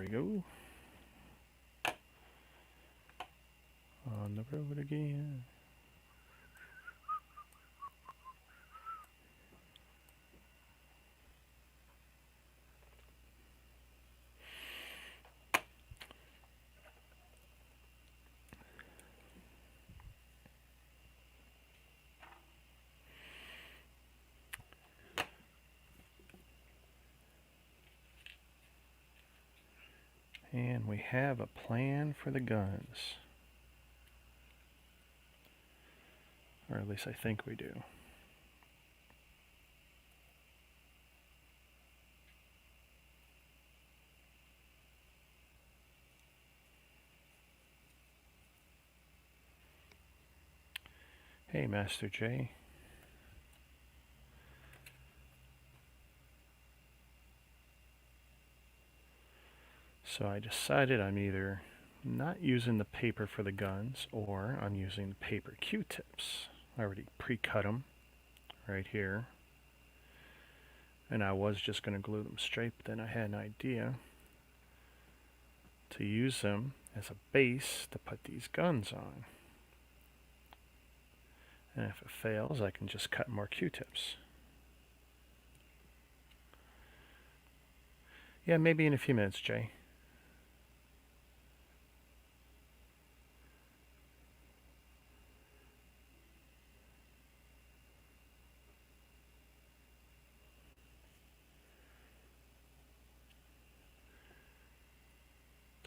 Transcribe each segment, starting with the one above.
we go. On the road again. And we have a plan for the guns. Or at least I think we do. Hey, Master J. So I decided I'm either not using the paper for the guns or I'm using paper Q-tips. I already pre-cut them right here. And I was just going to glue them straight, but then I had an idea to use them as a base to put these guns on. And if it fails, I can just cut more Q-tips. Yeah, maybe in a few minutes, Jay.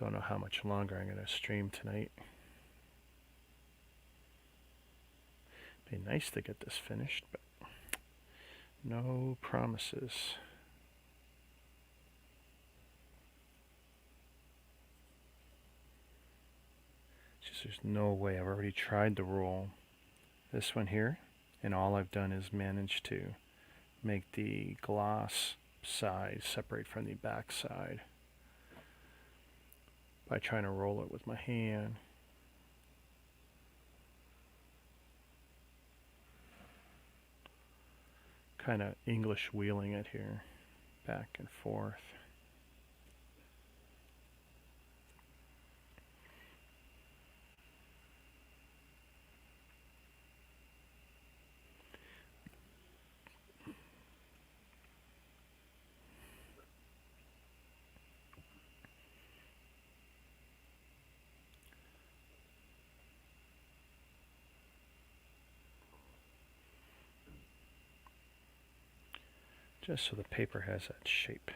Don't know how much longer I'm going to stream tonight. Be nice to get this finished, but no promises. Just there's no way. I've already tried to roll this one here, and all I've done is manage to make the gloss side separate from the back side by trying to roll it with my hand. Kind of English wheeling it here, back and forth. Just so the paper has that shape.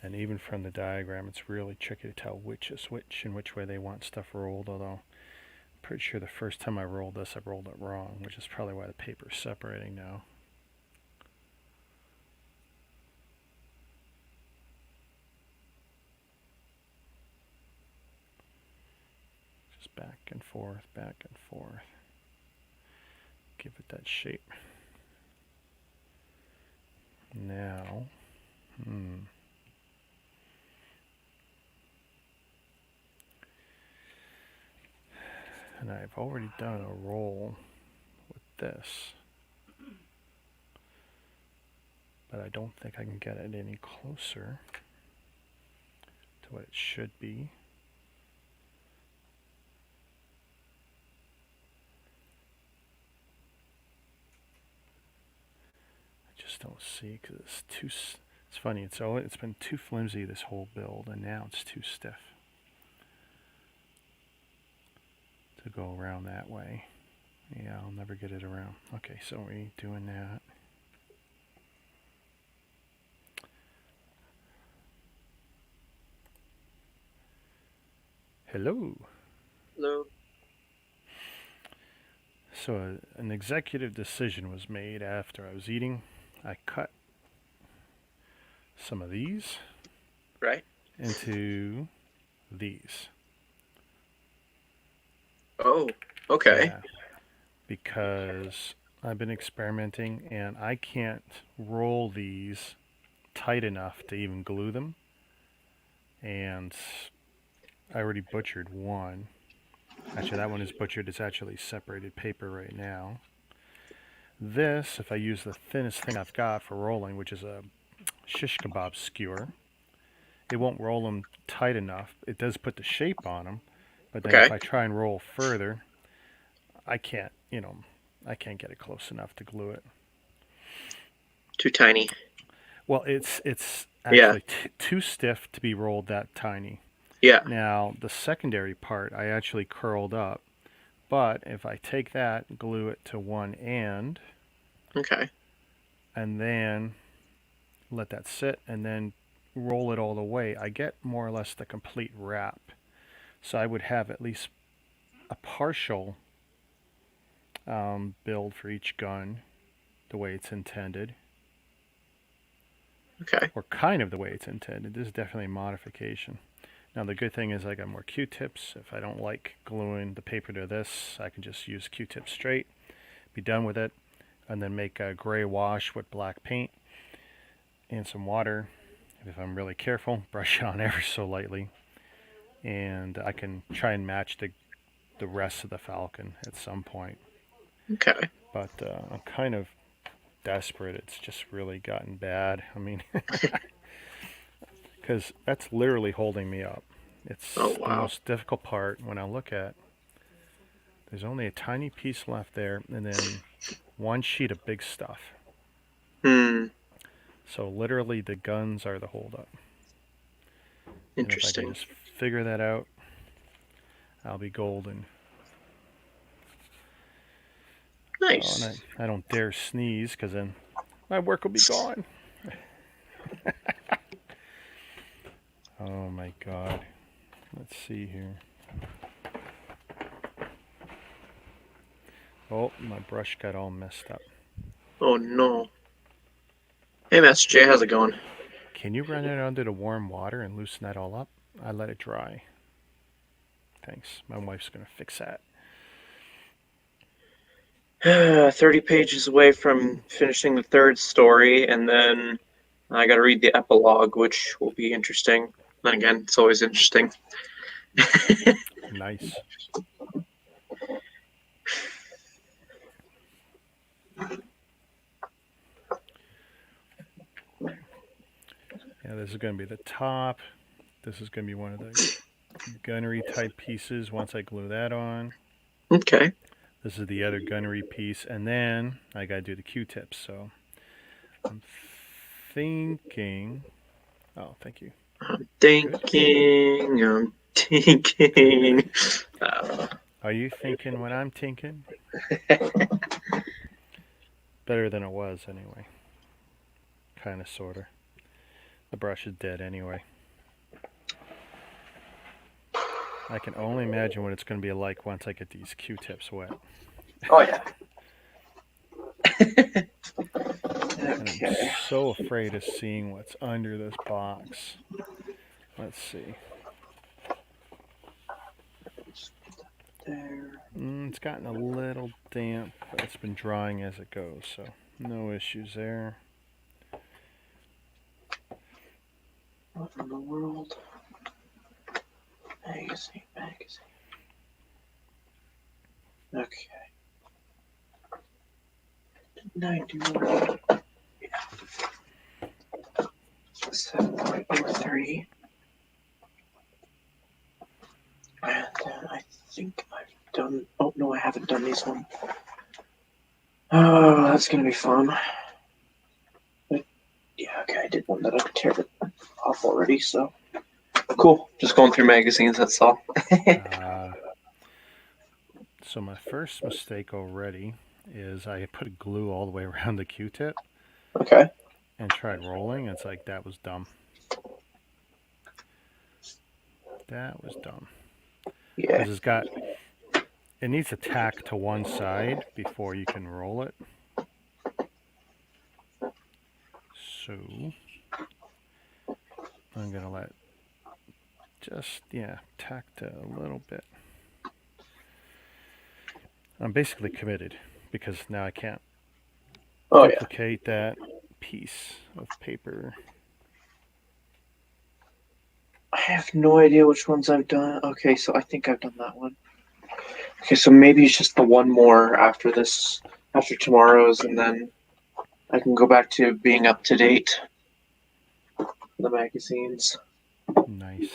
And even from the diagram, it's really tricky to tell which is which and which way they want stuff rolled, although I'm pretty sure the first time I rolled this, I rolled it wrong, which is probably why the paper's separating now. Just back and forth, back and forth. Give it that shape. Now, and I've already done a roll with this, but I don't think I can get it any closer to what it should be. Just don't see because it's too. It's funny. It's been too flimsy this whole build, and now it's too stiff to go around that way. Yeah, I'll never get it around. Okay, so we're doing that. Hello. Hello. So an executive decision was made after I was eating. I cut some of these into these. Oh, okay. Yeah, because I've been experimenting and I can't roll these tight enough to even glue them. And I already butchered one. Actually, that one is butchered. It's actually separated paper right now. This, if I use the thinnest thing I've got for rolling, which is a shish kebab skewer. It won't roll them tight enough. It does put the shape on them, but then if Okay. I try and roll further, I can't, I can't get it close enough to glue it. Too tiny. Well, it's Yeah. actually too stiff to be rolled that tiny. Yeah. Now, the secondary part I actually curled up, but if I take that, glue it to one end, Okay. and then let that sit, and then roll it all the way, I get more or less the complete wrap. So I would have at least a partial build for each gun the way it's intended, Okay. or kind of the way it's intended. This is definitely a modification. Now the good thing is I got more Q-tips. If I don't like gluing the paper to this, I can just use Q-tips straight, be done with it, and then make a gray wash with black paint and some water. If I'm really careful, brush it on ever so lightly, and I can try and match the rest of the Falcon at some point. Okay. But I'm kind of desperate. It's just really gotten bad. I mean, because that's literally holding me up. Oh It's the wow. most difficult part when I look at. There's only a tiny piece left there, and then one sheet of big stuff. Hmm. So literally, the guns are the holdup. And if I can Interesting. just figure that out, I'll be golden. Oh, and Nice. I don't dare sneeze, because then my work will be gone. Oh my god. Let's see here. Oh, my brush got all messed up. Oh no. Hey, Master J, how's it going? Can you run it under the warm water and loosen that all up? I let it dry. Thanks. My wife's gonna fix that. 30 pages away from finishing the third story, and then I got to read the epilogue, which will be interesting. Then again, it's always interesting. Nice. Yeah, this is gonna be the top. This is gonna be one of the gunnery type pieces once I glue that on. Okay. This is the other gunnery piece, and then I gotta do the Q-tips. So I'm thinking. Oh, thank you. I'm Good. thinking. I'm thinking. Are you thinking what I'm thinking? Better than it was, anyway. Kind of, sorta. The brush is dead anyway. I can only imagine what it's going to be like once I get these Q-tips wet. Oh yeah. And I'm Okay. so afraid of seeing what's under this box. Let's see. There. It's gotten a little damp, but it's been drying as it goes, so no issues there. What in the world? Magazine. Okay. 91. Yeah. 7.03. And then I think I've done. Oh no, I haven't done these one. Oh, that's gonna be fun. But yeah, okay, I did one that I teared it off already, so cool. Just going through magazines, that's all. So my first mistake already is I put glue all the way around the Q-tip Okay. and tried rolling. It's like, that was dumb. That was dumb. Yeah. Because it needs to tack to one side before you can roll it. So I'm gonna let tack to a little bit. I'm basically committed because now I can't Oh yeah. duplicate that piece of paper. I have no idea which ones I've done. Okay, so I think I've done that one. Okay, so maybe it's just the one more after this, after tomorrow's, and then I can go back to being up to date. the magazines. Nice.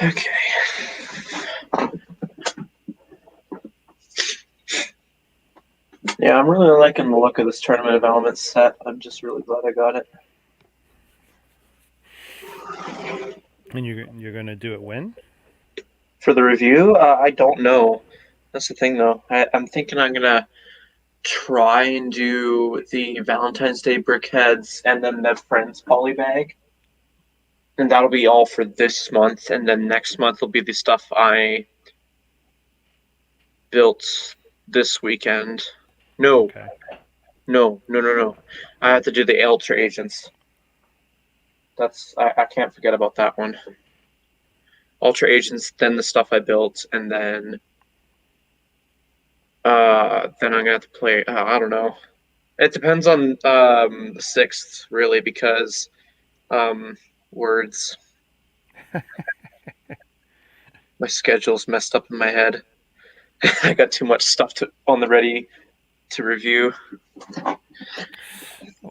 Okay. Yeah, I'm really liking the look of this Tournament of Elements set. I'm just really glad I got it. And you're gonna do it when? For the review, I don't know. That's the thing, though. I'm thinking I'm gonna try and do the Valentine's Day brickheads and then the Friends polybag, and that'll be all for this month. And then next month will be the stuff I built this weekend. No, Okay. no. I have to do the Ultra Agents. I can't forget about that one. Ultra Agents, then the stuff I built, and then I'm gonna have to play. I don't know. It depends on the 6th, really, because words. My schedule's messed up in my head. I got too much stuff on the ready to review.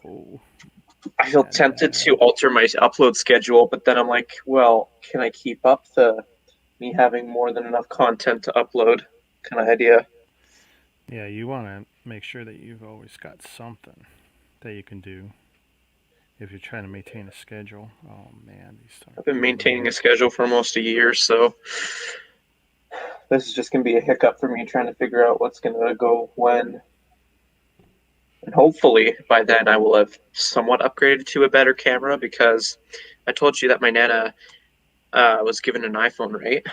Oh. I feel tempted to alter my upload schedule, but then I'm like, well, can I keep up the me having more than enough content to upload kind of idea? Yeah, you want to make sure that you've always got something that you can do if you're trying to maintain a schedule. Oh man, these I've aren't been going maintaining well. a schedule for almost a year, so this is just going to be a hiccup for me trying to figure out what's going to go when. And hopefully by then I will have somewhat upgraded to a better camera because I told you that my Nana was given an iPhone, right?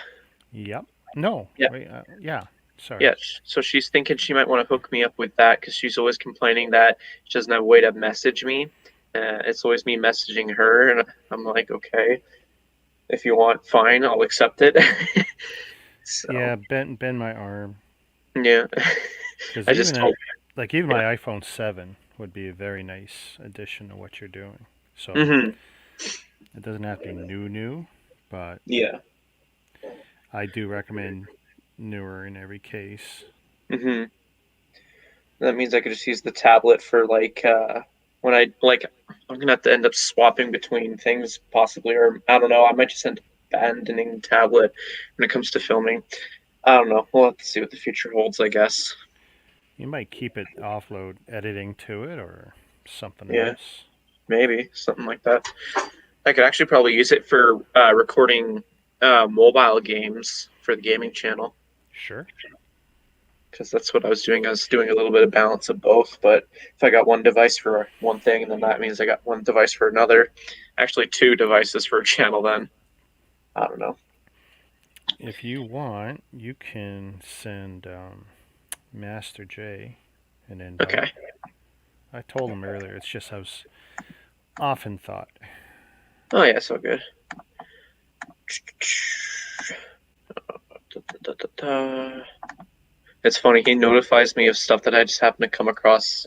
Yep. No. Yeah. Wait. Yeah. Sorry. Yeah, so she's thinking she might want to hook me up with that because she's always complaining that she doesn't have a way to message me. It's always me messaging her, and I'm like, okay, if you want, fine, I'll accept it. So Yeah. Bend my arm yeah, because I just told even yeah. my iPhone 7 would be a very nice addition to what you're doing. So Hmm. it doesn't have to be new, but Yeah. I do recommend newer in every case. Hmm. That means I could just use the tablet for when I like I'm gonna have to end up swapping between things possibly, or I don't know. I might just end up abandoning the tablet when it comes to filming. I don't know. We'll have to see what the future holds, I guess. You might keep it offload editing to it or something Yeah, else. maybe something like that. I could actually probably use it for recording mobile games for the gaming channel Sure. because that's what I was doing. I was doing a little bit of balance of both, but if I got one device for one thing, then that means I got one device for another. Actually, two devices for a channel. Then I don't know. If you want, you can send Master J an invite. Okay. I told him earlier. It's just I was often thought. Oh yeah, so good. It's funny. He notifies me of stuff that I just happen to come across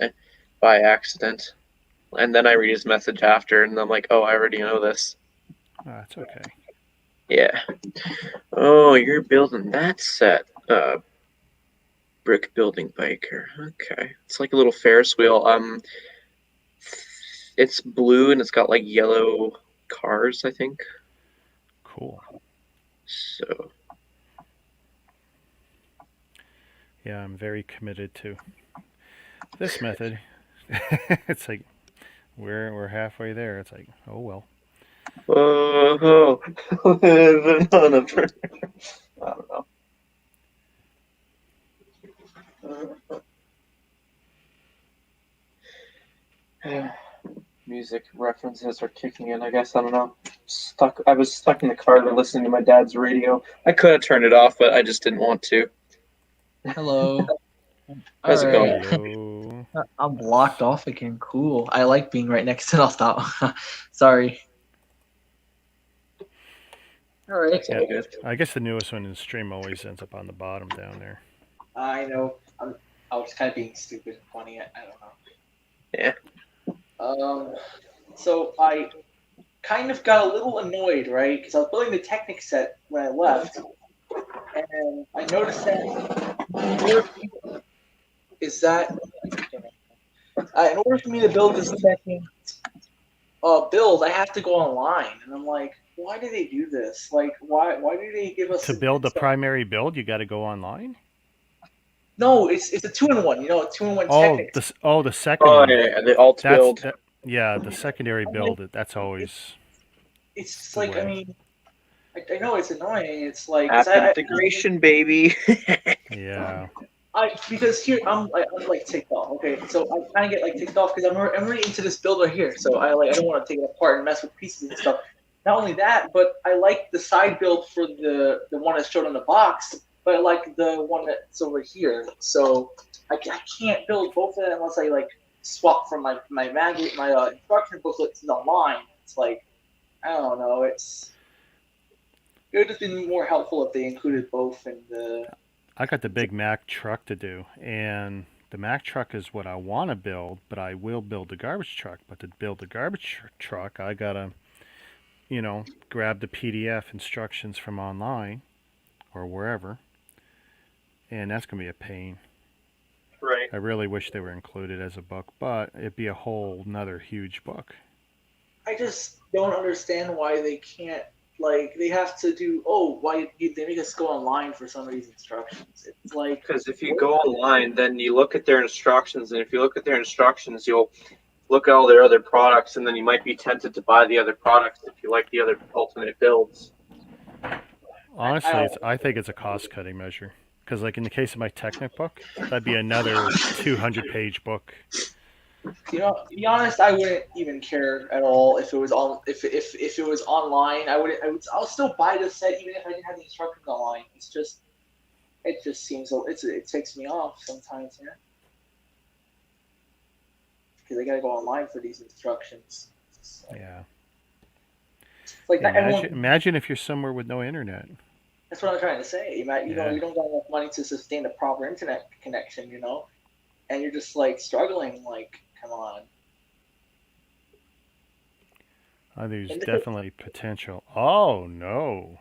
by accident, and then I read his message after, and I'm like, oh, I already know this. It's okay. Yeah. Oh, you're building that set. Brick building biker. Okay. It's like a little Ferris wheel. It's blue and it's got like yellow cars, I think. Cool. So Yeah, I'm very committed to this method. It's like we're halfway there. It's like, oh well. oh, living on a prayer. I don't know. Music references are kicking in, I guess. I don't know. I was stuck in the car listening to my dad's radio. I could have turned it off, but I just didn't want to. Hello. All How's it going? right. Hello. I'm blocked off again. Cool. I like being right next to. I'll stop. Sorry. All right. That's Yeah, all good. I guess the newest one in the stream always ends up on the bottom down there. I know. I was kind of being stupid and funny. I don't know. Yeah. So I kind of got a little annoyed, right? Because I was building the Technic set when I left, and I noticed that is that in order for me to build this Technic build, I have to go online, and I'm like, why do they do this? Like, why do they give us To build the primary build, you got to go online. No, it's a 2-in-1. You know, a 2-in-1 Oh, Technic. the second Oh one. yeah, the alt build. Yeah, the secondary build. That's always. It's just the like, way. I mean, I know it's annoying. It's like App integration, baby. Yeah. Because here I'm like ticked off. Okay, so I kind of get like ticked off because I'm really into this build right here. So I don't want to take it apart and mess with pieces and stuff. Not only that, but I like the side build for the one that's showed on the box, but I like the one that's over here. So I can't build both of them unless I like swap from my instruction booklets online. It's like, I don't know. It would have been more helpful if they included both in the. I got the big Mack truck to do, and the Mack truck is what I want to build, but I will build the garbage truck. But to build the garbage truck, I gotta, grab the PDF instructions from online or wherever, and that's gonna be a pain. Right. I really wish they were included as a book, but it'd be a whole nother huge book. I just don't understand why they can't. Like, they have to do. Oh, why they make us go online for some of these instructions? It's like, Because if you go online, then you look at their instructions, and if you look at their instructions, you'll look at all their other products, and then you might be tempted to buy the other products if you like the other alternate builds. Honestly, I think it's a cost-cutting measure. Because, like in the case of my Technic book, that'd be another 200-page book. to be honest, I wouldn't even care at all if it was on if it was online. I'll still buy the set even if I didn't have the instructions online. It just seems it takes me off sometimes, yeah. Because I gotta go online for these instructions. Yeah. Like Imagine if you're somewhere with no internet. That's what I'm trying to say. You don't got enough money to sustain a proper internet connection, and you're just like struggling. Like, come on. There's definitely potential. Oh no.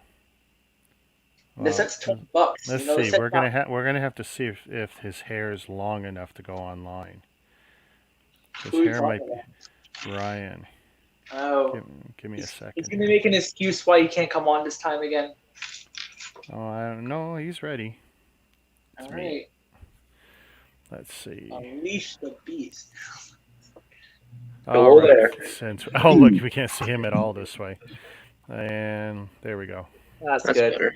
Well, this set's $20. Let's see. We're gonna have to see if his hair is long enough to go online. His hair might be Ryan. Oh. Give me a second. He's gonna make an excuse why he can't come on this time again. Oh, I don't know. He's ready. All right. Let's see. Unleash the beast. Hello there. Look, we can't see him at all this way. And there we go. That's good. Better.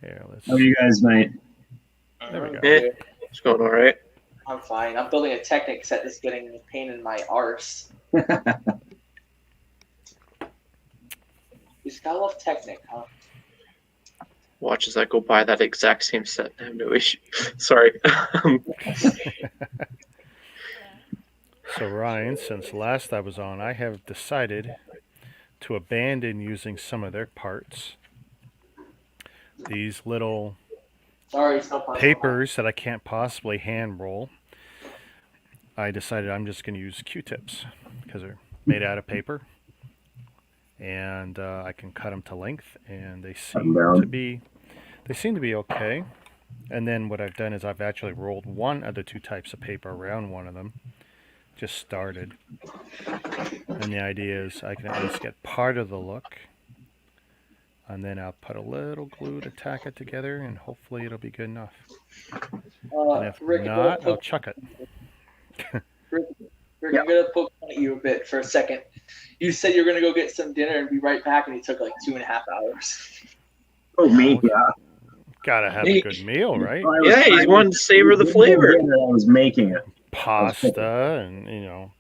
Here, let's. How are you guys, mate? There we go. It's going all right. I'm fine. I'm building a Technic set that's getting a pain in my arse. You just gotta love Technic, huh? Watch as I go buy that exact same set. I have no issue. Sorry. So Ryan, since last I was on, I have decided to abandon using some of their parts. These little papers that I can't possibly hand roll. I decided I'm just going to use Q-tips because they're made out of paper, and I can cut them to length, and they seem to be okay. And then what I've done is I've actually rolled one of the two types of paper around one of them. Just started, and the idea is I can at least get part of the look, and then I'll put a little glue to tack it together, and hopefully it'll be good enough. And if not, I'll chuck it. Rick, I'm gonna poke fun at you a bit for a second. You said you're gonna go get some dinner and be right back, and it took like 2.5 hours. Oh, me, yeah. Gotta have a good meal, right? Yeah, he's wanting to savor the flavor. I was making it. Pasta and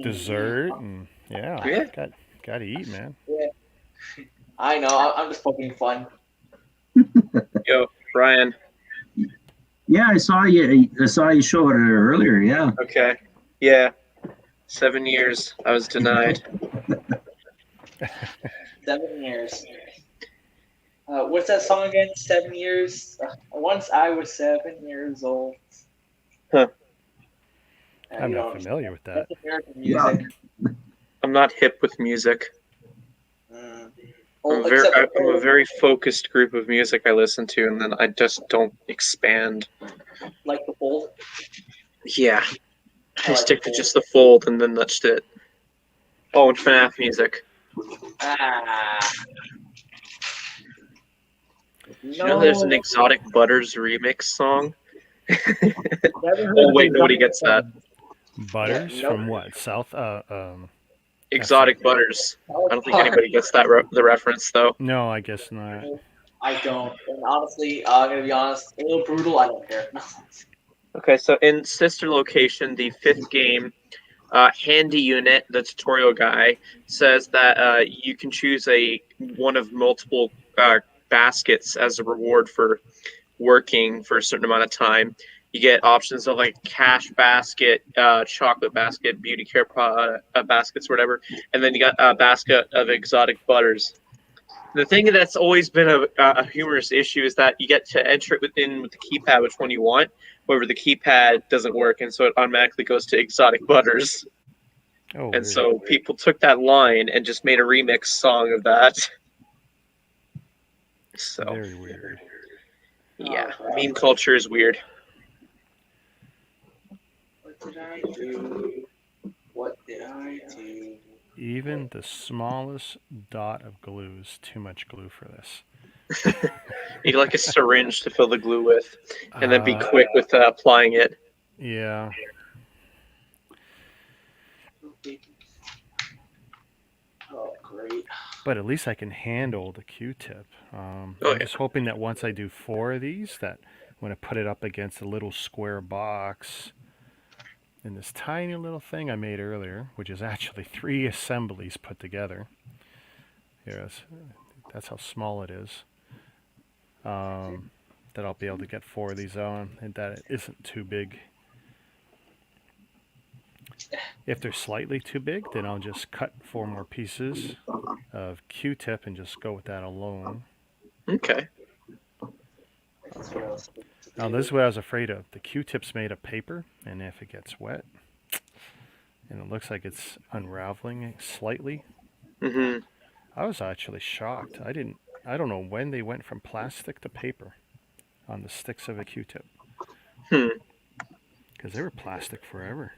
dessert and gotta eat, man. Yeah. I know. I'm just poking fun. Yo, Brian. Yeah, I saw you show it earlier. Yeah. Okay. Yeah. 7 years. I was denied. 7 years. What's that song again? 7 years. Once I was 7 years old. Huh. I'm not familiar with that. That's American music. I'm not hip with music. Mm. I'm a very focused group of music I listen to, and then I just don't expand. Like the fold. Yeah, I like stick the to just the fold, and then that's it. Oh, and FNAF music. Ah. Do you know there's an Exotic Butters remix song? Never heard Oh of wait, nobody Exotic gets that. Butters Yeah, nope. from what? South? Exotic Butters. I don't think anybody gets that the reference though. No, I guess not. I don't. And honestly, I'm gonna be honest, a little brutal. I don't care. Okay, so in Sister Location, the 5th game, Handy Unit, the tutorial guy, says that you can choose one of multiple baskets as a reward for working for a certain amount of time. You get options of like cash basket, chocolate basket, beauty care baskets, whatever, and then you got a basket of exotic butters. The thing that's always been a humorous issue is that you get to enter it with the keypad which one you want. However, the keypad doesn't work, and so it automatically goes to exotic butters. Oh, And weird. so people took that line and just made a remix song of that. So Very weird. yeah, meme culture is weird. What did I do? What did I do? Even the smallest dot of glue is too much glue for this. You need like a syringe to fill the glue with, and then be quick with applying it. Yeah. Oh, great. But at least I can handle the Q-tip. I'm just hoping that once I do 4 of these, that when I put it up against a little square box in this tiny little thing I made earlier, which is actually 3 assemblies put together. Yes, that's how small it is. That I'll be able to get 4 of these on, and that it isn't too big. If they're slightly too big, then I'll just cut 4 more pieces of Q-tip and just go with that alone. Okay. Now, this is what I was afraid of. The Q-tip's made of paper, and if it gets wet, and it looks like it's unraveling slightly, Mm-hmm. I was actually shocked. I don't know when they went from plastic to paper on the sticks of a Q-tip. Because they were plastic forever.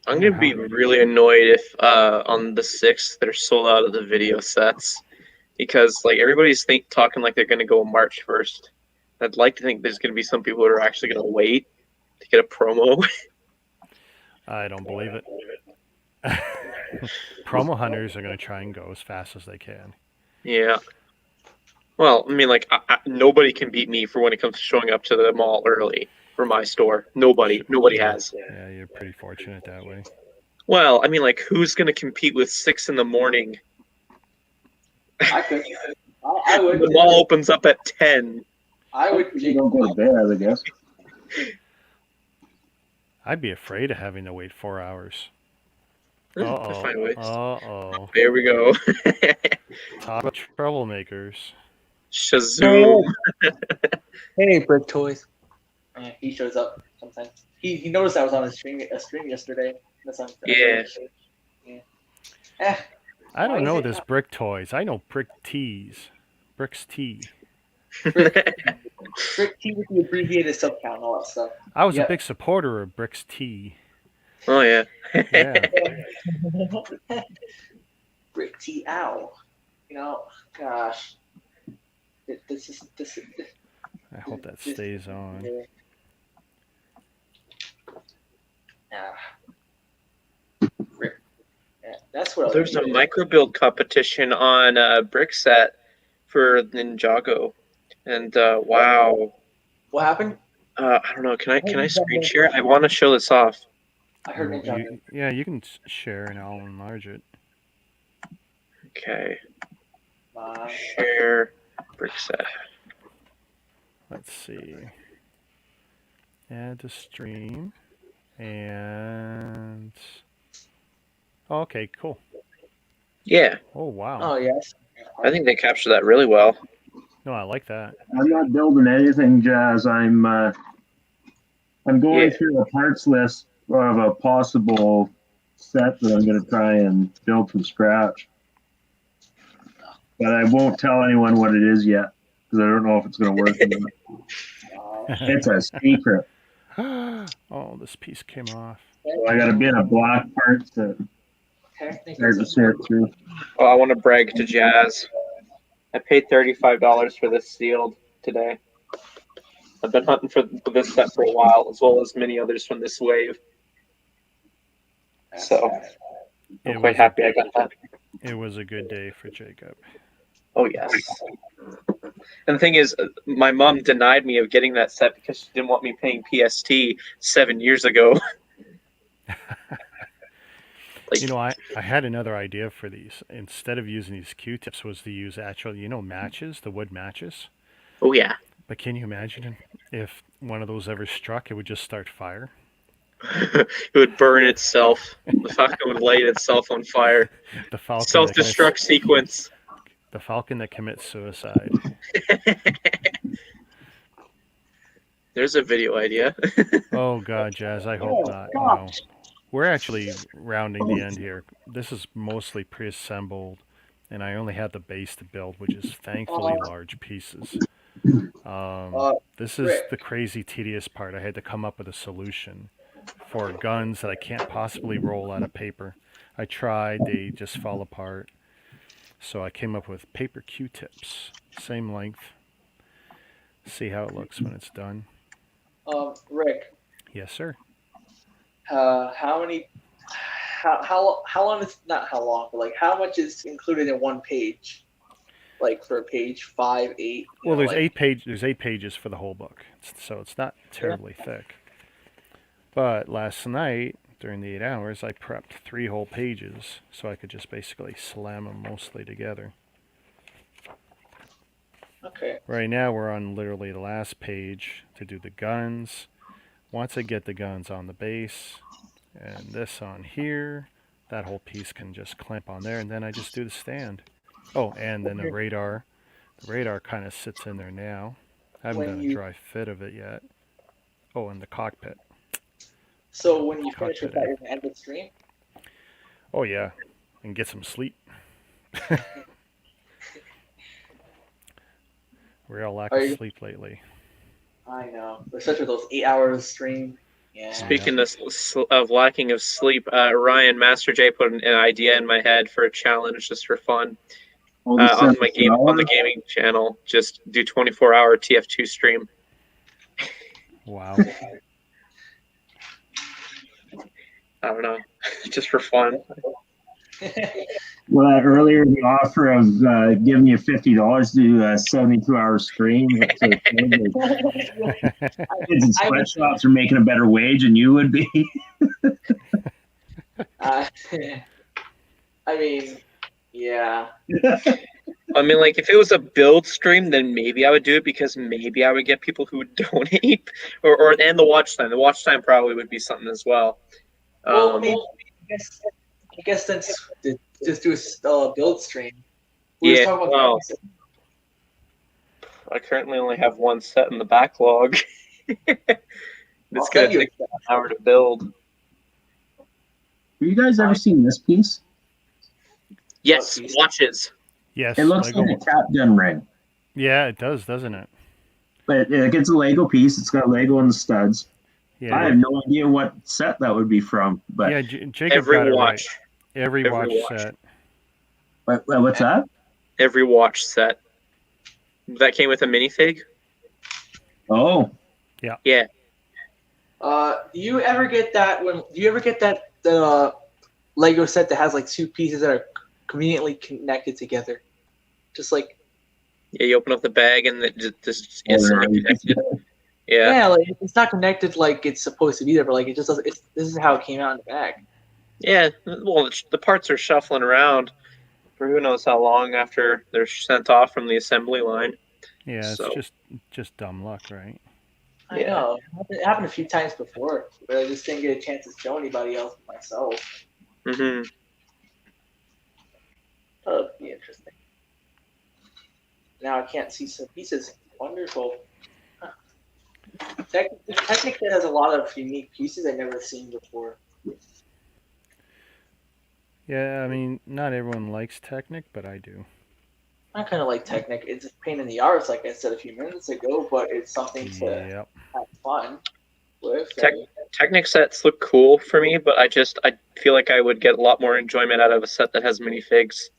I'm going to be really annoyed if on the 6th they're sold out of the video sets. Because like everybody's talking like they're going to go March 1st. I'd like to think there's going to be some people who are actually going to wait to get a promo. I don't believe it. Promo hunters are going to try and go as fast as they can. Yeah. Well, I mean, like, nobody can beat me for when it comes to showing up to the mall early for my store. Nobody has. Yeah, you're pretty fortunate that way. Well, I mean, like, who's going to compete with 6 in the morning? I could. I would. The mall opens up at 10. I would. You don't go to bed, I guess. I'd be afraid of having to wait 4 hours. Uh-oh. Uh-oh. There we go. Talk about troublemakers. Shazoom. Hey, Brick Toys. He shows up sometimes. He noticed I was on a stream yesterday. Yeah. I don't know this Brick Toys. I know Brick Tees. Brick's Tea. Brick T with the abbreviated subcount and all that stuff. I was a big supporter of Brick's Tea. Oh, yeah. Yeah. Brick T, ow. You know, gosh. This is. I hope that stays on. Yeah. That's what There's a micro build competition on Brickset for Ninjago. And wow. What happened? I don't know. Can I screen share? I want to show this off. I heard Ninjago. Yeah, you can share and I'll enlarge it. Okay. Share Brickset. Let's see. Add to stream. And... okay, cool. Yeah. Oh, wow. Oh, yes. I think they captured that really well. No, I like that. I'm not building anything, Jazz. I'm going through a parts list have a possible set that I'm going to try and build from scratch. But I won't tell anyone what it is yet because I don't know if it's going to work or not. It's a secret. Oh, this piece came off. So I got a bit of black parts to start to sort through. Oh, I want to brag to Jazz. I paid $35 for this sealed today. I've been hunting for this set for a while, as well as many others from this wave. So I'm quite happy I got that. It was a good day for Jacob. Oh, yes. And the thing is, my mom denied me of getting that set because she didn't want me paying PST 7 years ago. You know, I had another idea for these. Instead of using these Q-tips, was to use actual, matches, the wood matches. Oh, yeah. But can you imagine if one of those ever struck, it would just start fire? It would burn itself. The Falcon would light itself on fire. The Falcon Self-destruct sequence. The Falcon that commits suicide. There's a video idea. Oh, God, Jazz, I hope not. No. We're actually rounding the end here. This is mostly pre-assembled, and I only had the base to build, which is thankfully large pieces. This is the crazy, tedious part. I had to come up with a solution for guns that I can't possibly roll out of paper. I tried, they just fall apart. So I came up with paper Q-tips, same length. See how it looks when it's done. Rick. Yes, sir. How long is, not how long, but like how much is included in one page? Like for a page 5, 8. Well, there's 8 pages for the whole book, so it's not terribly thick. But last night, during the 8 hours, I prepped 3 whole pages, so I could just basically slam them mostly together. Okay. Right now, we're on literally the last page to do the guns. Once I get the guns on the base, and this on here, that whole piece can just clamp on there, and then I just do the stand. Oh, and then the radar. The radar kind of sits in there now. I haven't done a dry fit of it yet. Oh, and the cockpit. So when you finish with that, you're going to end the stream? Oh, yeah. And get some sleep. Real lack of sleep lately. I know. Especially those 8 hours stream. Yeah. Speaking of lacking of sleep, Ryan Master J put an idea in my head for a challenge just for fun. On the gaming channel, just do 24-hour TF2 stream. Wow. I don't know, just for fun. Well, earlier the offer of giving you $50 to do a 72-hour stream. Kids in sweatshops are making a better wage than you would be. I mean, yeah. I mean, like, if it was a build stream, then maybe I would do it because maybe I would get people who would donate, and the watch time. The watch time probably would be something as well. Well, maybe, I guess then just do a build stream. Well, I currently only have one set in the backlog. It's going to take an hour to build. Have you guys ever seen this piece? Yes, watches. Yes. It looks like a cap gun ring. Yeah, it does, doesn't it? But it's a Lego piece. It's got Lego on the studs. Yeah, I have no idea what set that would be from. But yeah, Jacob got it right. Every watch set. What's that? Every watch set. That came with a minifig? Oh. Yeah. Yeah. Do you ever get that the Lego set that has like 2 pieces that are conveniently connected together? Just like, yeah, you open up the bag and it just instantly connected. Yeah. Yeah, like it's not connected like it's supposed to be there, but like it just doesn't. This is how it came out in the bag. Yeah, well, the parts are shuffling around for who knows how long after they're sent off from the assembly line. Yeah, it's just dumb luck, right? I know. It happened a few times before, but I just didn't get a chance to show anybody else but myself. Mm-hmm. That would be interesting. Now I can't see some pieces. Wonderful. Huh. Technic has a lot of unique pieces I've never seen before. Yeah, I mean, not everyone likes Technic, but I do. I kind of like Technic. It's a pain in the arse, like I said a few minutes ago, but it's something to Yep. have fun with. Technic sets look cool for me, but I feel like I would get a lot more enjoyment out of a set that has minifigs.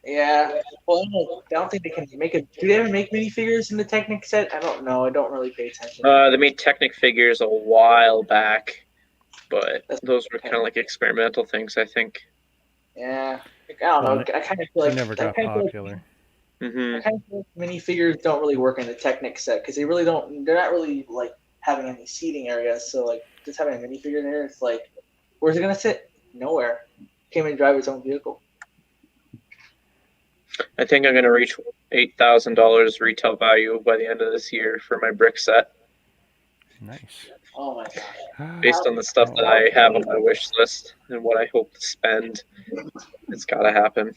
Yeah. Well, I don't think they can make it. Do they ever make minifigures in the Technic set? I don't know. I don't really pay attention. They made Technic figures a while back, but those were kind of like experimental things, I think. Yeah. Like, I don't know. I kind of feel like They never got popular. I kind of feel like minifigures don't really work in the Technic set because they really don't. They're not really like having any seating areas. So like just having a minifigure there, it's like, where's it gonna sit? Nowhere. Can't even drive its own vehicle. I think I'm gonna reach $8,000 retail value by the end of this year for my brick set. Nice. Oh my god. Based on the stuff that I have on my wish list and what I hope to spend, it's gotta happen.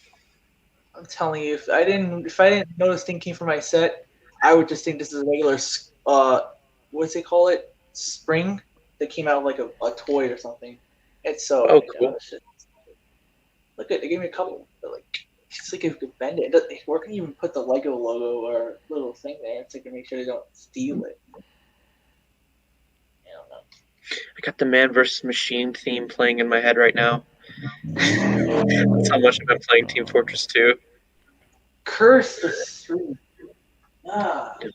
I'm telling you, if I didn't know this thing came from my set, I would just think this is a regular what's they call it? Spring that came out of like a toy or something. It's so cool. Look at they gave me a couple, but like it's like if you could bend it. Where can you even put the Lego logo or little thing there? It's like to make sure they don't steal it. I don't know. I got the Man vs. Machine theme playing in my head right now. That's how much I've been playing Team Fortress 2. Curse the stream. I'm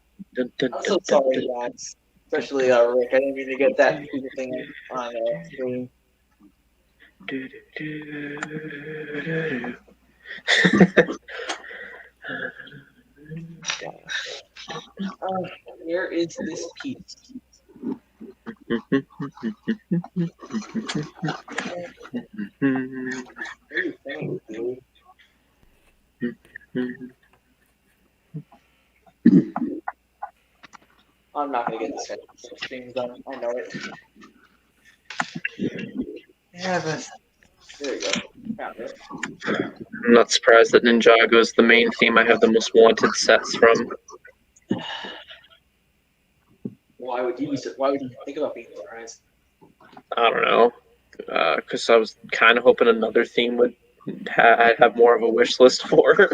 so sorry, guys. Especially Rick. I didn't mean to get that thing on screen. Where is this piece? What are you saying, dude? I'm not gonna get this stream done. I know it. Yeah, but there you go. Got it. I'm not surprised that Ninjago is the main theme I have the most wanted sets from. Why would you think about being surprised? I don't know, because I was kind of hoping another theme would I'd have more of a wish list for.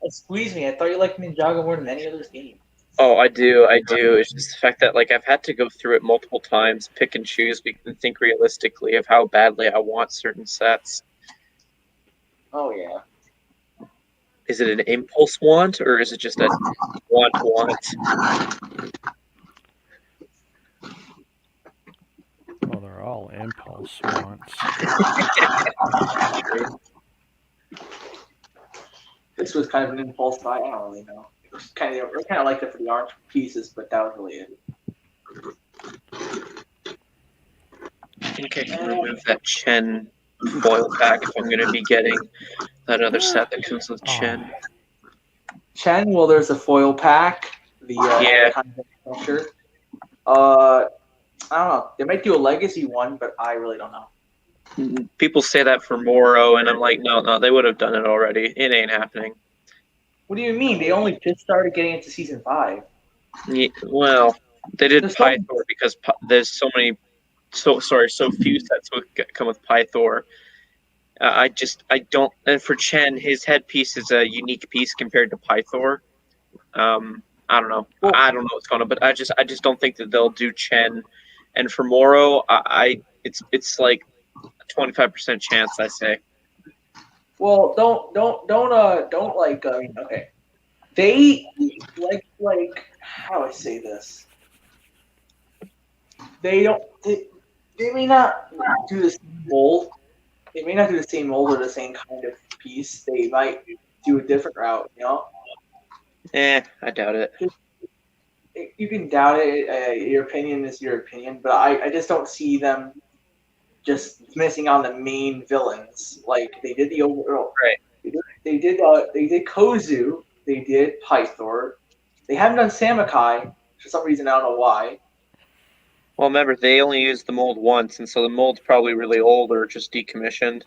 Squeeze me. I thought you liked Ninjago more than any other game. Oh, I do. It's just the fact that like I've had to go through it multiple times, pick and choose, and think realistically of how badly I want certain sets. Oh yeah. Is it an impulse want or is it just a want? Well, they're all impulse wants. This was kind of an impulse buy. I don't really know. I kind of liked it for the orange pieces, but that was really it. I think I can remove that Chen foil pack if I'm going to be getting that other set that comes with Chen. Chen, well, there's a foil pack. The kind of structure. I don't know. They might do a legacy one, but I really don't know. People say that for Moro, and I'm like, no, they would have done it already. It ain't happening. What do you mean? They only just started getting into season 5. Yeah, well, they did Pythor because there's so few sets come with Pythor. I don't. And for Chen, his headpiece is a unique piece compared to Pythor. I don't know. I don't know what's going on, but I just don't think that they'll do Chen. And for Moro, it's like a 25% chance, I say. Well, don't like. Okay, they like how do I say this? They don't. They may not do the same mold. They may not do the same mold or the same kind of piece. They might do a different route. You know. I doubt it. You can doubt it. Your opinion is your opinion, but I just don't see them just missing on the main villains. Like they did the overall. Right. They did Kozu. They did Pythor. They haven't done Samakai for some reason. I don't know why. Well, remember they only used the mold once, and so the mold's probably really old or just decommissioned.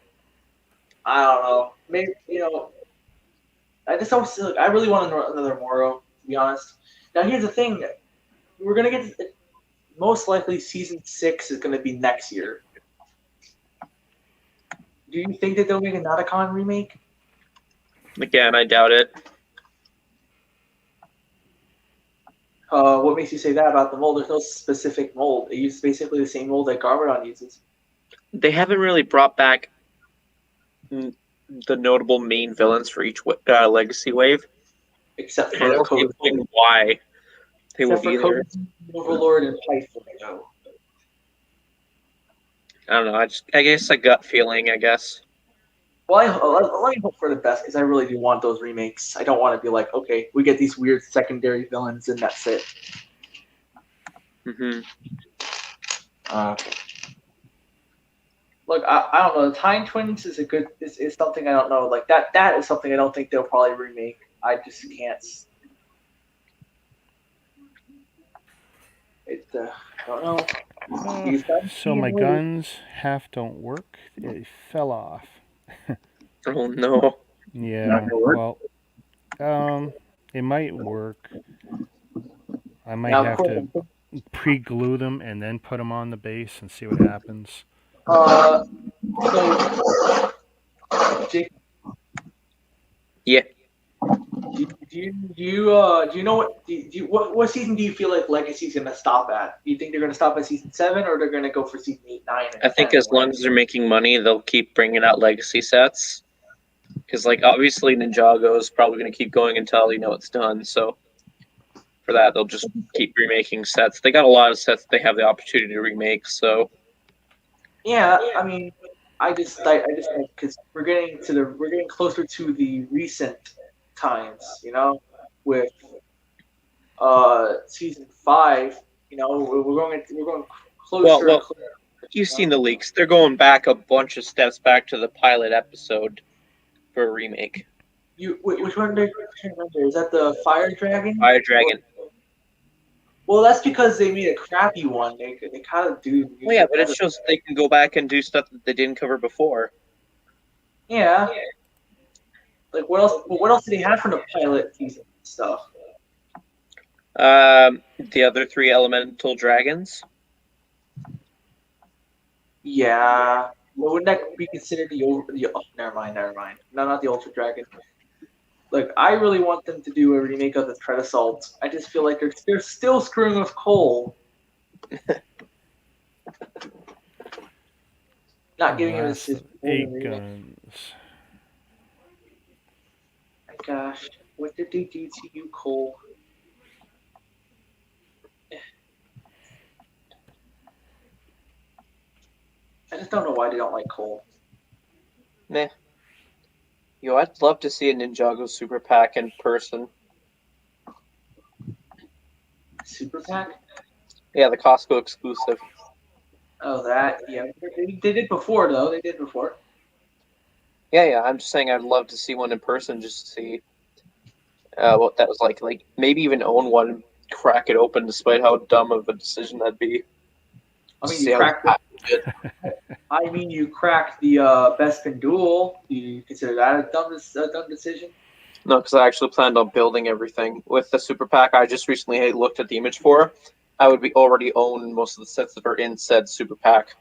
I don't know. Maybe I just don't see. Like, I really want another Moro. be honest. Now here's the thing: we're gonna get most likely season 6 is gonna be next year. Do you think that they'll make a Nauticon remake? Again, I doubt it. What makes you say that about the mold? There's no specific mold. It uses basically the same mold that Garbodon uses. They haven't really brought back the notable main villains for each legacy wave. Except I for don't Code. see why they would be there. Overlord and Python. I don't know. I guess a gut feeling. I guess. Well, let me hope for the best because I really do want those remakes. I don't want to be like, okay, we get these weird secondary villains and that's it. Mm-hmm. Okay. Look, I don't know. The Time Twins is is something I don't know. Like that is something I don't think they'll probably remake. I just can't. I don't know. So my guns half don't work. They fell off. Oh no. Yeah. Well, it might work. I might have to pre-glue them and then put them on the base and see what happens. So, Jake, Yeah. do you know what season do you feel like Legacy's gonna stop at? Do you think they're gonna stop at season 7 or they're gonna go for season 8, 9? And I think 10, as long as they're making money, they'll keep bringing out legacy sets. Because, like, obviously Ninjago is probably going to keep going until it's done. So for that, they'll just keep remaking sets. They got a lot of sets that they have the opportunity to remake. So yeah, I mean, I just because we're getting closer to the recent times, with season 5. We're going closer. Well, and closer, you've seen the leaks. They're going back a bunch of steps back to the pilot episode for a remake. Which one do you remember? Is that the Fire Dragon? Fire Dragon. Well, that's because they made a crappy one. They kind of do. Well, yeah, but it shows that they can go back and do stuff that they didn't cover before. Yeah. Like what else? What else did they have from the pilot season stuff? The other 3 elemental dragons. Yeah. Well, wouldn't that be considered never mind. No, not the Ultra Dragon. Like, I really want them to do a remake of the Threat Assault. I just feel like they're still screwing with Cole. Not giving him his 8 guns. My gosh, what did they do to you, Cole? I just don't know why they don't like Cole. Meh. I'd love to see a Ninjago Super Pack in person. Super Pack? Yeah, the Costco exclusive. Oh, that, yeah. They did before, though. They did before. Yeah. I'm just saying I'd love to see one in person just to see what that was like. Like, maybe even own one, crack it open, despite how dumb of a decision that'd be. I mean, you cracked the Bespin Duel. Do you consider that a dumb decision? No, because I actually planned on building everything. With the Super Pack I just recently looked at the image for, I would be already own most of the sets that are in said Super Pack.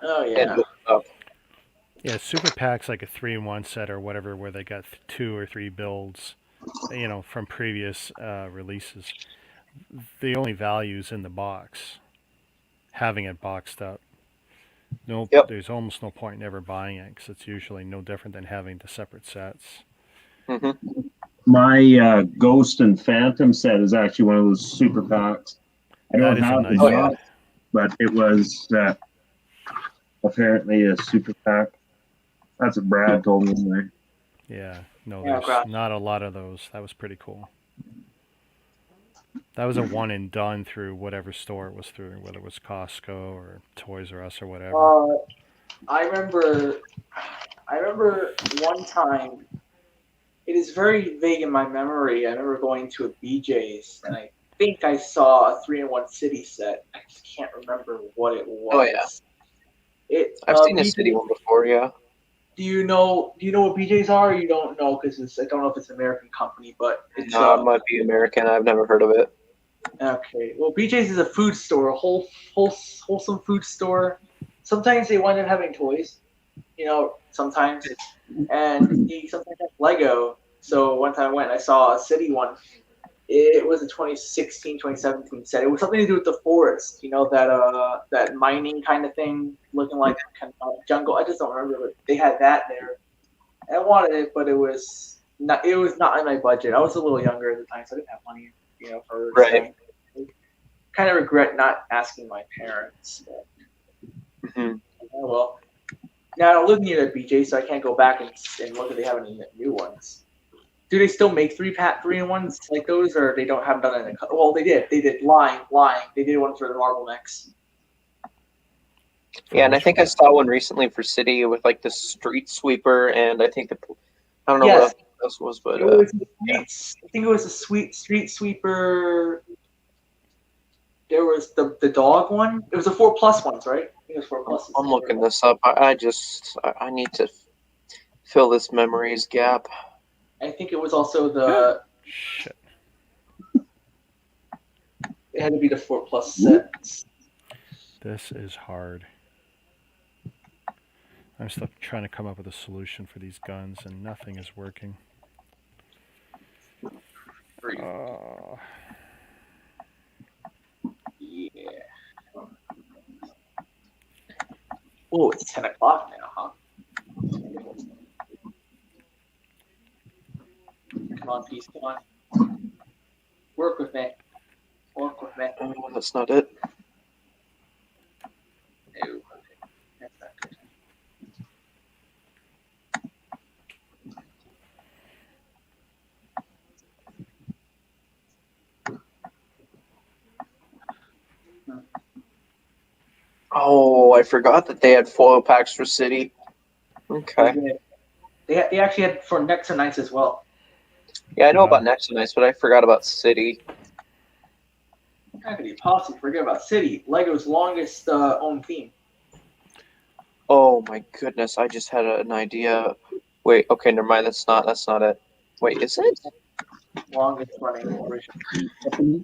Oh, yeah. Yeah, Super Pack's like a 3-in-1 set or whatever, where they got 2 or 3 builds, from previous releases. The only value's in the box, having it boxed up. There's almost no point in ever buying it because it's usually no different than having the separate sets. Mm-hmm. My Ghost and Phantom set is actually one of those Super Packs. I don't have the box, but it was apparently a Super Pack. That's what Brad told me anyway. Yeah, no, there's not a lot of those. That was pretty cool. That was a one and done through whatever store it was through, whether it was Costco or Toys R Us or whatever. I remember one time. It is very vague in my memory. I remember going to a BJ's and I think I saw a 3-in-1 City set. I just can't remember what it was. Oh yeah. I've seen a City one before. Yeah. Do you know what BJ's are? Or you don't know because I don't know if it's an American company, but it's No, it might be American. I've never heard of it. okay. Well, BJ's is a food store, a wholesome food store. Sometimes they wind up having toys, sometimes, and they sometimes have Lego. So one time I went and I saw a city one. It was a 2016, 2017 set. It was something to do with the forest, that mining kind of thing, looking like kind of jungle. I just don't remember, but they had that there. I wanted it, but it was not. It was not in my budget. I was a little younger at the time, so I didn't have money, for Right. kind of regret not asking my parents. But, Hmm. oh well. Now I don't live near the BJ, so I can't go back and look if they have any new ones. Do they still make 3-in-1s like those, or they don't have done it? Well, they did. They did. Lying. They did one for the Marble Mechs. Yeah, and I think I saw one recently for City with like the street sweeper, and I think I don't know Yes. what else was, but It was yeah. I think it was a street sweeper. There was the dog one. It was the 4+ ones, right? I think it was 4+. I'm looking this up. I need to fill this memories gap. I think it was also the. Shit. It had to be the 4+ sets. This is hard. I'm still trying to come up with a solution for these guns, and nothing is working. Yeah. Oh, it's 10 o'clock now, huh? Come on, peace. Come on. Work with me. Oh, that's not it. No. That's not good. Oh, I forgot that they had foil packs for City. Okay. They actually had for Nexo Knights as well. Yeah, I know about Next Nice, but I forgot about City. How could you possibly forget about City? Lego's longest owned theme. Oh my goodness, I just had an idea. Wait, okay, never mind. That's not it. Wait, is it? Longest running original.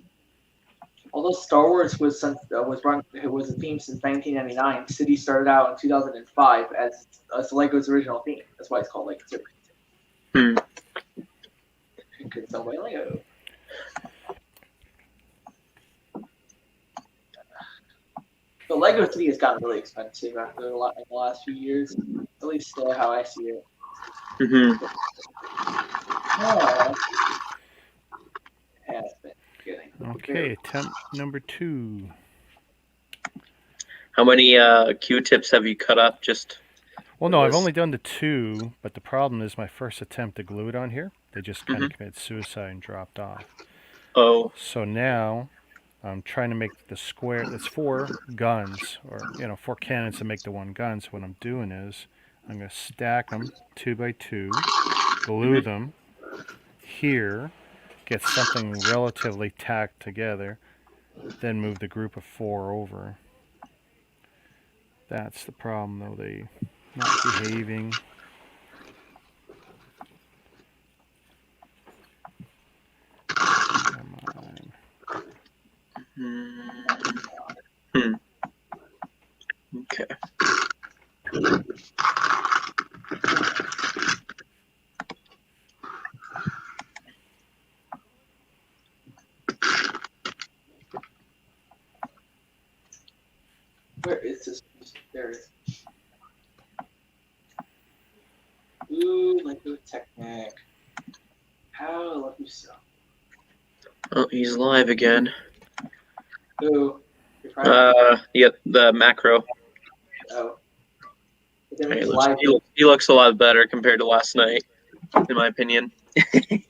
Although Star Wars was a theme since 1999, City started out in 2005 as Lego's original theme. That's why it's called Lego City. Could sell by Lego. The Lego City has gotten really expensive after in the last few years. At least how I see it. Mm-hmm. It has been getting. Okay, attempt number 2. How many Q-tips have you cut up? Just Well, no, I've only done the 2, but the problem is my first attempt to glue it on here, they just kind of committed suicide and dropped off. Oh. So now I'm trying to make the square. It's 4 guns, or 4 cannons to make the 1 gun. So what I'm doing is I'm going to stack them 2 by 2, glue them here, get something relatively tacked together, then move the group of 4 over. That's the problem, though. They not behaving. Come on. Okay. Where is this? There it is. Ooh, Lego Technic. How lucky so. Oh, he's live again. Ooh. You're trying Yep, the macro. Oh. He looks a lot better compared to last night, in my opinion. Too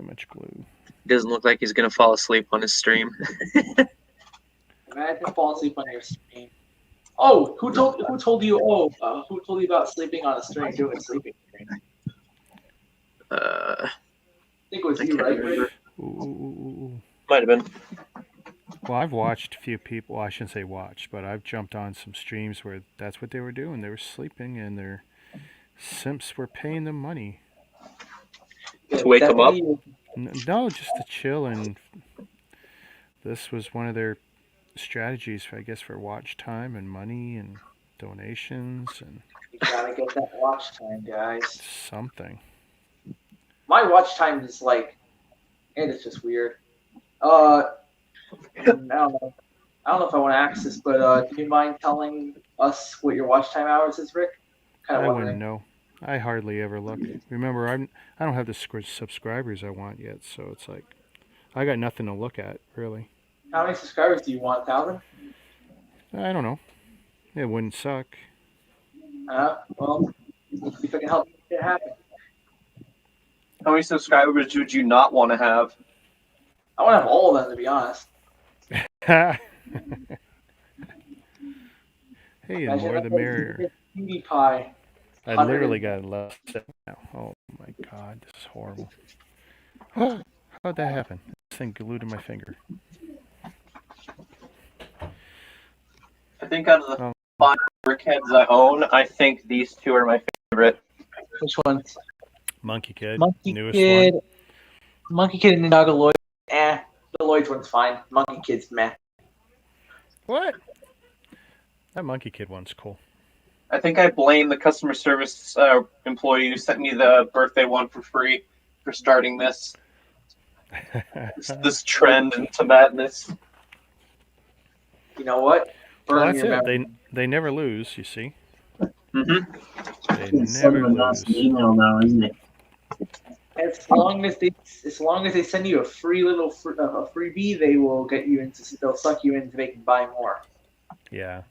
much glue. Doesn't look like he's gonna fall asleep on his stream. Imagine falling asleep on your stream. Oh, who told you? Who told you about sleeping on a stream? Doing a sleeping stream? I think it was you, can't right? remember. Ooh. Might have been. Well, I've watched a few people. Well, I shouldn't say watch, but I've jumped on some streams where that's what they were doing. They were sleeping, and their simps were paying them money. To wake them up? No, just to chill. And this was one of their strategies, for, I guess, for watch time and money and donations and You gotta get that watch time, guys. something. My watch time is like, and it's just weird. I don't know. I don't know if I want to ask this, but do you mind telling us what your watch time hours is, Rick? Kind of I wondering. wouldn't know. I hardly ever look. Remember, I don't have the subscribers I want yet, so it's like I got nothing to look at really. How many subscribers do you want? 1,000? I don't know. It wouldn't suck. Well, if I can help make it happen. How many subscribers would you not want to have? I want to have all of them, to be honest. Hey, the Imagine more the that merrier. PewDiePie. Pie. I literally got less now. Oh my god, this is horrible. Oh, how'd that happen? This thing glued to my finger. I think out of the 5 brickheads I own, I think these 2 are my favorite. Which ones? Monkey Kid, Monkey newest Kid. one. Monkey Kid and Ninjago Lloyd. The Lloyd's one's fine. Monkey Kid's meh. What? That Monkey Kid one's cool. I think I blame the customer service employee who sent me the birthday one for free for starting this trend into madness. You know what? Well, that's it. They never lose, you see. Mm-hmm. They It's never sending us lose. an email now, isn't it? As long as they send you a free little freebie, they will get you into. They'll suck you into making buy more. Yeah.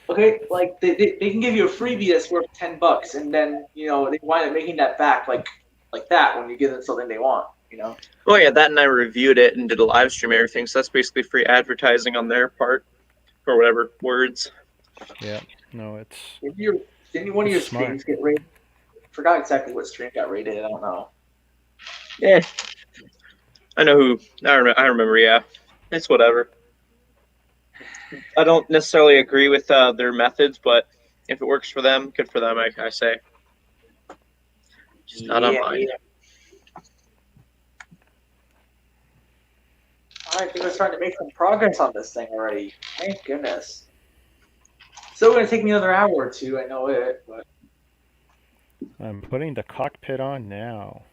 Okay, like they can give you a freebie that's worth $10, and then they wind up making that back like that when you give them something they want. Oh yeah, that and I reviewed it and did a live stream and everything, so that's basically free advertising on their part, or whatever words. Yeah. No, it's. Didn't one of your Smart. streams get rated? Forgot exactly what stream got rated. I don't know. Yeah, I know who. I remember. Yeah, it's whatever. I don't necessarily agree with their methods, but if it works for them, good for them. I say. Just not on mine. I think we're starting to make some progress on this thing already. Thank goodness. Still going to take me another hour or two. I know it, but I'm putting the cockpit on now.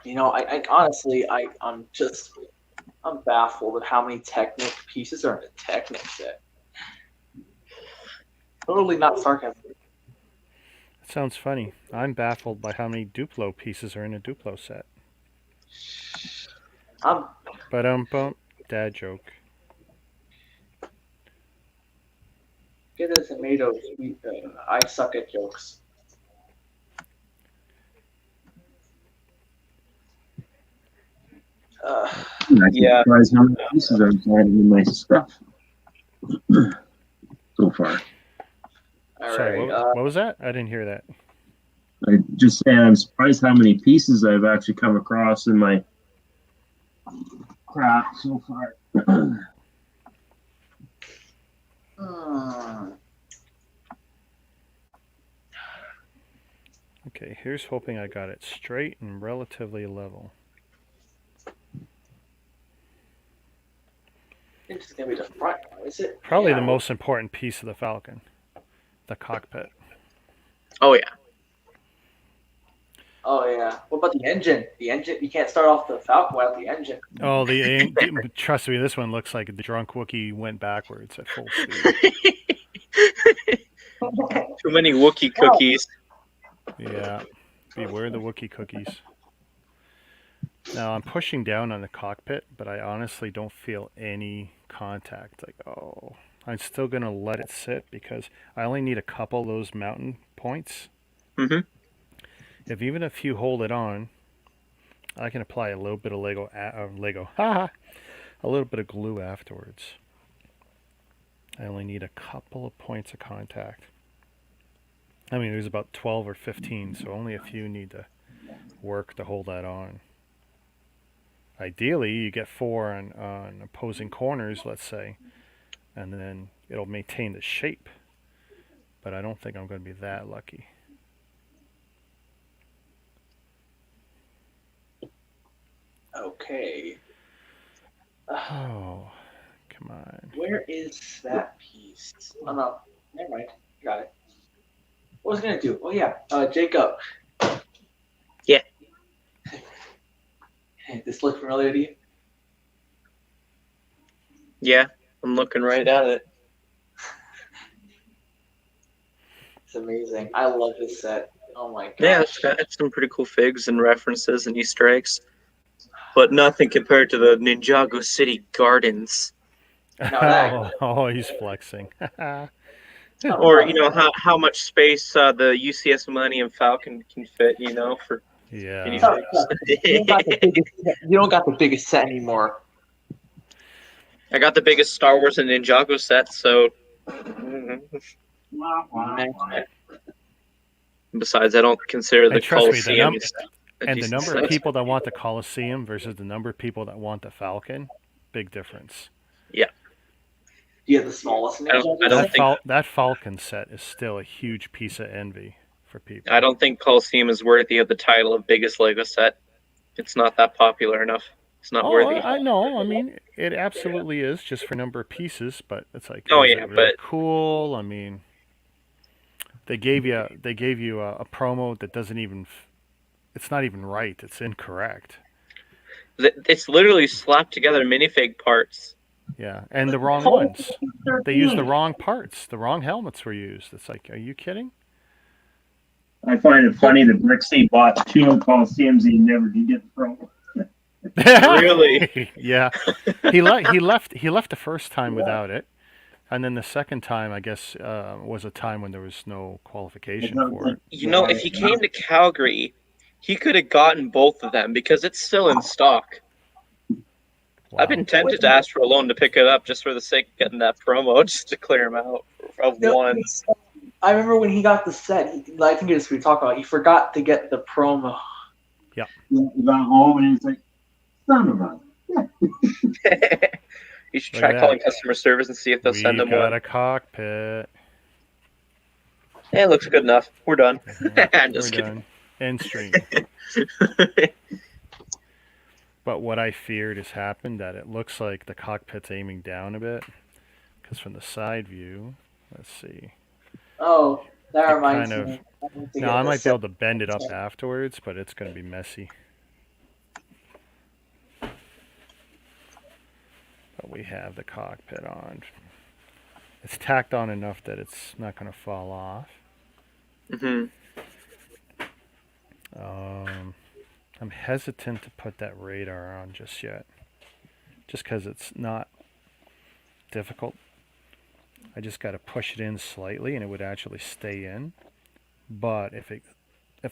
I honestly, I'm baffled at how many Technic pieces are in a Technic set. Totally not sarcasm. It sounds funny. I'm baffled by how many Duplo pieces are in a Duplo set. Bump. Dad joke. Get a tomato. I suck at jokes. Yeah. Surprised how many pieces I've added in my stuff so far. All Sorry, right. what was that? I didn't hear that. I just say I'm surprised how many pieces I've actually come across in my crap so far. Okay, here's hoping I got it straight and relatively level. It's gonna be the front, is it? Probably Yeah. the most important piece of the Falcon, the cockpit. Oh yeah. Oh yeah. What about the engine? The engine. You can't start off the Falcon without the engine. Oh, trust me, this one looks like the drunk Wookiee went backwards at full speed. Too many Wookiee cookies. Yeah, beware the Wookiee cookies. Now I'm pushing down on the cockpit, but I honestly don't feel any contact. Like, oh, I'm still gonna let it sit because I only need a couple of those mountain points. Mm-hmm. Even if you hold it on, I can apply a little bit of a little bit of glue afterwards. I only need a couple of points of contact. I mean, there's about 12 or 15, so only a few need to work to hold that on. Ideally, you get 4 on opposing corners, let's say, and then it'll maintain the shape. But I don't think I'm going to be that lucky. Okay. Oh, come on. Where is that piece? Oh no, never mind. Got it. What was I gonna do? Oh yeah, Jacob. Yeah. Hey, this look familiar to you? Yeah, I'm looking right at it. It's amazing. I love this set. Oh my gosh. Yeah, it's got some pretty cool figs and references and Easter eggs, but nothing compared to the Ninjago City Gardens. He's flexing. Or how much space the UCS Millennium Falcon can fit, for Yeah. minifigs. You don't got the biggest set anymore. I got the biggest Star Wars and Ninjago set, so. Besides, I don't consider the And trust me, Coliseum. the number of people that want the Coliseum versus the number of people that want the Falcon, big difference. Yeah. You have the smallest That Falcon set is still a huge piece of envy for people. I don't think Coliseum is worthy of the title of biggest Lego set. It's not that popular enough. It's not worthy. I know. I mean, it absolutely is just for number of pieces, but it's like, Oh, is yeah, it really but- cool? I mean, they gave you a promo that doesn't even. It's not even right. It's incorrect. It's literally slapped together minifig parts. Yeah, and the wrong ones. They used the wrong parts. The wrong helmets were used. It's like, are you kidding? I find it funny that Brixie bought 2 Coliseums and he never did get the promo. Really? Yeah. He left the first time without it, and then the second time, I guess, was a time when there was no qualification for it. If he came to Calgary, he could have gotten both of them because it's still in stock. Wow. I've been tempted to ask for a loan to pick it up just for the sake of getting that promo, just to clear him out of one. I remember when he got the set. I think it's what we talked about. He forgot to get the promo. Yeah, he got home and he's like, son of a. You should try calling customer service and see if they'll send him We got one. a cockpit. Yeah, it looks good enough. We're done. I'm just We're kidding. done. End stream. But what I feared has happened, that it looks like the cockpit's aiming down a bit. Because from the side view, let's see. Oh, that It reminds kind of- me. Now, I might be able to bend it up afterwards, but it's going to be messy. But we have the cockpit on. It's tacked on enough that it's not going to fall off. Hmm. I'm hesitant to put that radar on just yet. Just because it's not difficult. I just got to push it in slightly and it would actually stay in. But if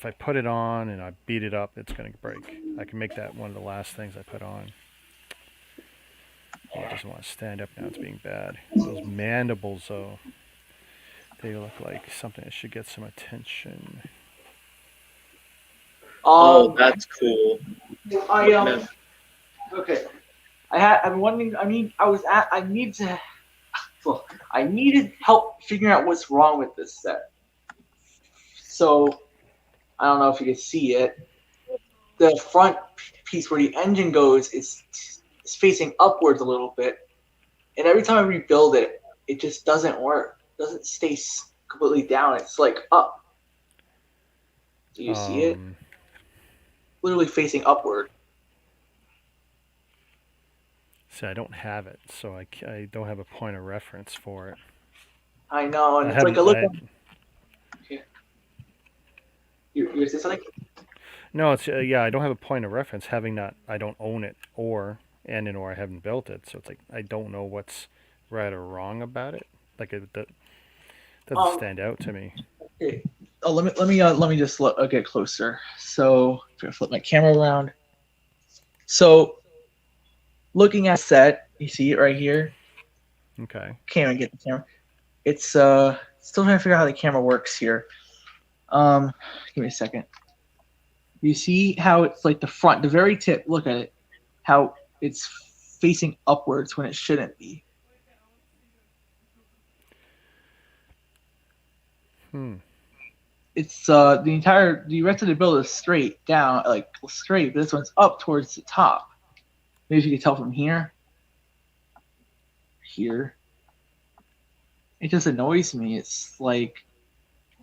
I put it on and I beat it up, it's going to break. I can make that one of the last things I put on. Oh, it doesn't want to stand up now. It's being bad. Those mandibles, though, they look like something that should get some attention. Oh, that's cool. Okay. I'm wondering. I needed help figuring out what's wrong with this set. So, I don't know if you can see it. The front piece where the engine goes is facing upwards a little bit, and every time I rebuild it, it just doesn't work. It doesn't stay completely down. It's like up. Do you see it? Literally facing upward. See, I don't have it, so I don't have a point of reference for it. I know, and it's like a look. Okay. You say something? No, it's I don't have a point of reference. Having not, I don't own it, or I haven't built it, so it's like I don't know what's right or wrong about it. Like it doesn't stand out to me. Okay. Oh, let me just get closer. So I'm gonna flip my camera around. So looking at set, you see it right here. Okay. Can't even get the camera. It's still trying to figure out how the camera works here. Give me a second. You see how it's like the front, the very tip. Look at it, how it's facing upwards when it shouldn't be. It's the rest of the build is straight down, like straight, but this one's up towards the top. Maybe you can tell from here. Here. It just annoys me. It's like,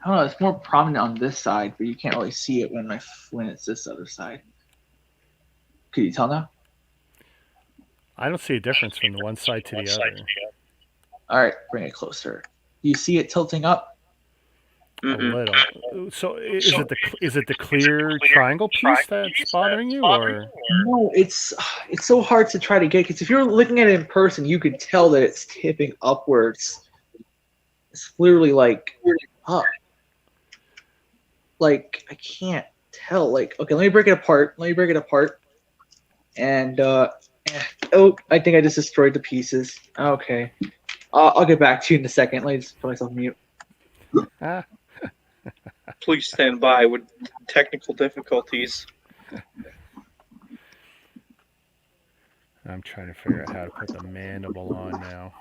I don't know, it's more prominent on this side, but you can't really see it when it's this other side. Could you tell now? I don't see a difference from the one side to the other. All right, bring it closer. You see it tilting up? A little. So is it the clear triangle piece that's bothering you, or? No, it's so hard to try to get, because if you're looking at it in person, you could tell that it's tipping upwards. It's literally like up. Like, I can't tell. Like, okay, let me break it apart. And oh, I think I just destroyed the pieces. Okay, I'll get back to you in a second. Let me just put myself on mute. Please stand by with technical difficulties. I'm trying to figure out how to put the mandible on now.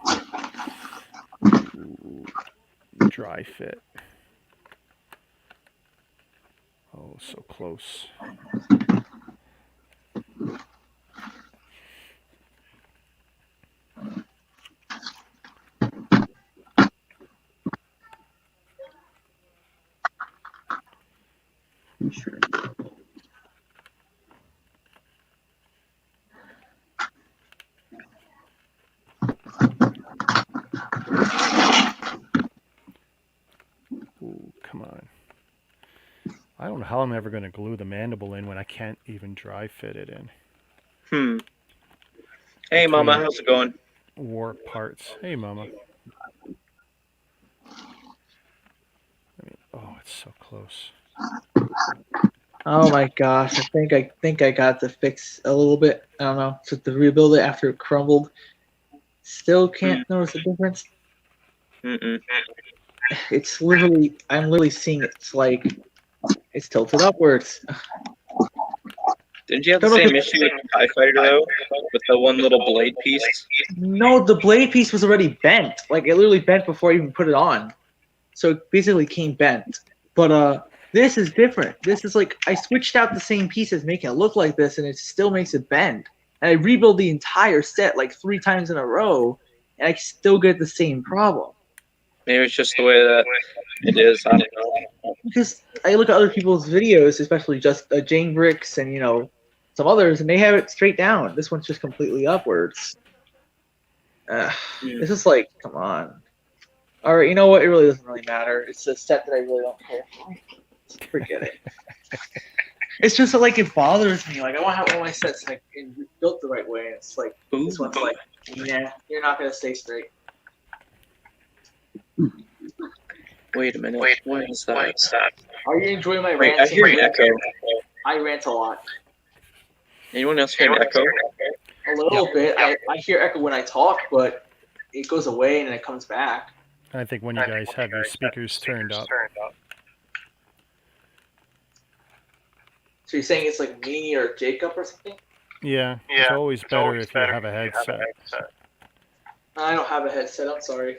Ooh, dry fit. Oh, so close. Sure. Ooh, come on. I don't know how I'm ever going to glue the mandible in when I can't even dry fit it in. Hey, Mama, how's it going? Warp parts. Hey, Mama. Oh, it's so close. Oh my gosh, I think I got the fix a little bit. I don't know, just to rebuild it after it crumbled. Still can't notice the difference. It's literally, I'm literally seeing it's like it's tilted upwards. Didn't you have the same issue with the TIE Fighter though, with the one little blade piece? No, the blade piece was already bent. Like, it literally bent before I even put it on. So it basically came bent. But this is different. This is like, I switched out the same pieces, making it look like this, and it still makes it bend. And I rebuild the entire set like 3 times in a row, and I still get the same problem. Maybe it's just the way that it is. I don't know. Because I look at other people's videos, especially just Jane Bricks and, you know, some others, and they have it straight down. This one's just completely upwards. This is like, come on. All right, you know what? It really doesn't really matter. It's a set that I really don't care for. Forget it. It's just that, like, it bothers me. Like, I want to have all my sets like built the right way. And it's like, this one's like, yeah, you're not gonna stay straight. Wait a minute. What is that? Are you enjoying my Wait, rant? I hear an echo. I rant a lot. Anyone else hear an echo? A little bit. I hear echo when I talk, but it goes away and then it comes back. I think when you guys have your speakers turned up. So you're saying it's like me or Jacob or something? Yeah, it's always better if you have a headset. I don't have a headset. I'm sorry.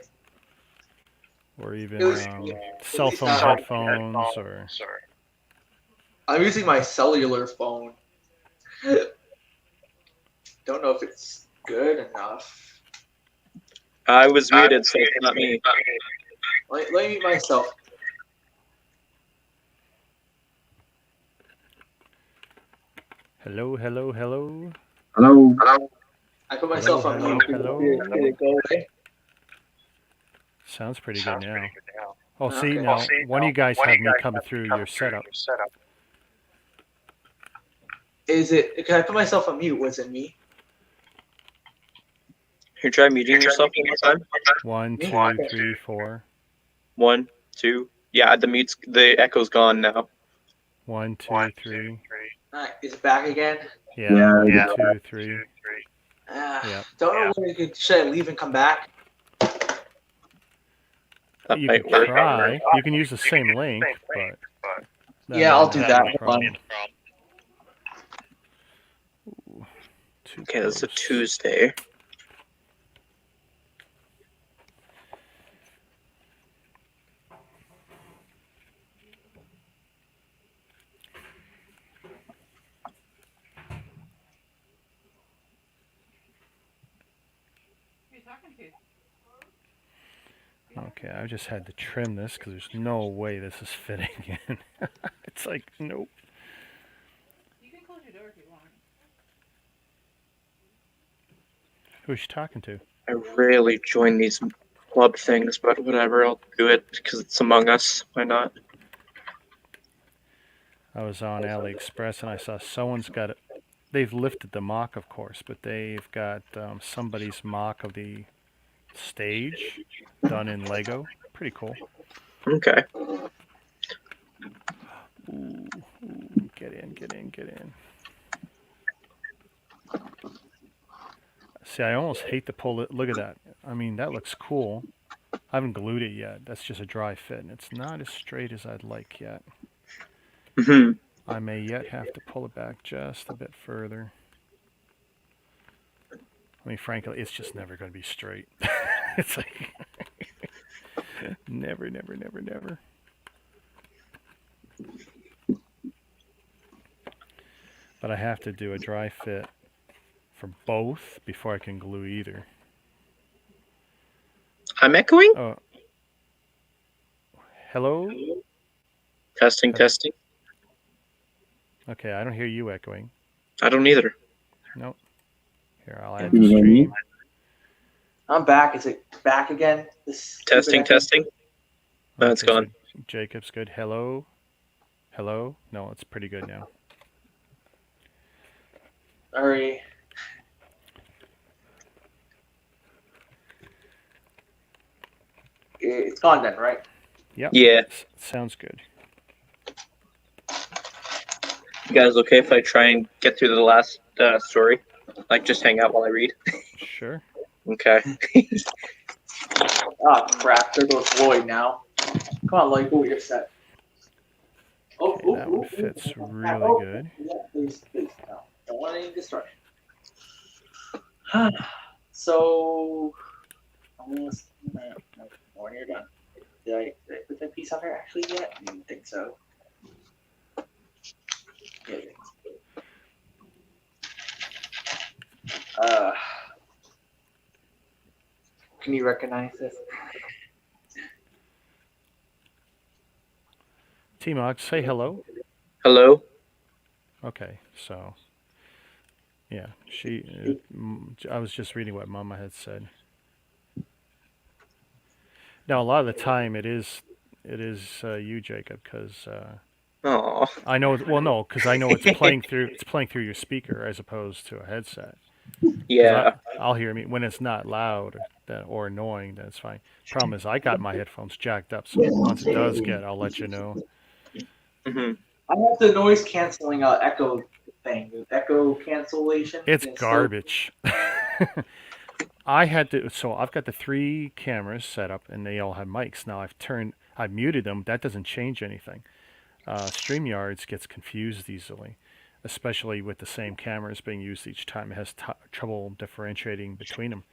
Or even cell phone headphones, or... I'm using my cellular phone. Don't know if it's good enough. I was muted, so it's not me. Let me mute myself. Hello, hello, hello. Hello. I put myself on mute. Hello. Did it go away? Sounds pretty good now. Oh, see, now, one of you guys have me coming through your setup. Is it? Can I put myself on mute? Was it me? Here, try muting yourself one more time. 1, 2, 3, 4. 1, 2. Yeah, the echo's gone now. 1, 2, 3. Alright, is it back again? Yeah, 1, 2, 3. Yep. Don't know whether should I leave and come back? That You might can work. try. You can use the same link, but... Yeah, I'll do that. Too Okay, that's a close. Tuesday. Okay, I just had to trim this because there's no way this is fitting in. It's like, nope. You can close your door if you want. Who's she talking to? I rarely join these club things, but whatever, I'll do it because it's Among Us. Why not? I was on AliExpress and I saw someone's got it. They've lifted the mock, of course, but they've got somebody's mock of the stage done in Lego. Pretty cool. Okay. Ooh, get in. See, I almost hate to pull it. Look at that. I mean, that looks cool. I haven't glued it yet. That's just a dry fit, and it's not as straight as I'd like yet. Hmm. I may yet have to pull it back just a bit further. I mean, frankly, it's just never going to be straight. It's like never. But I have to do a dry fit for both before I can glue either. I'm echoing? Oh, hello? Testing, Hello. testing. Okay, I don't hear you echoing. I don't either. Nope. Here, I'll add Can the you hear me? stream. I'm back. Is it back again? This Testing, stupid echo? testing. No, it's Okay, so gone. Jacob's good. Hello? Hello? No, it's pretty good now. Sorry. It's gone then, right? Yep. Yeah. Sounds good. You guys okay if I try and get through the last story? Like, just hang out while I read? Sure. Okay. Oh crap! There goes Lloyd now. Come on, Lloyd, go with your set. Oh, Okay, that one fits really good. Yeah, please, no. Don't want any destruction. So, almost. When you're done. Did I put that piece on there actually yet? I didn't think so. Yeah. Can you recognize this? T-Mog, say hello. Hello? Okay, so yeah, I was just reading what Mama had said. Now, a lot of the time it is you, Jacob, because Oh. I know. Well, no, because I know it's playing through your speaker as opposed to a headset. Yeah. I'll hear me when it's not loud or annoying. Then it's fine. Problem is, I got my headphones jacked up, so once it does get, I'll let you know. Hmm. I have the noise canceling echo thing, echo cancellation. It's and garbage. I had to. So I've got the 3 cameras set up, and they all have mics. Now I've muted them. That doesn't change anything. StreamYards gets confused easily, especially with the same cameras being used each time. It has trouble differentiating between them.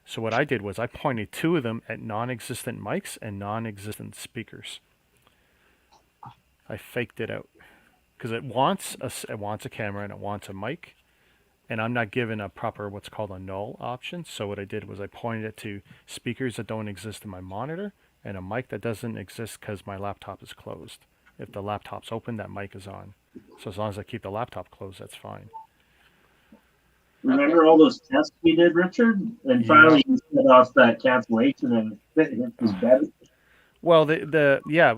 So what I did was I pointed 2 of them at non-existent mics and non-existent speakers. I faked it out because it wants a camera and it wants a mic, and I'm not given a proper what's called a null option. So what I did was I pointed it to speakers that don't exist in my monitor and a mic that doesn't exist because my laptop is closed. If the laptop's open, that mic is on. So as long as I keep the laptop closed, that's fine. Remember all those tests we did, Richard? And finally you set off that cancellation and it was better. Well,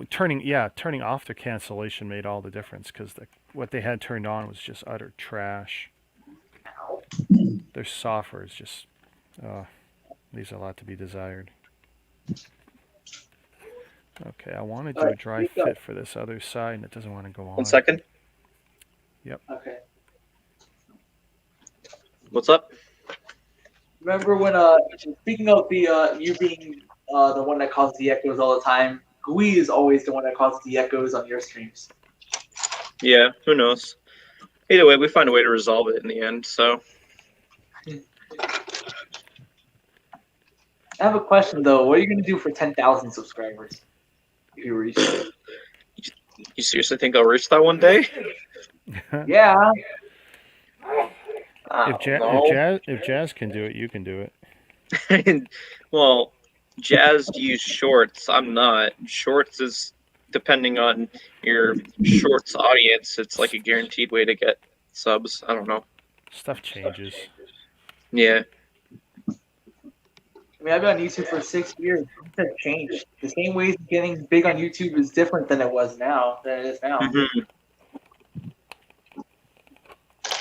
turning off the cancellation made all the difference because what they had turned on was just utter trash. Their software is just leaves a lot to be desired. Okay, I want to do a dry fit for this other side, and it doesn't want to go on. 1 second. Yep. Okay. What's up? Remember when speaking of the you being the one that causes the echoes all the time, GUI is always the one that causes the echoes on your streams. Yeah, who knows? Either way, we find a way to resolve it in the end, so. I have a question though. What are you gonna do for 10,000 subscribers if you reach it? You seriously think I'll reach that one day? Yeah. I If, don't know. if Jazz can do it, you can do Well, Jazz used shorts. I'm not. Shorts is depending on your shorts audience. It's like a guaranteed way to get subs. I don't know. it. Stuff changes. Yeah. I mean, I've been on YouTube for 6 years. Things have changed. The same ways getting big on YouTube is different than it was now. Than it is now. Mhm.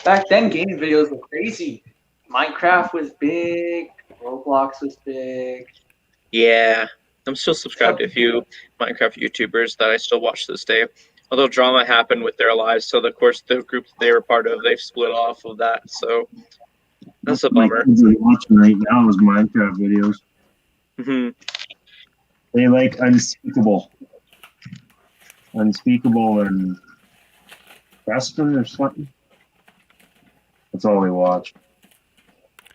Back then, gaming videos were crazy. Minecraft was big. Roblox was big. Yeah. I'm still subscribed to a few Minecraft YouTubers that I still watch to this day. Although drama happened with their lives, so of course the group that they were part of, they've split off of that. So that's a My bummer. kids are watching right now is Minecraft videos. Hmm. They like Unspeakable and Preston or something. That's all they watch.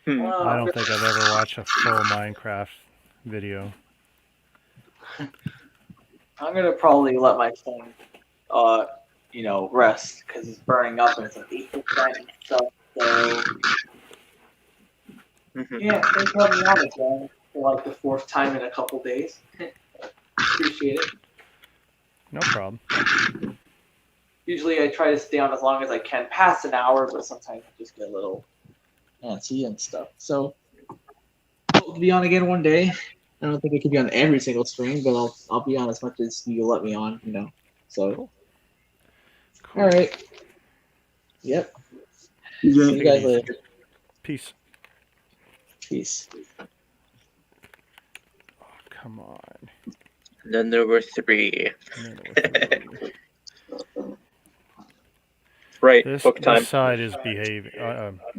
Hmm. I don't think I've ever watched a full Minecraft video. I'm gonna probably let my phone, rest because it's burning up and it's like 8% and stuff. So Mhm. yeah, thanks for having me on again for like the 4th time in a couple days. Appreciate it. No problem. Usually I try to stay on as long as I can, past an hour, but sometimes I just get a little antsy and stuff. So I'll be on again one day. I don't think I could be on every single stream, but I'll be on as much as you let me on, So Cool. all right. Yep. Yeah. See you guys later. Peace. Peace. Oh, come on. And then there were 3. And then it was three. Right. This, Book time. this side is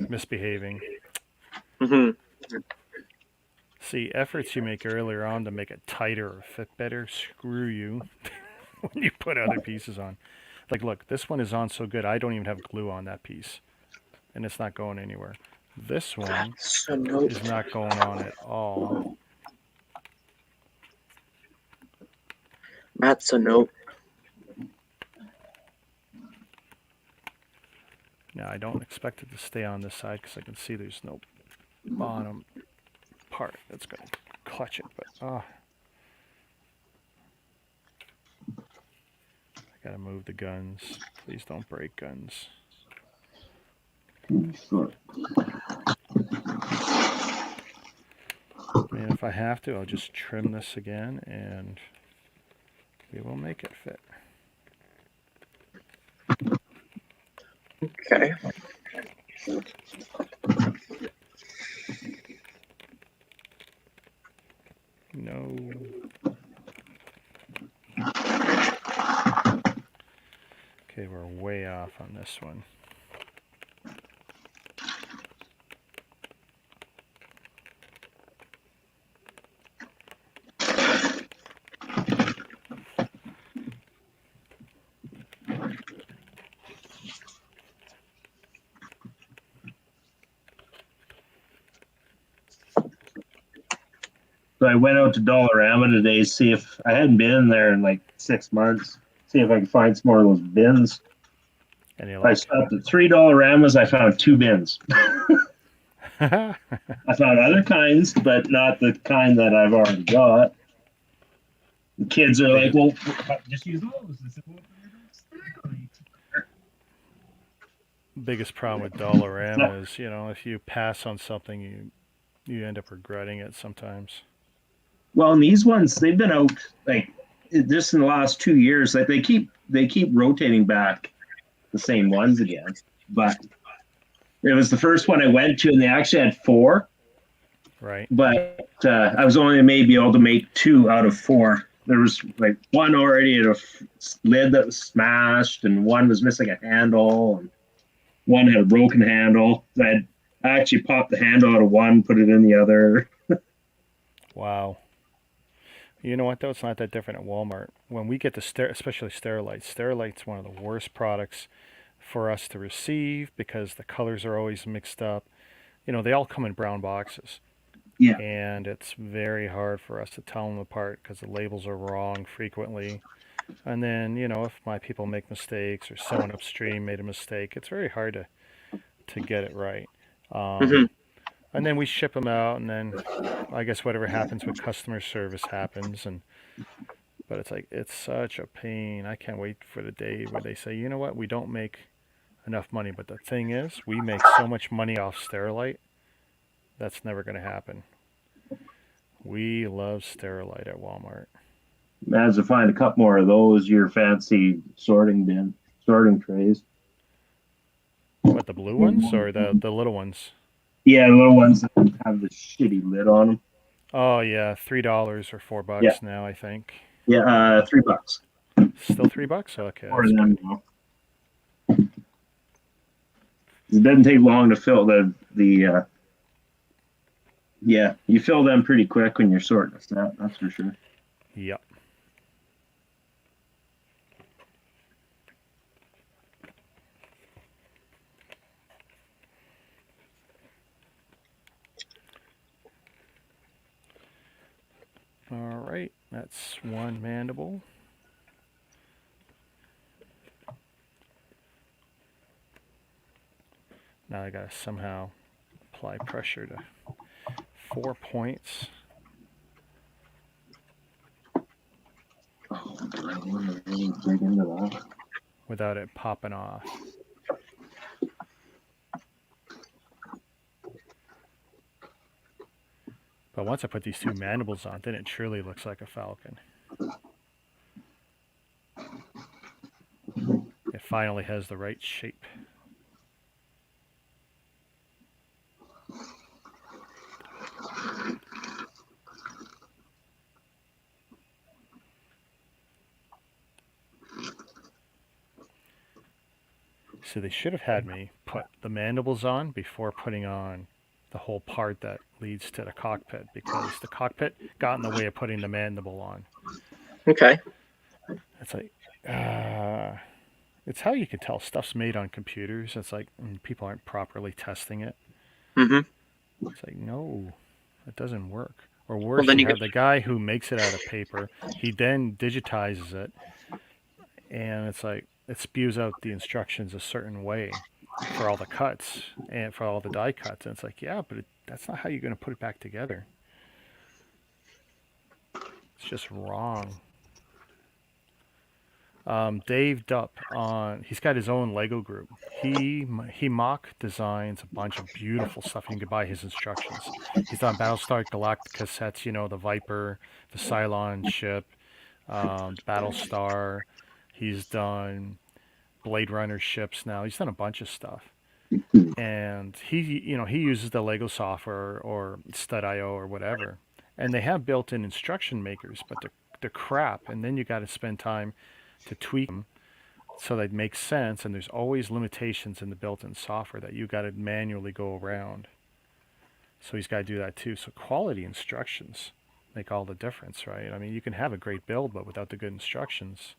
misbehaving. Hmm. See, efforts you make earlier on to make it tighter or fit better, screw you when you put other pieces on. Like, look, this one is on so good, I don't even have glue on that piece. And it's not going anywhere. This one So nope. is not going on at all. That's a nope. Now, I don't expect it to stay on this side because I can see there's no bottom part that's going to clutch it. But, I got to move the guns. Please don't break guns. And if I have to, I'll just trim this again and we will make it fit. Okay. No. Okay, we're way off on this one. So I went out to Dollarama today to see if I hadn't been in there in like 6 months. See if I could find some more of those bins. And you I like? stopped at 3 Dollaramas. I found 2 bins. I found other kinds, but not the kind that I've already got. The kids are like, "Well, just use those." I said, "Well, Biggest problem with Dollarama is, if you pass on something, you end up regretting it sometimes. Well, and these ones they've been out like just in the last 2 years. Like they keep rotating back the same ones again. But it was the first one I went to, and they actually had 4. Right. But I was only maybe able to make 2 out of 4. There was like one already had a lid that was smashed, and one was missing a handle, and one had a broken handle. I actually popped the handle out of one, put it in the other. Wow. You know what, though? It's not that different at Walmart. When we get the especially Sterilite's one of the worst products for us to receive because the colors are always mixed up. they all come in brown boxes. Yeah. And it's very hard for us to tell them apart because the labels are wrong frequently. And then, if my people make mistakes or someone upstream made a mistake, it's very hard to get it right. Hmm. And then we ship them out, and then I guess whatever happens with customer service happens. But it's such a pain. I can't wait for the day where they say, you know what, we don't make enough money. But the thing is, we make so much money off Sterilite, that's never going to happen. We love Sterilite at Walmart. Managed to find a couple more of those, your fancy sorting trays. What, the blue ones or the little ones? Yeah, the little ones that have the shitty lid on them. Oh yeah, $3 or $4 Yeah. now, I think. Yeah, $3. Still $3? Okay, Or that's them good. now. It doesn't take long to fill the yeah, you fill them pretty quick when you're sorting stuff, that's for sure. Yep. All right, that's one mandible. Now I gotta somehow apply pressure to 4 points. Oh, I want to really dig into that. Without it popping off. But once I put these two mandibles on, then it truly looks like a falcon. It finally has the right shape. So they should have had me put the mandibles on before putting on the whole part that leads to the cockpit, because the cockpit got in the way of putting the mandible on. Okay. It's like, it's how you can tell stuff's made on computers. It's like people aren't properly testing it. Hmm. It's like, no, it doesn't work. Or Well, worse, then you you have the guy who makes it out of paper. He then digitizes it, and it's like it spews out the instructions a certain way for all the cuts and for all the die cuts. And it's like, yeah, but that's not how you're going to put it back together. It's just wrong. Dave Dupp he's got his own Lego group. He mock designs a bunch of beautiful stuff. You can buy his instructions. He's done Battlestar Galactica sets, the Viper, the Cylon ship, Battlestar. He's done Blade Runner ships now. He's done a bunch of stuff. And he uses the Lego software or Stud.io or whatever. And they have built-in instruction makers, but they're crap. And then you got to spend time to tweak them so they make sense. And there's always limitations in the built-in software that you got to manually go around. So he's got to do that too. So quality instructions make all the difference, right? I mean, you can have a great build, but without the good instructions,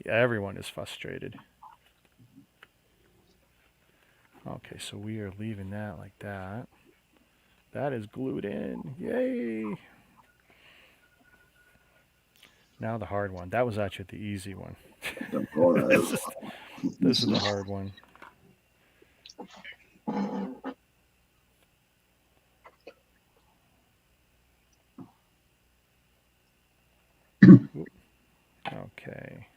everyone is frustrated. Okay, so we are leaving that like that. That is glued in. Yay! Now the hard one. That was actually the easy one. This is the hard one. Okay.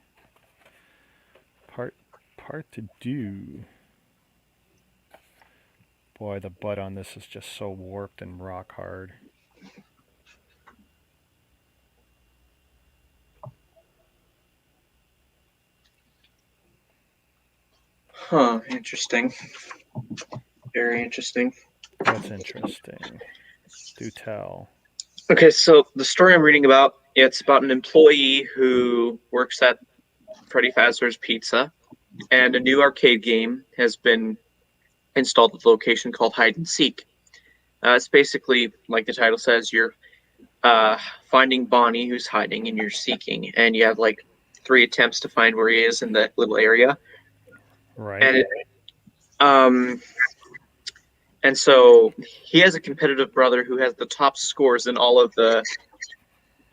Part to do. Boy, the butt on this is just so warped and rock hard. Huh. Interesting. Very interesting. What's interesting? Do tell. Okay, so the story I'm reading about, it's about an employee who works at Freddy Fazbear's Pizza, and a new arcade game has been installed at the location called Hide and Seek. It's basically, like the title says, you're finding Bonnie who's hiding, and you're seeking, and you have like 3 attempts to find where he is in that little area. Right. And And so he has a competitive brother who has the top scores in all of the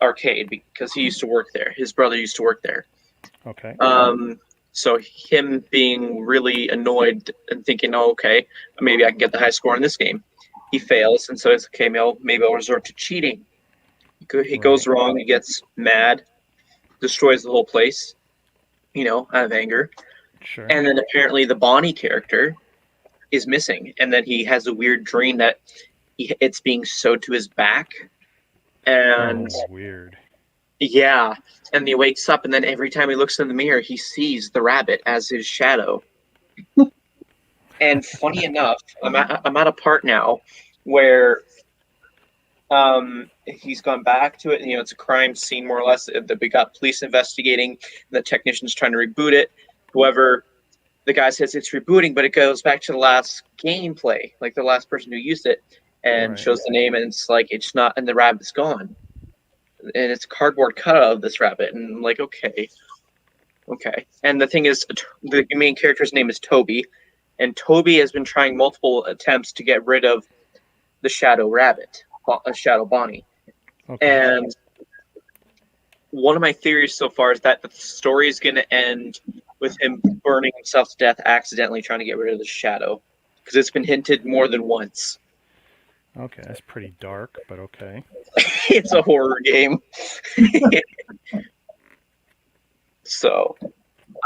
arcade because he used to work there. His brother used to work there. Okay. So him being really annoyed and thinking, oh, okay, maybe I can get the high score in this game. He fails, and so it's okay, maybe I'll resort to cheating. He goes Right. wrong, he gets mad, destroys the whole place, out of anger. Sure. And then apparently the Bonnie character is missing, and then he has a weird dream that it's being sewed to his back. And weird. yeah, and he wakes up, and then every time he looks in the mirror, he sees the rabbit as his shadow. And funny enough, I'm at a part now where he's gone back to it, and it's a crime scene more or less that we got police investigating, and the technician's trying to reboot it. However, the guy says it's rebooting, but it goes back to the last gameplay, like the last person who used it, and Right. shows the name, and it's like it's not, and the rabbit's gone, and it's a cardboard cutout of this rabbit, and I'm like, okay. And the thing is, the main character's name is Toby, and Toby has been trying multiple attempts to get rid of the Shadow Rabbit, Shadow Bonnie. Okay. And one of my theories so far is that the story is going to end with him burning himself to death accidentally trying to get rid of the shadow, because it's been hinted more than once. Okay, that's pretty dark, but okay. It's a horror game. So,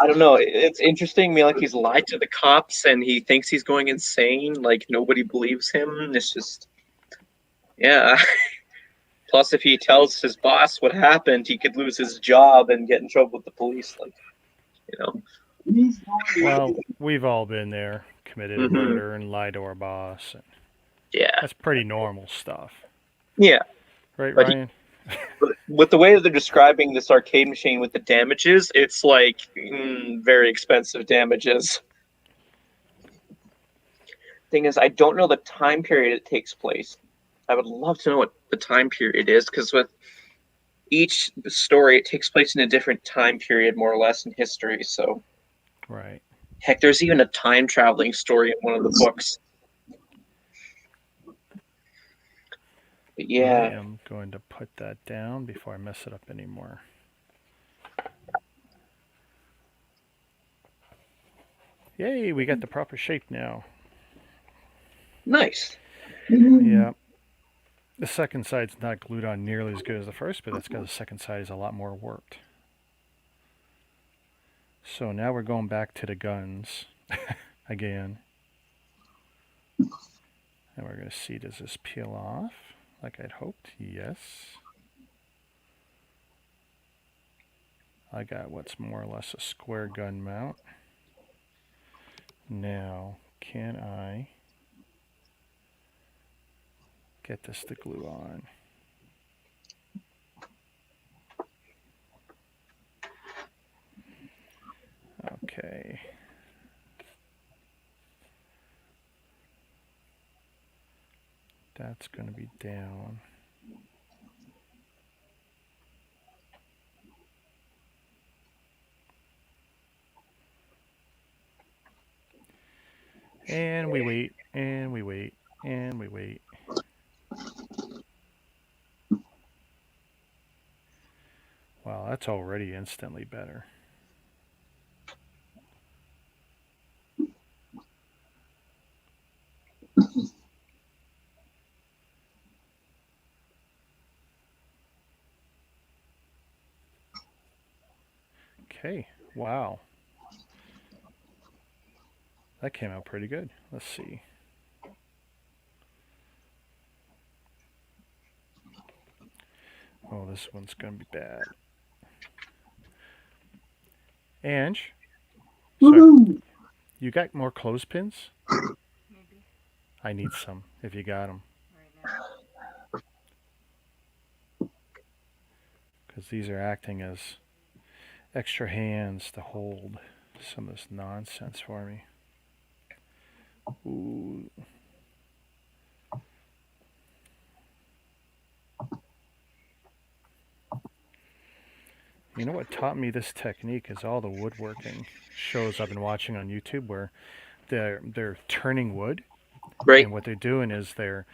I don't know. It's interesting. Like, he's lied to the cops and he thinks he's going insane. Like, nobody believes him. It's just, yeah. Plus, if he tells his boss what happened, he could lose his job and get in trouble with the police. Like, Well, we've all been there, committed a Mhm. murder and lied to our boss. And Yeah. that's pretty normal stuff. Yeah. Right, But Ryan? With the way that they're describing this arcade machine with the damages, it's like very expensive damages. Thing is, I don't know the time period it takes place. I would love to know what the time period is, because with each story, it takes place in a different time period, more or less, in history. So, Right. heck, there's even a time traveling story in one of the books. But I yeah, am going to put that down before I mess it up anymore. Yay, we got the proper shape now. nice. Yeah. The second side's not glued on nearly as good as the first, but that's because the second side is a lot more worked. So now we're going back to the guns again. And we're going to see, does this peel off like I'd hoped? Yes. I got what's more or less a square gun mount. Now, can I get this to glue on? Okay. That's going to be down. And we wait, and we wait, and we wait. Wow, that's already instantly better. Okay, wow. That came out pretty good. Let's see. Oh, this one's going to be bad. Ange, so you got more clothespins? Maybe. I need some if you got them. Right now. Because these are acting as extra hands to hold some of this nonsense for me. Ooh. You know what taught me this technique is all the woodworking shows I've been watching on YouTube where they're turning wood Right. And what they're doing is they're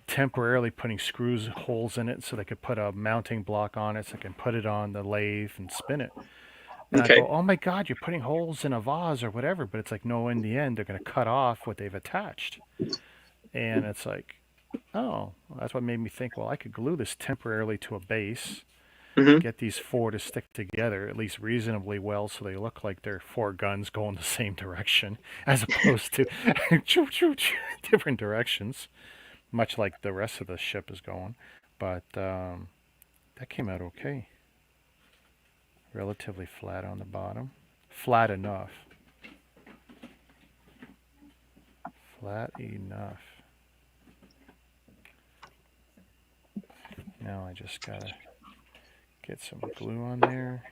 temporarily putting screws holes in it so they could put a mounting block on it so they can put it on the lathe and spin it. And I Okay. go, oh my God, you're putting holes in a vase or whatever. But it's like, no, in the end, they're going to cut off what they've attached. And it's like, oh, well, that's what made me think, well, I could glue this temporarily to a base, Hmm. get these four to stick together at least reasonably well so they look like they're four guns going the same direction as opposed to different directions, much like the rest of the ship is going. But that came out okay. Relatively flat on the bottom. Flat enough. Flat enough. Now I just gotta get some glue on there.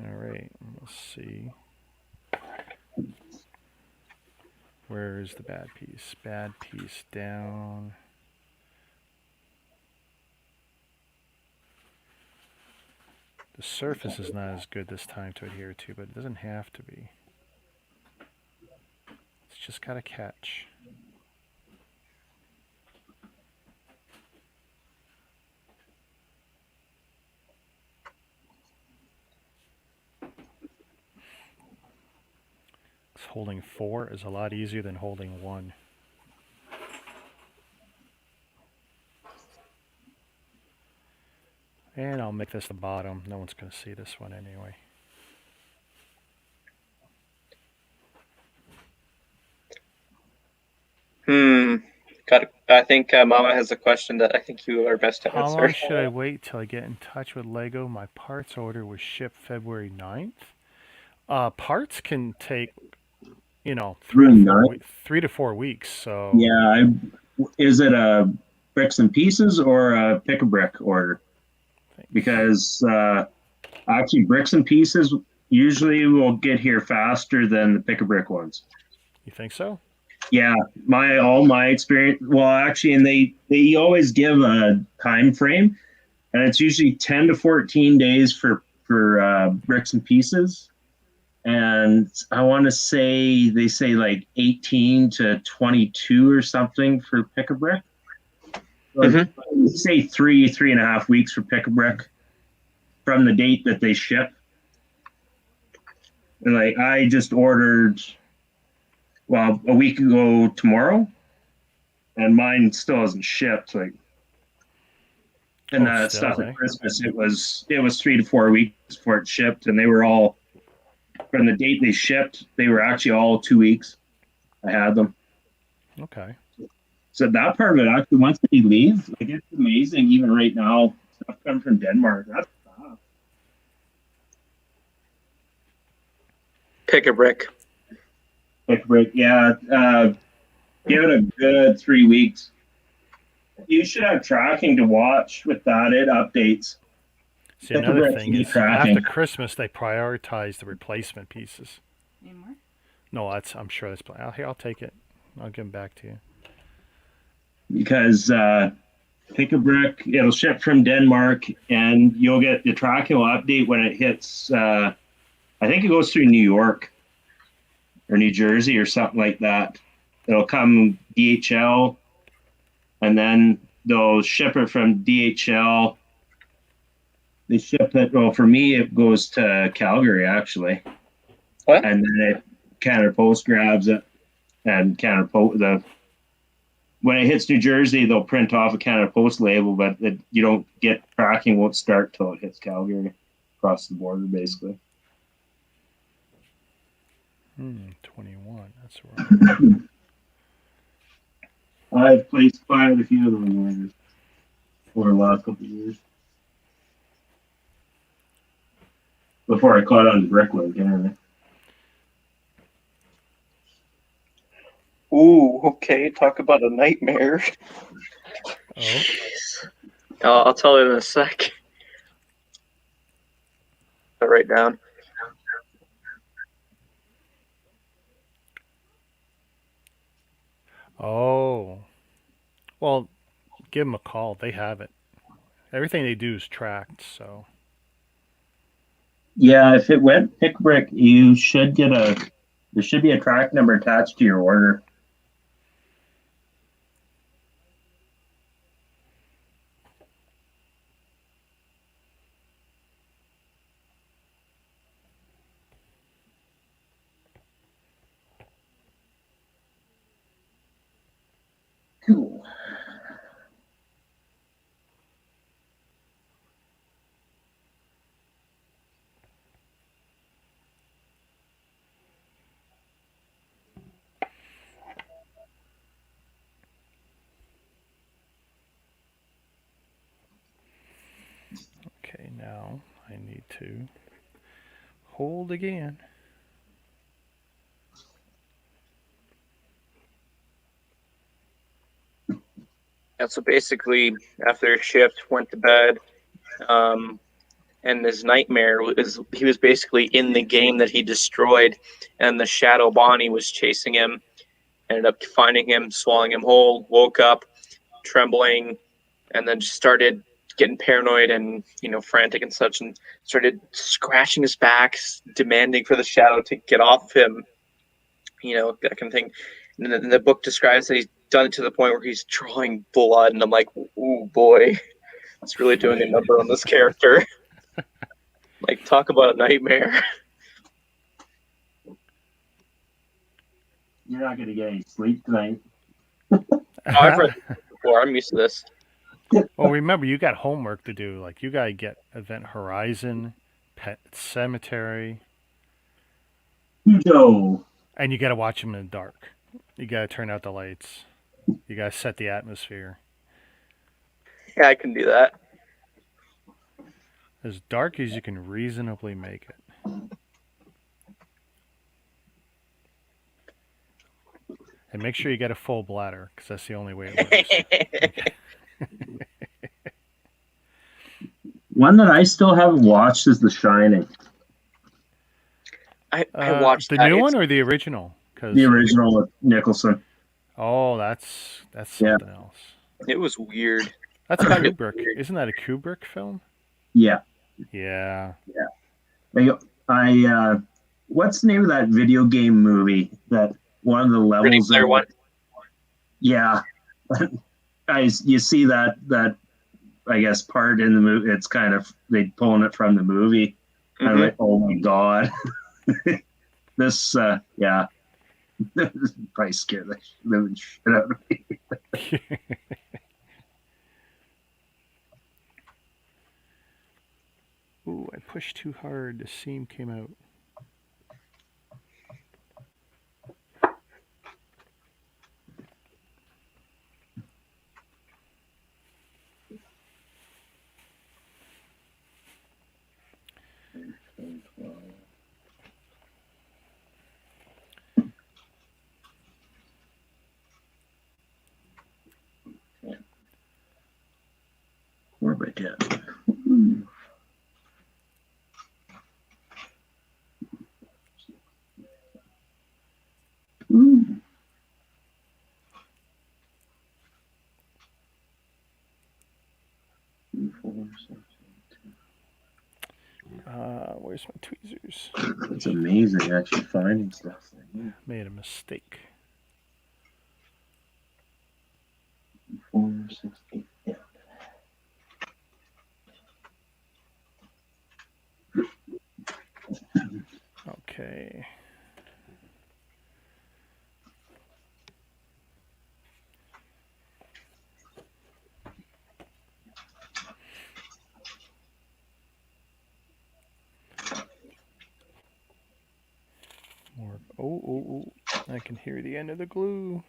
Alright, let's see. Where's the bad piece? Bad piece down. The surface is not as good this time to adhere to, but it doesn't have to be. It's just gotta catch. Holding 4 is a lot easier than holding 1. And I'll make this the bottom. No one's going to see this one anyway. Got it. I think Mama has a question that I think you are best to How answer. long should I wait till I get in touch with Lego? My parts order was shipped February 9th. Parts can take, Really nice. 3 to 4 weeks. So Yeah, is it a bricks and pieces or a pick a brick order? thanks. Because actually, bricks and pieces usually will get here faster than the pick a brick ones. You think so? Yeah, all my experience. Well, actually, and they always give a time frame, and it's usually 10 to 14 days for bricks and pieces, and I want to say they say like 18 to 22 or something for pick a brick. Like, say 3.5 weeks for pick a brick from the date that they ship. And like I just ordered, well, a week ago tomorrow, and mine still hasn't shipped. Like, and that still, stuff eh? at Christmas, it was 3 to 4 weeks before it shipped, and they were all from the date they shipped. They were actually all 2 weeks. I had them. Okay. So that part of it, actually, once they leave, like it's amazing. Even right now, stuff coming from Denmark. That's tough. Pick a brick. Pick a brick, yeah. Give it a good 3 weeks. You should have tracking to watch with that. It updates. See, Pick a another brick, thing you is tracking. after Christmas they prioritize the replacement pieces. Any more? No, I'm sure that's. I'll take it. I'll give them back to you. Because pick a brick, it'll ship from Denmark, and you'll get the tracking will update when it hits. I think it goes through New York or New Jersey or something like that. It'll come DHL, and then they'll ship it from DHL. They ship it. Well, for me, it goes to Calgary actually, What? and then Canada Post grabs it, and Canada Post when it hits New Jersey, they'll print off a Canada Post label, but you don't get tracking. Won't start till it hits Calgary, across the border, basically. 21. That's right. I've placed quite a few of them orders over the last couple of years before I caught on to brickwork. Anyway. Ooh, okay. Talk about a nightmare. Oh, I'll tell you in a sec. I'll write down. oh. Well, give them a call. They have it. Everything they do is tracked, so Yeah, if it went pick brick, you should get there should be a track number attached to your order. Cool. okay, now I need to hold again. Yeah, so basically, after his shift, went to bed, and his nightmare was he was basically in the game that he destroyed, and the Shadow Bonnie was chasing him. Ended up finding him, swallowing him whole. Woke up, trembling, and then just started getting paranoid and frantic and such, and started scratching his back, demanding for the shadow to get off him. That kind of thing. And the book describes that he's done it to the point where he's drawing blood, and I'm like, ooh boy, it's really doing a number on this character. Like, talk about a nightmare. You're not gonna get any sleep tonight. I've read this before. I'm used to this. Well, remember, you got homework to do. Like, you got to get Event Horizon, Pet Cemetery, No. and you got to watch them in the dark. You got to turn out the lights. You got to set the atmosphere. Yeah, I can do that. As dark as you can reasonably make it. And make sure you get a full bladder, because that's the only way it works. One that I still haven't watched is The Shining. I watched the that. new It's- one or the original? 'Cause The original with Nicholson. Oh, that's Yeah. something else. It was weird. That's a Kubrick. Isn't that a Kubrick film? Yeah. Yeah. I what's the name of that video game movie that one of the Ready levels Player One. Yeah. Guys, you see that I guess part in the movie, it's kind of they pulling it from the movie. I'm Mhm. like, oh my god. This yeah. Probably scared the living shit out of me. Ooh, I pushed too hard. The seam came out. Where am I at? Ooh. Where's my tweezers? It's amazing actually finding stuff. Made a mistake. 4, 6, 8, yeah. Okay. More. Oh. I can hear the end of the glue.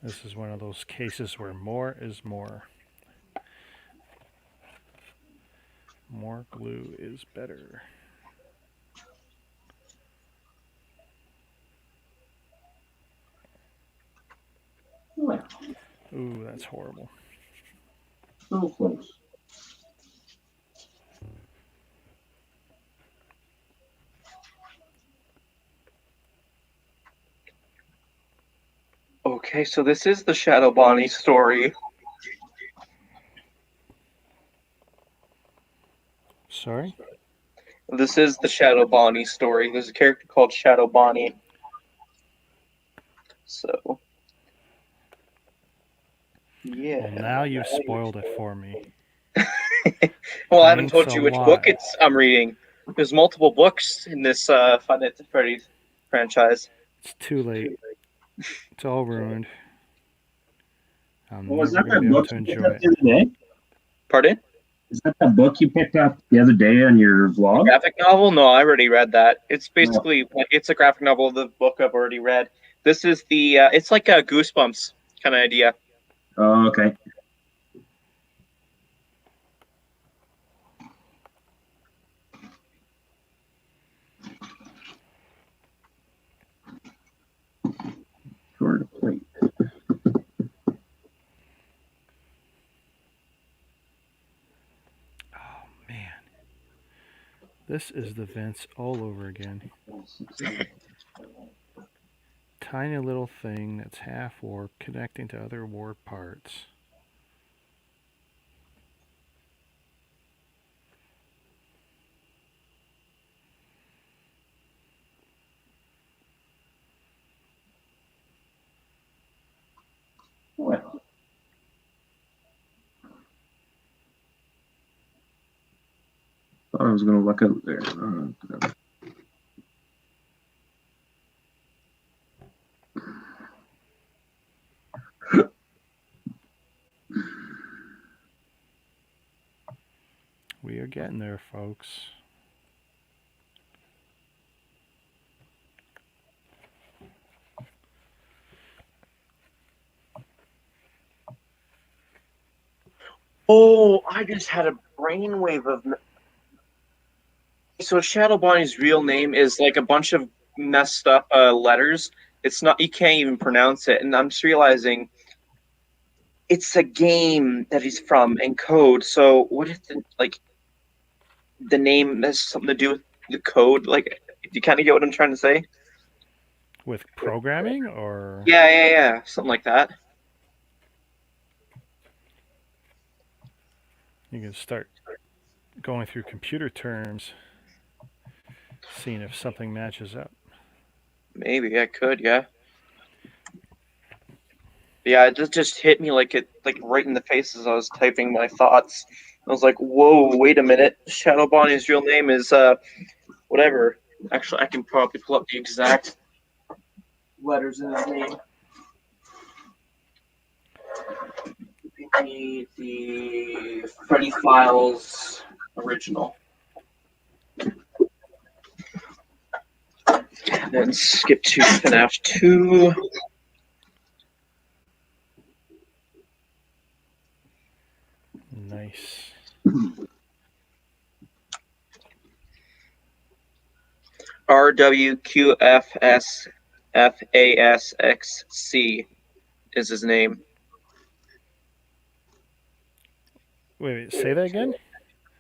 This is one of those cases where more is more. More glue is better. Ooh, that's horrible. So close. Okay, so this is the Shadow Bonnie story. Sorry? This is the Shadow Bonnie story. There's a character called Shadow Bonnie. So, yeah. Well, now you've spoiled it for me. Well, I haven't Thanks told a you which book lot. I'm reading. There's multiple books in this Five Nights at Freddy's franchise. It's too late. It's all ruined. I'm Oh, is never that going to that be able book to you picked enjoy up it. the other day? Pardon? Is that that book you picked up the other day on your vlog? Graphic novel? No, I already read that. It's No. basically it's a graphic novel of the book I've already read. This is the it's like a Goosebumps kind of idea. Oh, okay. Sort of plate. Oh, man. This is the vents all over again. Tiny little thing that's half warp connecting to other warp parts. Well, thought I was going to look out there. We are getting there, folks. Oh, I just had a brainwave of. So Shadow Bonnie's real name is like a bunch of messed up letters. It's not, you can't even pronounce it, and I'm just realizing it's a game that he's from and code. So what if the name has something to do with the code? Like, do you kind of get what I'm trying to say? With programming or. Yeah, something like that. You can start going through computer terms, seeing if something matches up. Maybe I could, yeah. Yeah, it just hit me like right in the face as I was typing my thoughts. I was like, "Whoa, wait a minute! Shadow Bonnie's real name is whatever." Actually, I can probably pull up the exact letters in his name. The Freddy Files original. And then skip to FNAF 2. Nice. RWQFSFASXC is his name. Wait, say that again?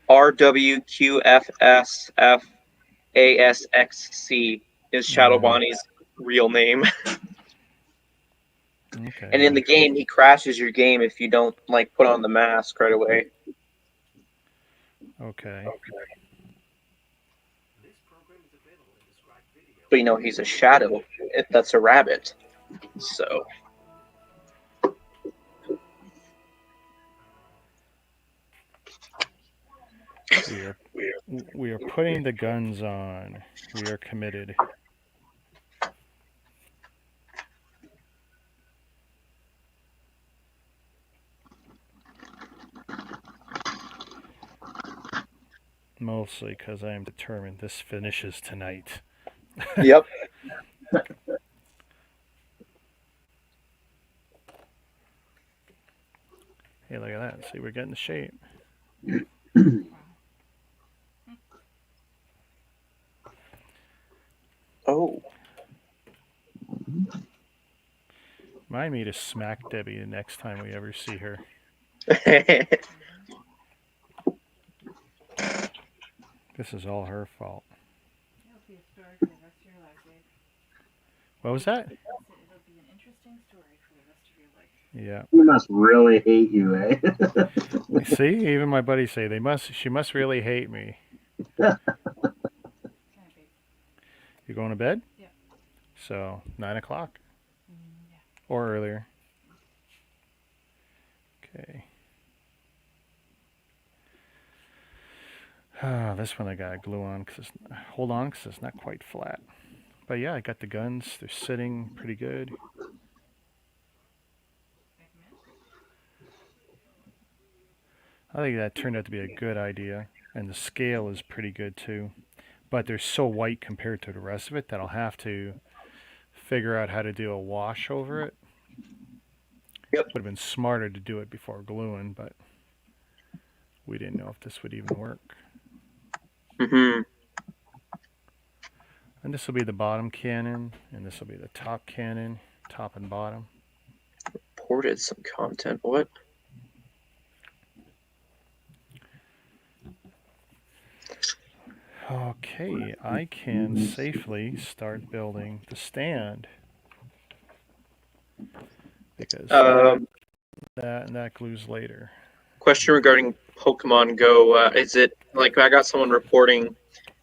RWQFSFASXC is Shadow Bonnie's real name. Okay. And in the game, he crashes your game if you don't put on the mask right away. Okay. But he's a shadow. That's a rabbit. So We are putting the guns on. We are committed. Mostly because I am determined this finishes tonight. Yep. Hey, look at that. See, we're getting the shape. Oh. Remind me to smack Debbie the next time we ever see her. This is all her fault. It'll be a story for the rest of your life, Dave. What was that? It'll be an interesting story for the rest of your life. Yeah. He must really hate you, eh? See, even my buddies say she must really hate me. Can I be? You going to bed? Yeah. So 9 o'clock Yeah. or earlier. Okay. This one I got glue on because it's not quite flat. But yeah, I got the guns. They're sitting pretty good. I think that turned out to be a good idea, and the scale is pretty good too. But they're so white compared to the rest of it that I'll have to figure out how to do a wash over it. Yep. Would have been smarter to do it before gluing, but we didn't know if this would even work. Mm-hmm. And this will be the bottom cannon, and this will be the top cannon, top and bottom. Ported some content. What? Okay, I can safely start building the stand. Because that glues later. Question regarding Pokemon Go. Is it like I got someone reporting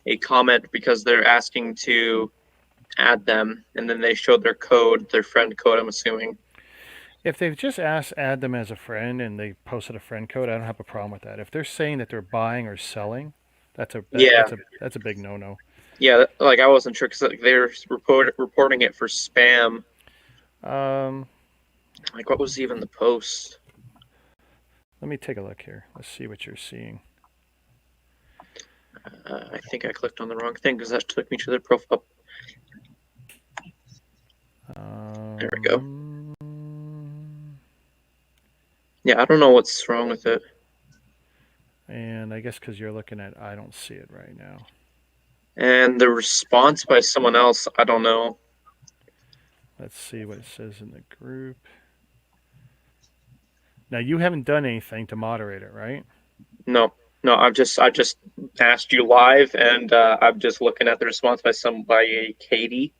a comment because they're asking to add them, and then they showed their code, their friend code, I'm assuming. If they've just asked add them as a friend and they posted a friend code, I don't have a problem with that. If they're saying that they're buying or selling, that's a big no-no. Yeah, like I wasn't sure because like, they're reporting it for spam. Like what was even the post? Let me take a look here. Let's see what you're seeing. I think I clicked on the wrong thing because that took me to their profile. There we go. Yeah, I don't know what's wrong with it. And I guess because you're looking at, I don't see it right now. And the response by someone else, I don't know. Let's see what it says in the group. Now you haven't done anything to moderate it, right? No, I just asked you live, and I'm just looking at the response by Katie.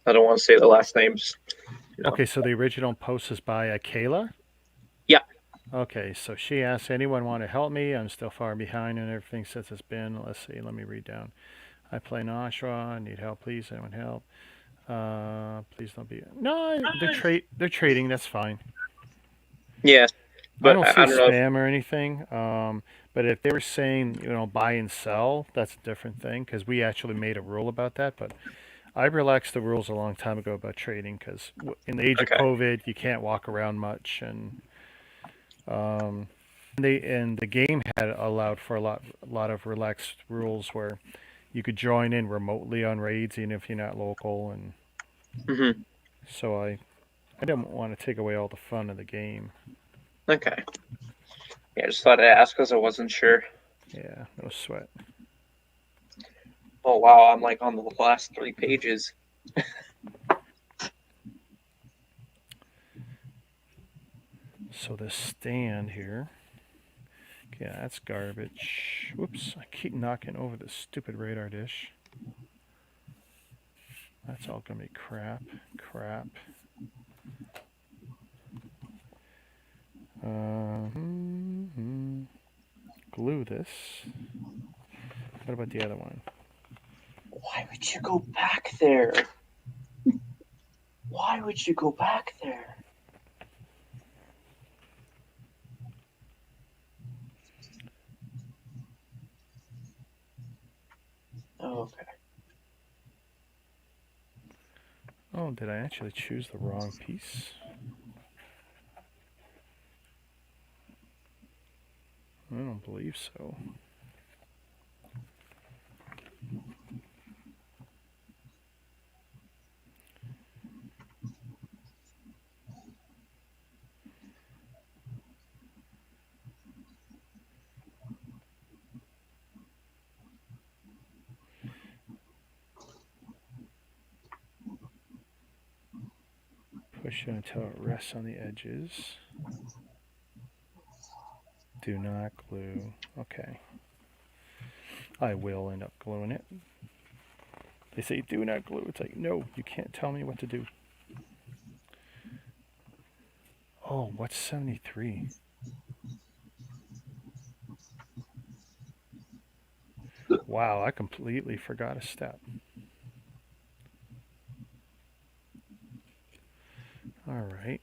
I don't want to say the last names. Okay, so the original post is by Kayla? Yeah. Okay, so she asks, anyone want to help me? I'm still far behind and everything since it's been. Let's see, let me read down. I play Nashua. Need help, please. Anyone help? Please don't be. No, they're trading. That's fine. Yeah, but I don't see I don't know. spam or anything. But if they were saying, buy and sell, that's a different thing because we actually made a rule about that. But I relaxed the rules a long time ago about trading because in the age of COVID, you can't walk around much, and the game had allowed for a lot of relaxed rules where you could join in remotely on raids even if you're not local, and Mm-hmm. so I didn't want to take away all the fun of the game. Okay. Yeah, I just thought I'd ask because I wasn't sure. Yeah, no sweat. Oh wow, I'm like on the last 3 pages. So this stand here. Okay, that's garbage. Whoops, I keep knocking over this stupid radar dish. That's all gonna be crap. Glue this. What about the other one? Why would you go back there? Why would you go back there? Oh, okay. Oh, did I actually choose the wrong piece? I don't believe so. Push it until it rests on the edges. Do not glue. Okay. I will end up gluing it. They say do not glue. It's like, no, you can't tell me what to do. Oh, what's 73? Wow, I completely forgot a step. All right.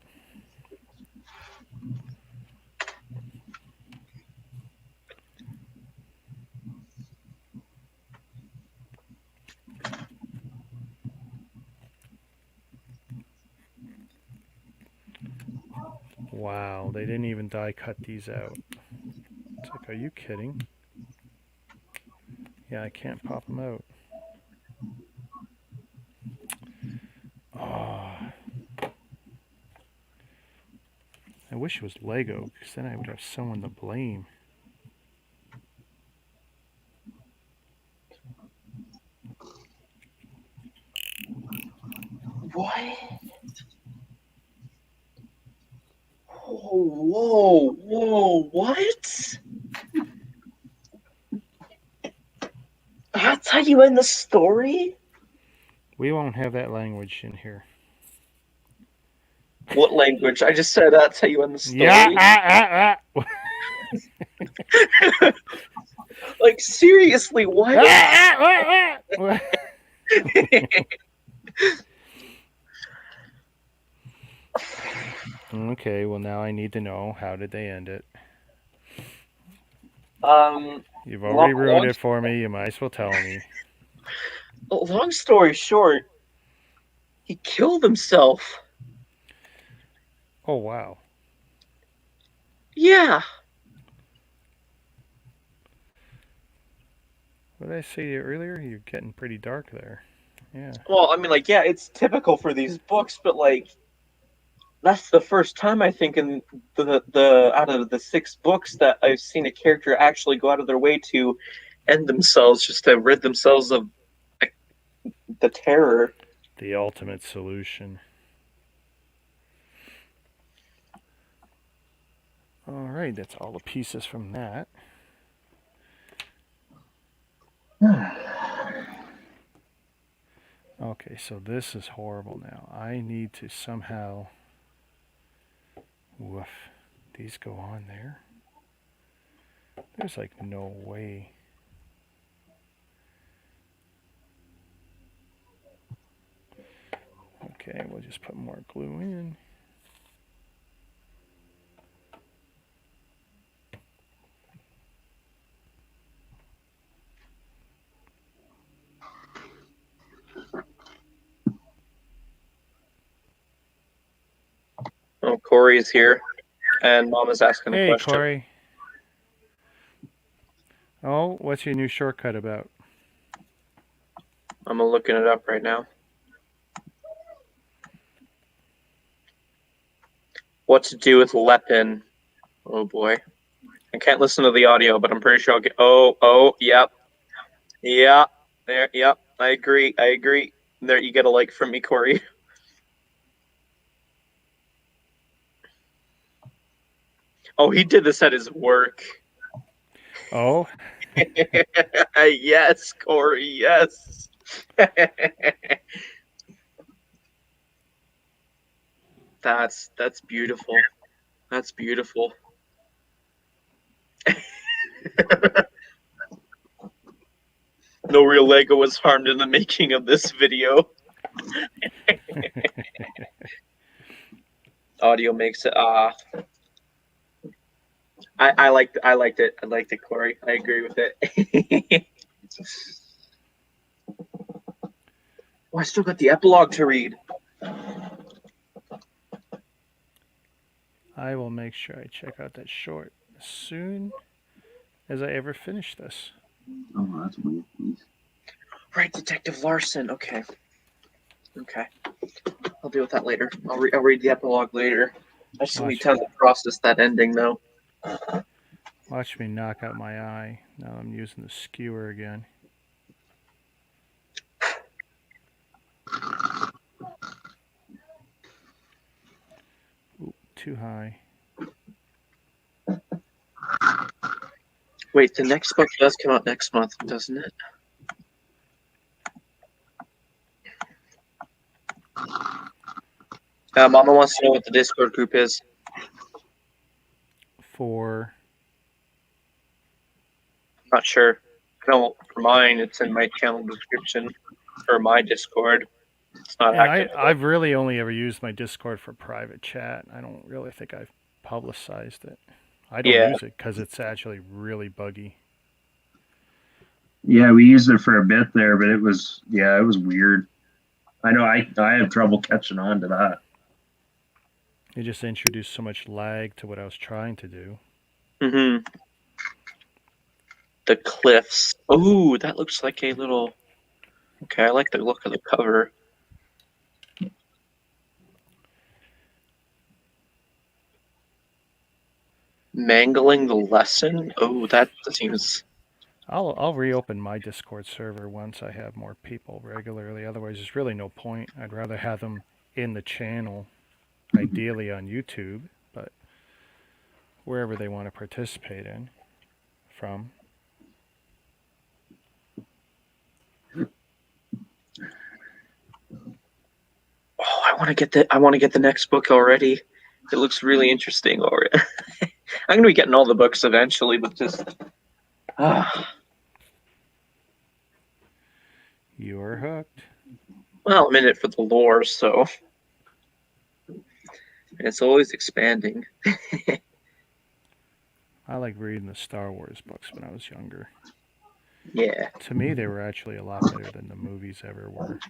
Wow, they didn't even die cut these out. It's like, are you kidding? Yeah, I can't pop them out. Oh, I wish it was Lego, because then I would have someone to blame. What? Oh, whoa, what? That's how you end the story? We won't have that language in here. What language? I just said that's how you end the story. Yeah, Like, seriously, what? Okay, well now I need to know, how did they end it? You've already ruined it for me, you might as well tell me. Long story short, he killed himself. Oh, wow. Yeah. What did I say to you earlier? You're getting pretty dark there. Yeah. Well, I mean, like, yeah, it's typical for these books, but like, that's the first time I think in the out of the 6 books that I've seen a character actually go out of their way to end themselves, just to rid themselves of the terror. The ultimate solution. Alright, that's all the pieces from that. Okay, so this is horrible now. I need to somehow... Woof. These go on there? There's like no way. Okay, we'll just put more glue in. Oh, Corey's here, and Mom is asking a Hey, question. Corey. Oh, what's your new shortcut about? I'm looking it up right now. What to do with Lepin? Oh boy, I can't listen to the audio, but I'm pretty sure I'll get. Oh, yep, there, yep. I agree. There, you get a like from me, Corey. Oh, he did this at his work. Oh, Yes, Corey. Yes. That's beautiful. That's beautiful. No real Lego was harmed in the making of this video. Audio makes it. I liked it. I liked it, Corey. I agree with it. Oh, I still got the epilogue to read. I will make sure I check out that short as soon as I ever finish this. Oh, that's weird. Right, Detective Larson. Okay. I'll deal with that later. I'll read the epilogue later. I still need time to process that ending, though. Watch me knock out my eye. Now I'm using the skewer again. too high. Wait, the next book does come out next month, doesn't it? Mama wants to know what the Discord group is. For Not sure. No, for mine, it's in my channel description for my Discord. It's not and active. I've really only ever used my Discord for private chat. I don't really think I've publicized it. I don't Yeah. use it because it's actually really buggy. Yeah, we used it for a bit there, but it was weird. I know I have trouble catching on to that. It just introduced so much lag to what I was trying to do. Mm-hmm. The cliffs. Oh, that looks like a little. Okay, I like the look of the cover. Mangling the lesson. Oh, that seems. I'll reopen my Discord server once I have more people regularly. Otherwise, there's really no point. I'd rather have them in the channel, ideally on YouTube, but wherever they want to participate in from. Oh, I want to get the next book already. It looks really interesting already. I'm gonna be getting all the books eventually, but just. You're hooked. Well, I'm in it for the lore, so. And it's always expanding. I like reading the Star Wars books when I was younger. Yeah. To me, they were actually a lot better than the movies ever were.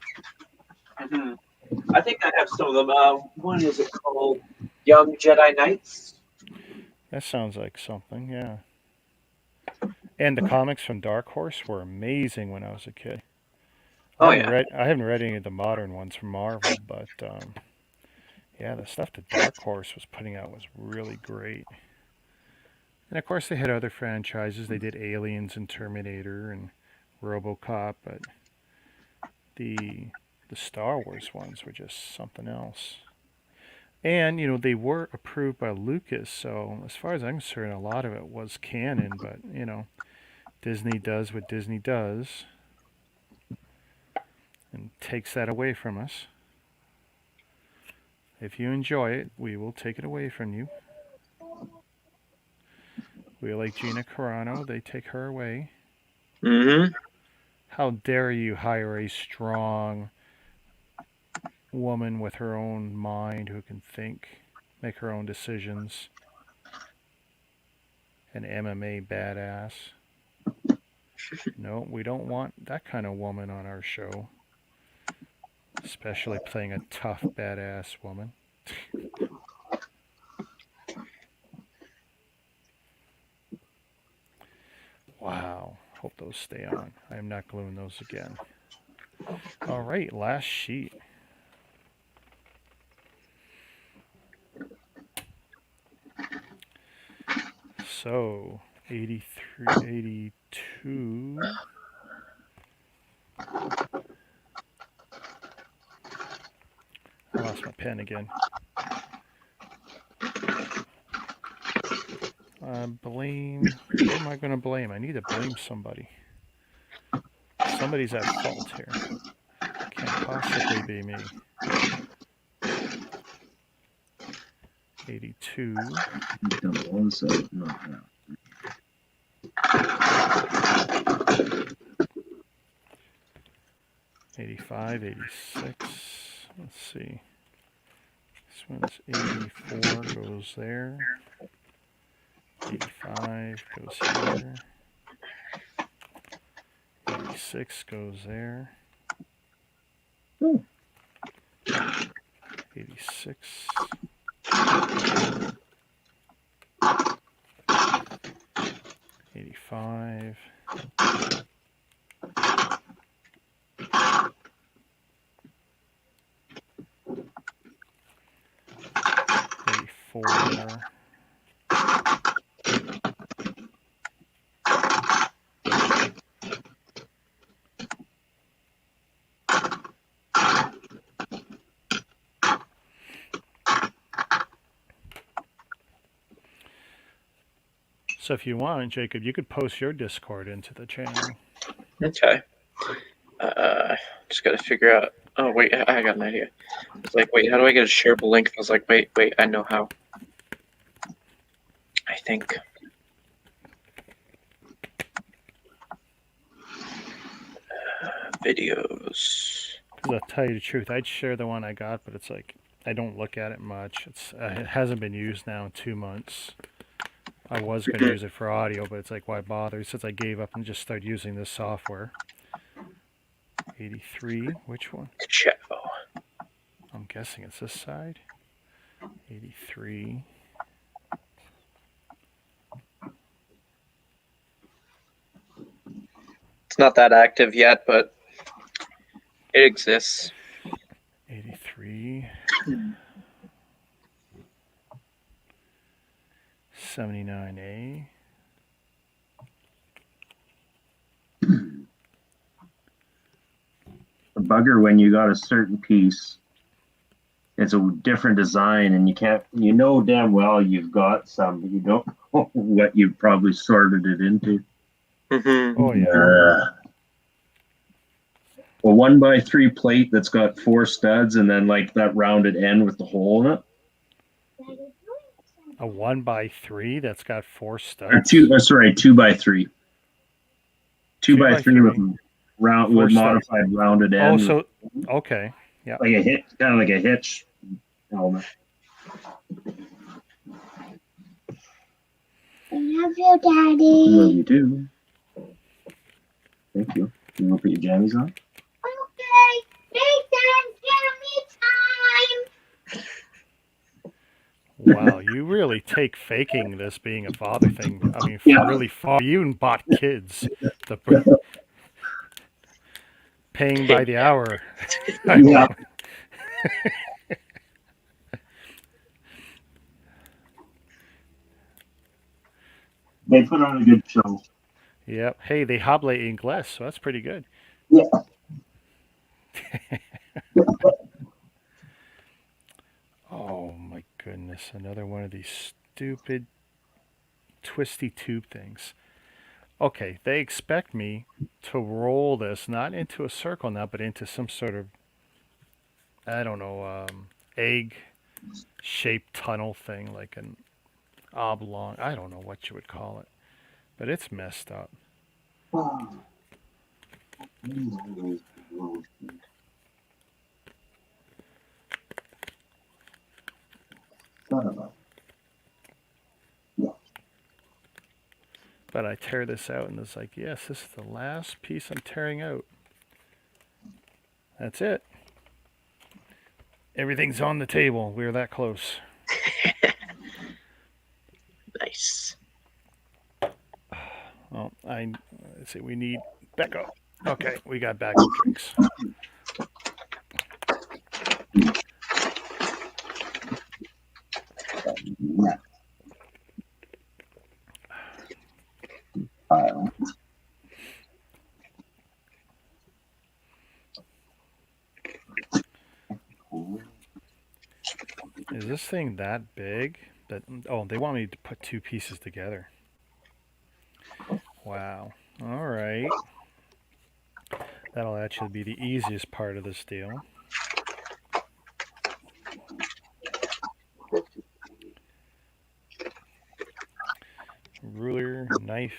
Mm-hmm. I think I have some of them. What is it called? Young Jedi Knights? That sounds like something, yeah. And the comics from Dark Horse were amazing when I was a kid. I haven't read any of the modern ones from Marvel, but yeah, the stuff that Dark Horse was putting out was really great. And of course, they had other franchises. They did Aliens and Terminator and RoboCop, but the Star Wars ones were just something else. And you know, they were approved by Lucas, so as far as I'm concerned, a lot of it was canon. But you know, Disney does what Disney does and takes that away from us. If you enjoy it, we will take it away from you. We like Gina Carano, they take her away. Mm-hmm. How dare you hire a strong woman with her own mind who can think, make her own decisions. An MMA badass. No, we don't want that kind of woman on our show. Especially playing a tough, badass woman. Wow. Hope those stay on. I am not gluing those again. All right, last sheet. So, 83, 82. I lost my pen again. Blame. Who am I going to blame? I need to blame somebody. Somebody's at fault here. Can't possibly be me. 82. 85, 86. Let's see. This one's 84, goes there. 85 goes here. 86 goes there. 86. 85. 84. 85. So if you want, Jacob, you could post your Discord into the channel. Okay. Just got to figure out. Oh wait, I got an idea. It's like, wait, how do I get a shareable link? I was like, wait, I know how. I think. Videos. To tell you the truth, I'd share the one I got, but it's like I don't look at it much. It hasn't been used now in 2 months. I was going to use it for audio, but it's like, why bother? Since I gave up and just started using this software. 83, which one? Ciao. I'm guessing it's this side. 83. It's not that active yet, but it exists. 83. 79A. The bugger when you got a certain piece, it's a different design, and you know damn well you've got some, but you don't know what you've probably sorted it into. Mm-hmm. Oh, yeah. A 1x3 plate that's got 4 studs and then like that rounded end with the hole in it. A 1x3 that's got 4 Or studs. 2x3. 2x3 with round Four with studs. modified rounded Oh, end. so okay, yeah. Like a hitch, kind of like a hitch element. I love you, I Daddy. love you too. Thank you. You want to put your jammies on? Okay, bedtime, family time. Wow, you really take faking this being a father thing. I mean, Yeah. really far. You even bought kids. Paying by the hour. Yeah. They put on a good show. Yep. Hey, they hable inglés, so that's pretty good. Yeah. Oh my goodness, another one of these stupid twisty tube things. Okay, they expect me to roll this not into a circle now, but into some sort of, I don't know, egg-shaped tunnel thing, like an oblong. I don't know what you would call it, but it's messed up. But I tear this out, and it's like, yes, this is the last piece I'm tearing out. That's it. Everything's on the table. We're that close. Nice. Oh, let's see. We need backup. Okay, we got backup drinks. Is this thing that big? Oh, they want me to put 2 pieces together. Wow. All right. That'll actually be the easiest part of this deal. Ruler, knife.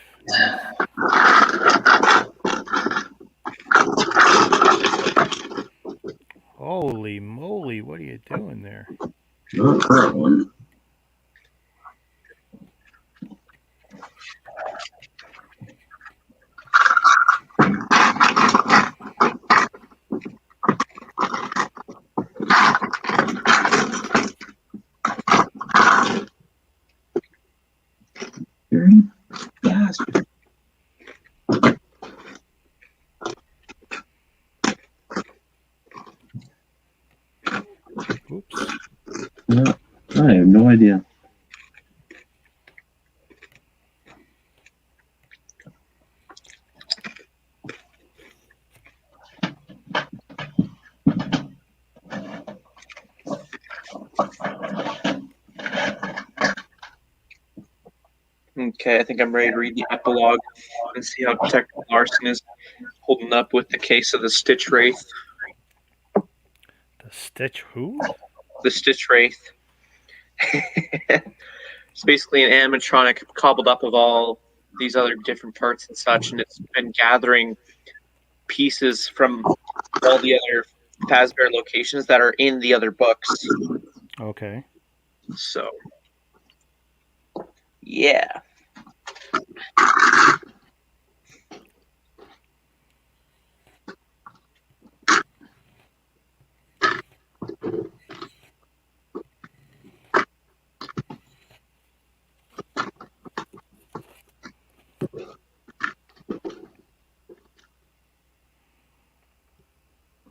Holy moly, what are you doing there? Not that one. Dirty bastard. Oops. No, I have no idea. Okay, I think I'm ready to read the epilogue and see how Detective Larson is holding up with the case of the Stitch Wraith. The Stitch who? The Stitch Wraith. It's basically an animatronic cobbled up of all these other different parts and such, and it's been gathering pieces from all the other Fazbear locations that are in the other books. Okay. So, yeah.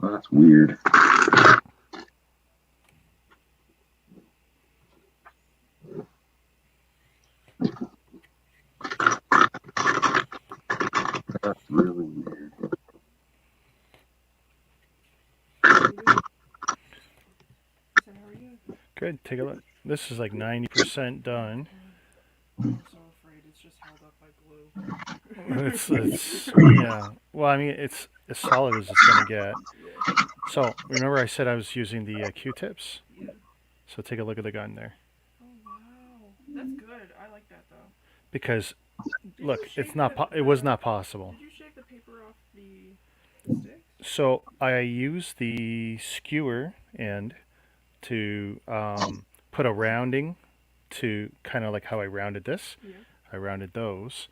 Well, that's weird. That's really weird. So how are you? Good. Take a look. This is like 90% done. I'm so afraid it's just held up by glue. It's yeah. Well, I mean, it's as solid as it's gonna get. Yeah. So remember, I said I was using the Q-tips. Yeah. So take a look at the gun there, Oh wow. That's good. I like that though. because Did look, you it's shake not. It was not possible. Did you shake the paper off the sticks? So I used the skewer end to put a rounding to kind of like how I rounded this. Yeah. I rounded those.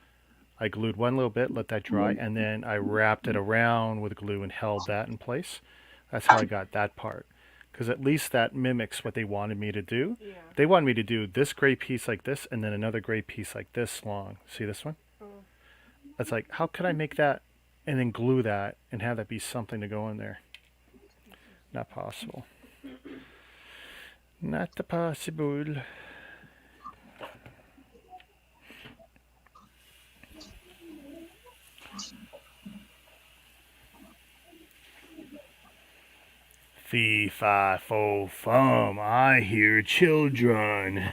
I glued one little bit, let that dry, and then I wrapped it around with glue and held that in place. That's how I got that part. Because at least that mimics what they wanted me to do. Yeah. They wanted me to do this gray piece like this, and then another gray piece like this long. See this one? Oh. It's like, how could I make that and then glue that and have that be something to go in there? Not possible. Not possible. Fee, fi, fo, fum, I hear children.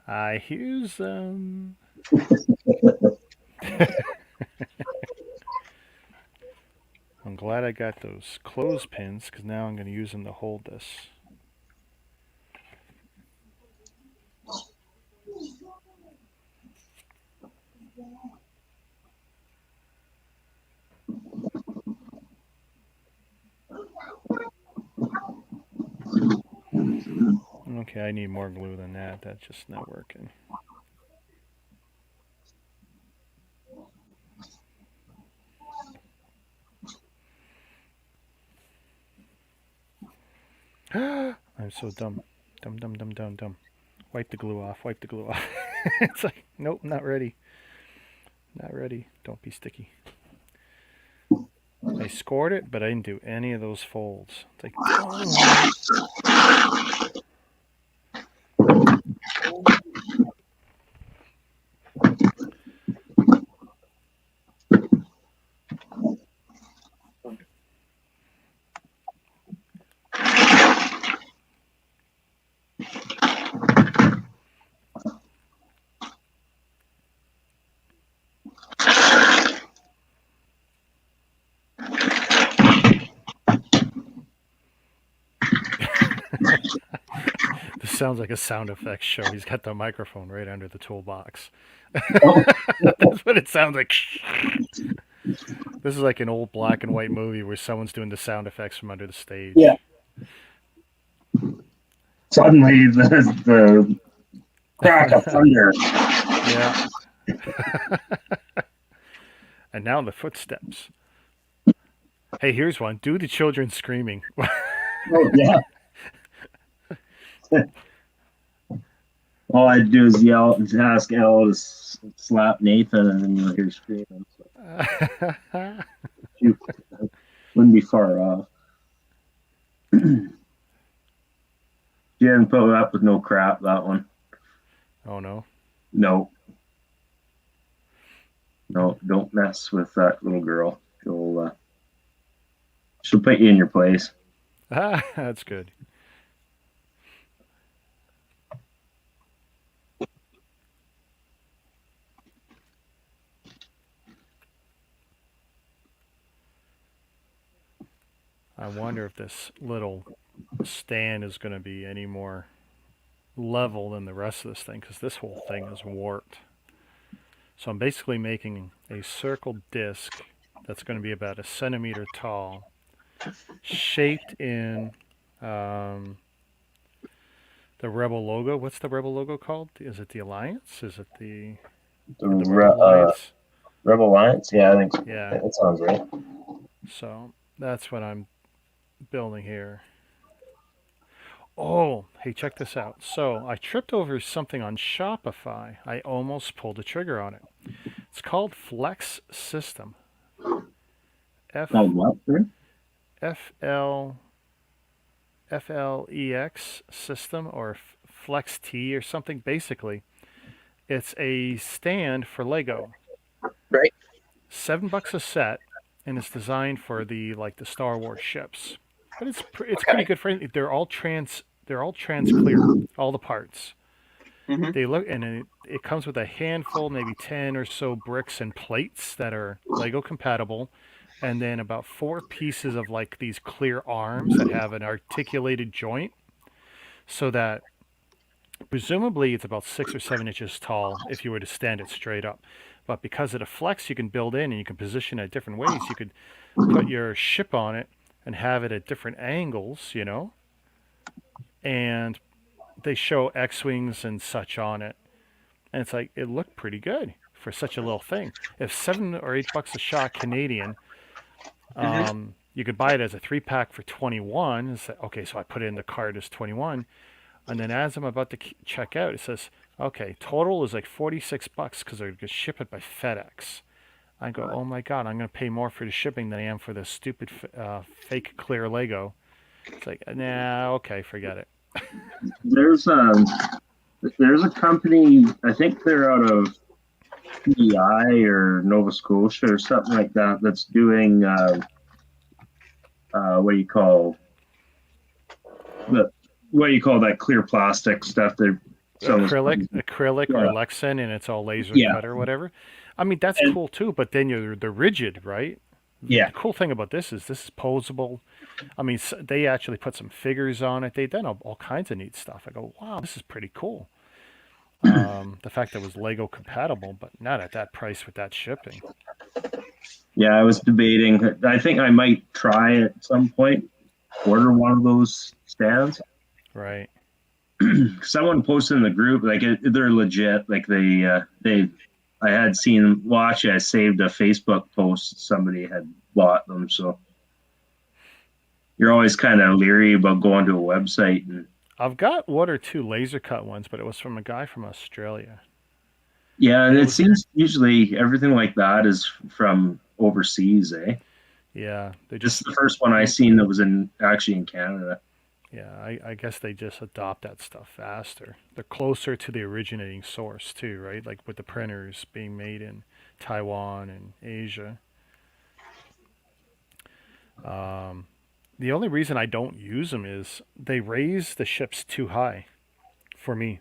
I hear them. I'm glad I got those clothespins because now I'm going to use them to hold this. Okay, I need more glue than that. That's just not working. I'm so dumb. Dumb, dumb, dumb, dumb, dumb. Wipe the glue off. Wipe the glue off. It's like, nope, not ready. Not ready. Don't be sticky. I scored it, but I didn't do any of those folds. It's like, this sounds like a sound effects show. He's got the microphone right under the toolbox. That's what it sounds like. This is like an old black and white movie where someone's doing the sound effects from under the stage. Yeah. Suddenly, the crack of thunder. Yeah. And now the footsteps. Hey, here's one. Do the children screaming. Oh, yeah. All I'd do is yell and ask Elle to slap Nathan, and then you'll hear screaming. So you wouldn't be far off. She didn't put up with no crap, that one. Oh no. No. No, don't mess with that little girl. She'll put you in your place. That's good. I wonder if this little stand is going to be any more level than the rest of this thing, because this whole thing is warped. So I'm basically making a circle disc that's going to be about 1 centimeter tall, shaped in the Rebel logo. What's the Rebel logo called? Is it the Alliance? Is it the Rebel Alliance? Rebel Alliance? Yeah, I think so. Yeah. That sounds right. So that's what I'm building here. Oh, hey, check this out. So I tripped over something on Shopify. I almost pulled the trigger on it. It's called Flex System. Called what? FLEX system, or Flex T or something. Basically, it's a stand for Lego. Right. $7 a set, and it's designed for the Star Wars ships. But it's Okay. pretty good for they're all trans clear, all the parts. Mhm. They look, and it comes with a handful, maybe 10 or so bricks and plates that are Lego compatible, and then about 4 pieces of these clear arms that have an articulated joint, so that presumably it's about 6 or 7 inches tall if you were to stand it straight up. But because of the flex, you can build in and you can position it different ways. You could put your ship on it and have it at different angles, and they show X-wings and such on it, and it's like it looked pretty good for such a little thing. If $7 or $8 a shot Canadian, you could buy it as a 3-pack for 21. It's like, okay, so I put it in the cart as 21, and then as I'm about to check out, it says, okay, total is like $46 because they're gonna ship it by FedEx. I go, oh my god, I'm gonna pay more for the shipping than I am for the stupid fake clear Lego. It's like, nah, okay, forget it. There's a company, I think they're out of PEI or Nova Scotia or something like that, that's doing what do you call that clear plastic stuff? They're acrylic or Yeah. Lexan, and it's all laser Yeah. cut or whatever. I mean, that's And- cool too, but then they're rigid, right? Yeah. The cool thing about this is posable. I mean, they actually put some figures on it. They've done all kinds of neat stuff. I go, wow, this is pretty cool. The fact that it was Lego compatible, but not at that price with that shipping. Yeah, I was debating. I think I might try at some point order one of those stands. Right. Someone posted in the group they're legit. I had seen. Well, actually, I saved a Facebook post. Somebody had bought them, so you're always kind of leery about going to a website. And I've got 1 or 2 laser cut ones, but it was from a guy from Australia. yeah, and it seems usually everything like that is from overseas, eh? Yeah, they This is just the first one I seen that was actually in Canada. yeah, I guess they just adopt that stuff faster. They're closer to the originating source too, right? Like with the printers being made in Taiwan and Asia. The only reason I don't use them is they raise the ships too high for me.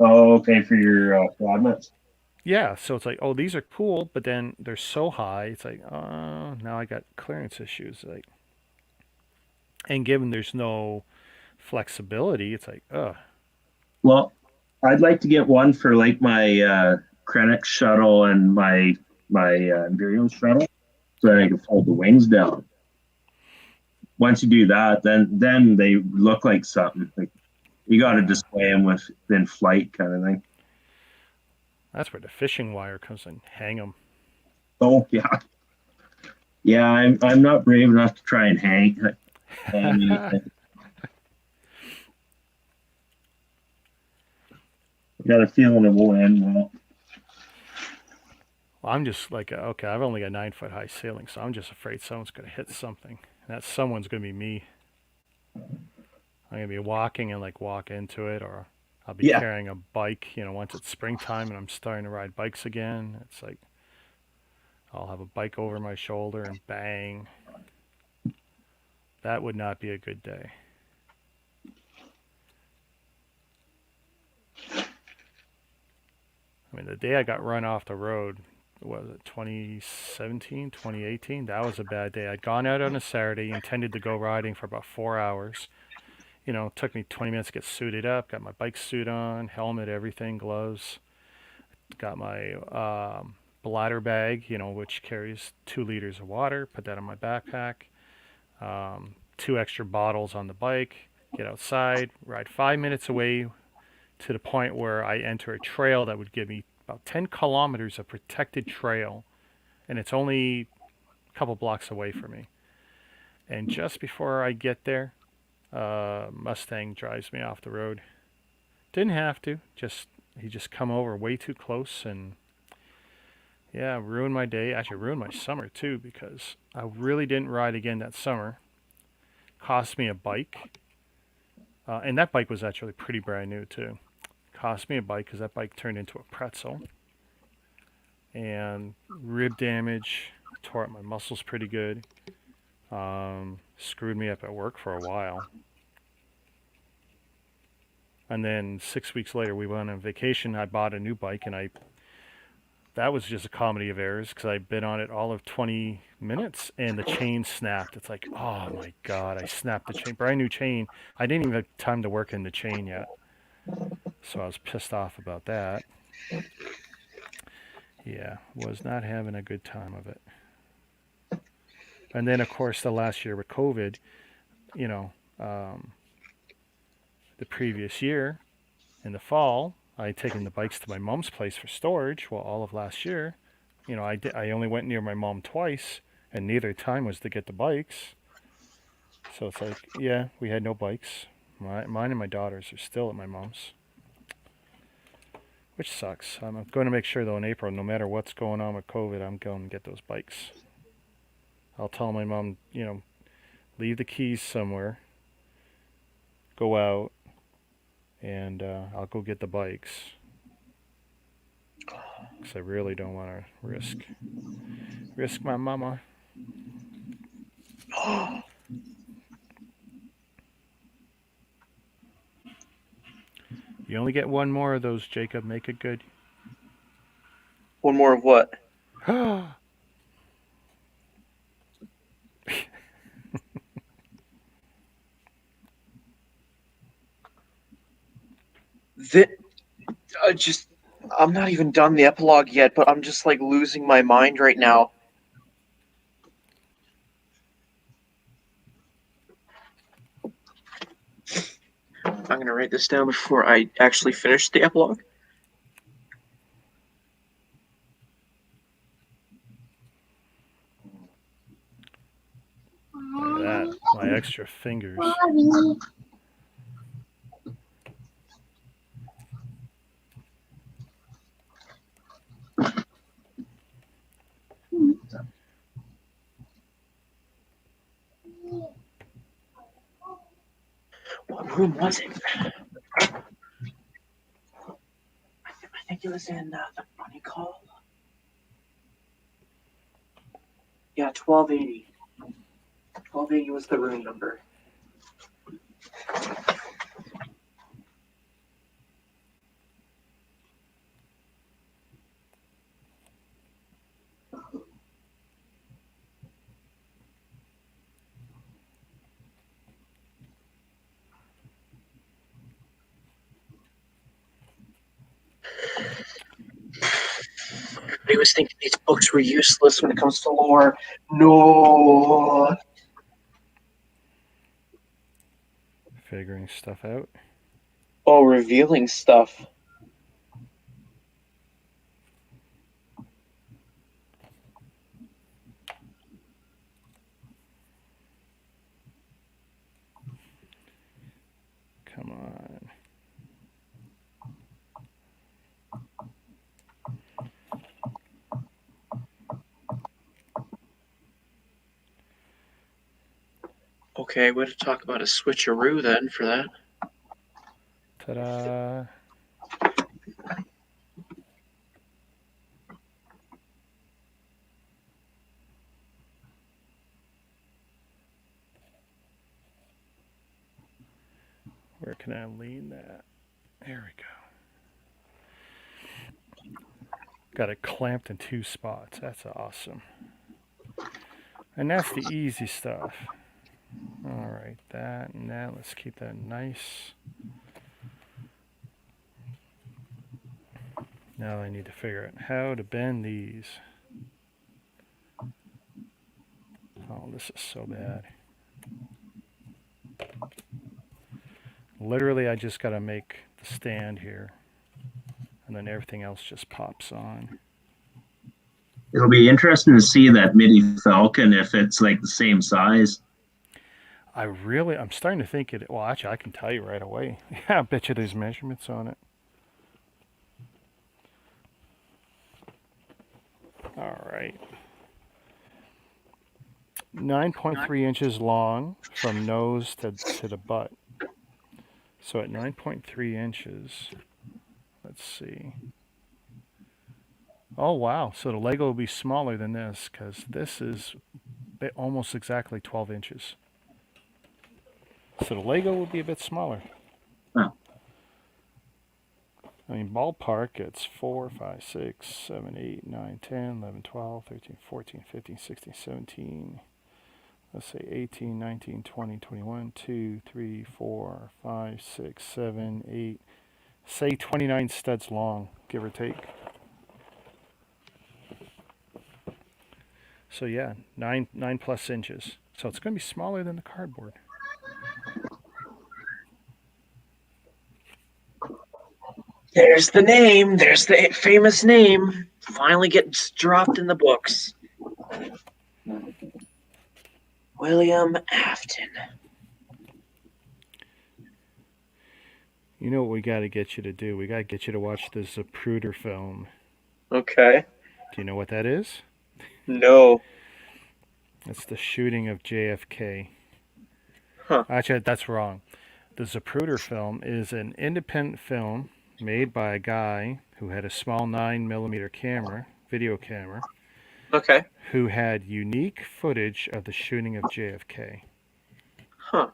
Oh, okay, for your cabinets. Yeah, so it's like, oh, these are cool, but then they're so high. It's like, oh, now I got clearance issues. Like, and given there's no flexibility, it's like, ugh. Well, I'd like to get one for like my Krennic shuttle and my Imperial shuttle, so that I can fold the wings down. Once you do that, then they look like something. Like you got to display them within flight, kind of thing. That's where the fishing wire comes in. Hang them. Oh yeah, yeah. I'm not brave enough to try and hang anything. got a feeling it won't end well. Well, I'm just like, okay, I've only got 9 foot high ceiling, so I'm just afraid someone's going to hit something. And that someone's going to be me. I'm going to be walking and like walk into it, or I'll be Yeah. carrying a bike, once it's springtime and I'm starting to ride bikes again. It's like I'll have a bike over my shoulder and bang. That would not be a good day. I mean, the day I got run off the road, was it 2017, 2018? That was a bad day. I'd gone out on a Saturday, intended to go riding for about 4 hours. It took me 20 minutes to get suited up, got my bike suit on, helmet, everything, gloves. Got my bladder bag, which carries 2 liters of water, put that in my backpack. 2 extra bottles on the bike, get outside, ride 5 minutes away to the point where I enter a trail that would give me about 10 kilometers of protected trail, and it's only a couple blocks away from me. And just before I get there, Mustang drives me off the road. Didn't have to, he just come over way too close, and yeah, ruined my day. Actually ruined my summer too, because I really didn't ride again that summer. Cost me a bike, and that bike was actually pretty brand new too. Cost me a bike because that bike turned into a pretzel, and rib damage, tore up my muscles pretty good. Screwed me up at work for a while. And then 6 weeks later, we went on vacation. I bought a new bike, and that was just a comedy of errors because I'd been on it all of 20 minutes, and the chain snapped. It's like, oh my God, I snapped the chain. Brand new chain. I didn't even have time to work in the chain yet. So I was pissed off about that. Yeah, was not having a good time of it. And then, of course, the last year with COVID, the previous year in the fall, I had taken the bikes to my mom's place for storage. Well, all of last year, I only went near my mom twice, and neither time was to get the bikes. So it's like, yeah, we had no bikes. Mine and my daughter's are still at my mom's, which sucks. I'm going to make sure, though, in April, no matter what's going on with COVID, I'm going to get those bikes. I'll tell my mom, leave the keys somewhere, go out, and I'll go get the bikes. Because I really don't want to risk my mama. You only get one more of those, Jacob. Make it good. One more of what? That I'm not even done the epilogue yet, but I'm just like losing my mind right now. I'm gonna write this down before I actually finish the epilogue. Look at that. My extra fingers. Mommy. What room was it? I think it was in the what do you call? Yeah, 1280. 1280 was the room number. Everybody was thinking these books were useless when it comes to lore. No. Figuring stuff out. Oh, revealing stuff. Come on. Okay, way to talk about a switcheroo then for that. Ta-da! Where can I lean that? There we go. Got it clamped in 2 spots. That's awesome. And that's the easy stuff. All right, that and that. Let's keep that nice. Now I need to figure out how to bend these. Oh, this is so bad. Literally, I just got to make the stand here. And then everything else just pops on. It'll be interesting to see that midi Falcon if it's like the same size. I'm starting to think it, well, actually, I can tell you right away. Yeah, I bet you there's measurements on it. All right. 9.3 inches long from nose to the butt. So at 9.3 inches, let's see. Oh, wow. So the Lego will be smaller than this because this is almost exactly 12 inches. So the Lego will be a bit smaller. Huh. I mean, ballpark, it's 4, 5, 6, 7, 8, 9, 10, 11, 12, 13, 14, 15, 16, 17. Let's say 18, 19, 20, 21, 2, 3, 4, 5, 6, 7, 8. Say 29 studs long, give or take. So yeah, 9 plus inches. So it's going to be smaller than the cardboard. There's the name. There's the famous name. Finally getting dropped in the books. William Afton. You know what we got to get you to do? We got to get you to watch the Zapruder film. Okay. Do you know what that is? No. It's the shooting of JFK. Huh. Actually, that's wrong. The Zapruder film is an independent film made by a guy who had a small 9mm camera, video camera, Okay. who had unique footage of the shooting of JFK. Huh.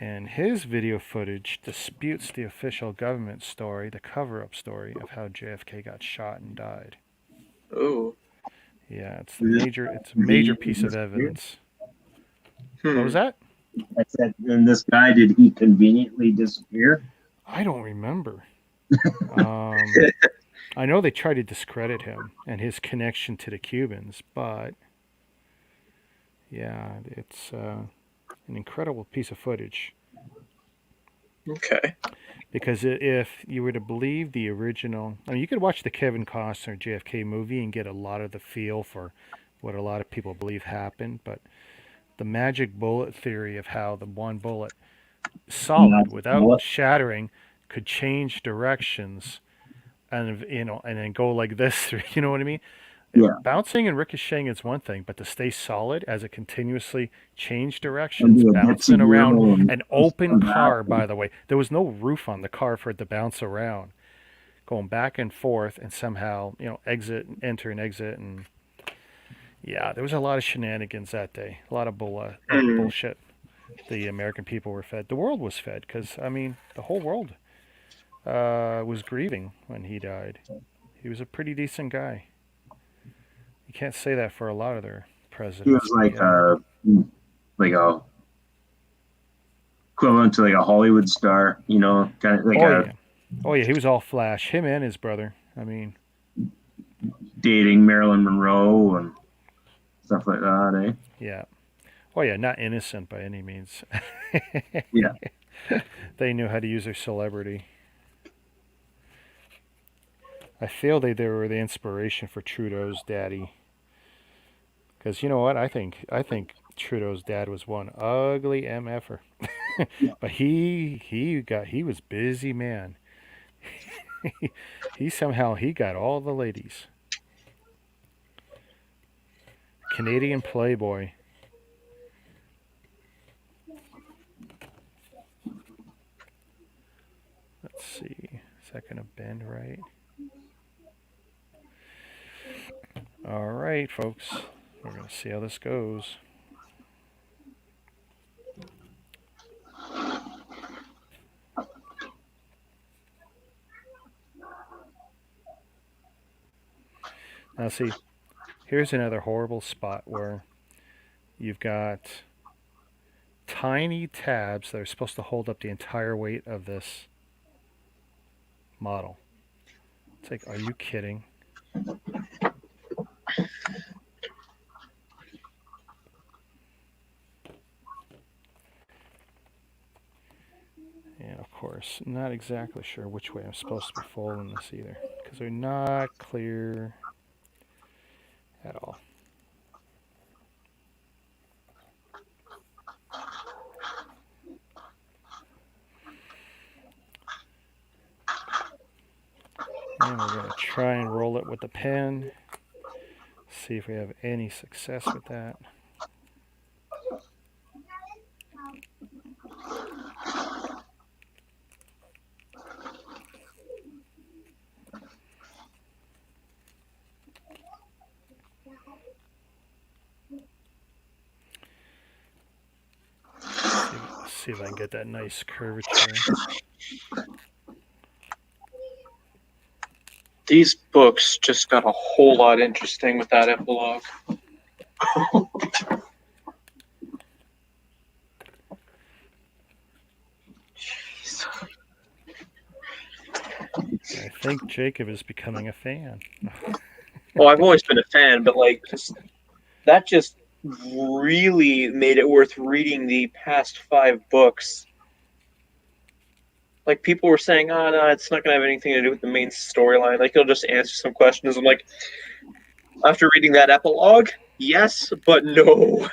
And his video footage disputes the official government story, the cover-up story of how JFK got shot and died. Ooh. Yeah, it's a major piece of evidence. What was that? I said, and this guy, did he conveniently disappear? I don't remember. I know they tried to discredit him and his connection to the Cubans, but yeah, it's an incredible piece of footage. Okay. Because if you were to believe the original, I mean, you could watch the Kevin Costner JFK movie and get a lot of the feel for what a lot of people believe happened, but the magic bullet theory of how the one bullet, solid, without shattering, could change directions and then go like this, you know what I mean? Yeah. Bouncing and ricocheting is one thing, but to stay solid as it continuously changed directions, And bouncing around an open stuff car, happened. by the way. There was no roof on the car for it to bounce around, going back and forth, and somehow, exit, enter, and exit. And yeah, there was a lot of shenanigans that day, a lot of bullshit the American people were fed. The world was fed because, I mean, the whole world was grieving when he died. He was a pretty decent guy. You can't say that for a lot of their presidents. He was like a equivalent to like a Hollywood star, kind of like Oh yeah, he was all flash. Him and his brother. I mean, dating Marilyn Monroe and stuff like that, eh? Yeah. Oh yeah, not innocent by any means. Yeah. They knew how to use their celebrity. I feel they were the inspiration for Trudeau's daddy. Because you know what? I think Trudeau's dad was one ugly MFer. But he was busy man. he somehow got all the ladies. Canadian playboy. Is that going to bend right? All right, folks. We're going to see how this goes. Now see, here's another horrible spot where you've got tiny tabs that are supposed to hold up the entire weight of this model. It's like, are you kidding? And of course, not exactly sure which way I'm supposed to be folding this either, because they're not clear at all. And we're going to try and roll it with the pen, see if we have any success with that. See if I can get that nice curvature. These books just got a whole lot interesting with that epilogue. I think Jacob is becoming a fan. Well, I've always been a fan, but like that just really made it worth reading the past 5 books. Like people were saying, "Oh no, it's not going to have anything to do with the main storyline. Like it'll just answer some questions." I'm like, after reading that epilogue, yes, but no.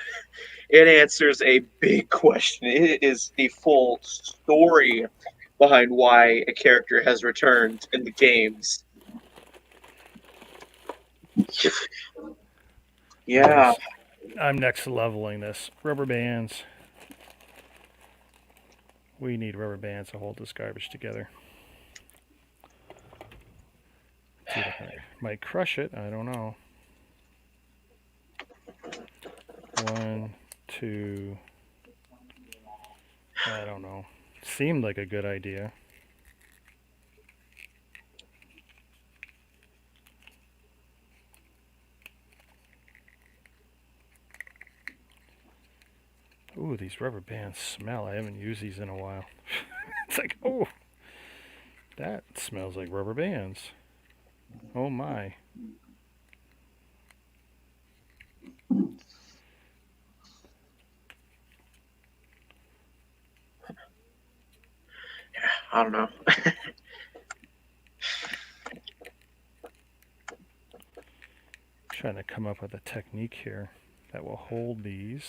It answers a big question. It is the full story behind why a character has returned in the games. Yeah. I'm next leveling this. Rubber bands. We need rubber bands to hold this garbage together. See if I might crush it. I don't know. 1, 2. I don't know. Seemed like a good idea. Ooh, these rubber bands smell. I haven't used these in a while. It's like, oh, that smells like rubber bands. Oh my. I don't know. Trying to come up with a technique here that will hold these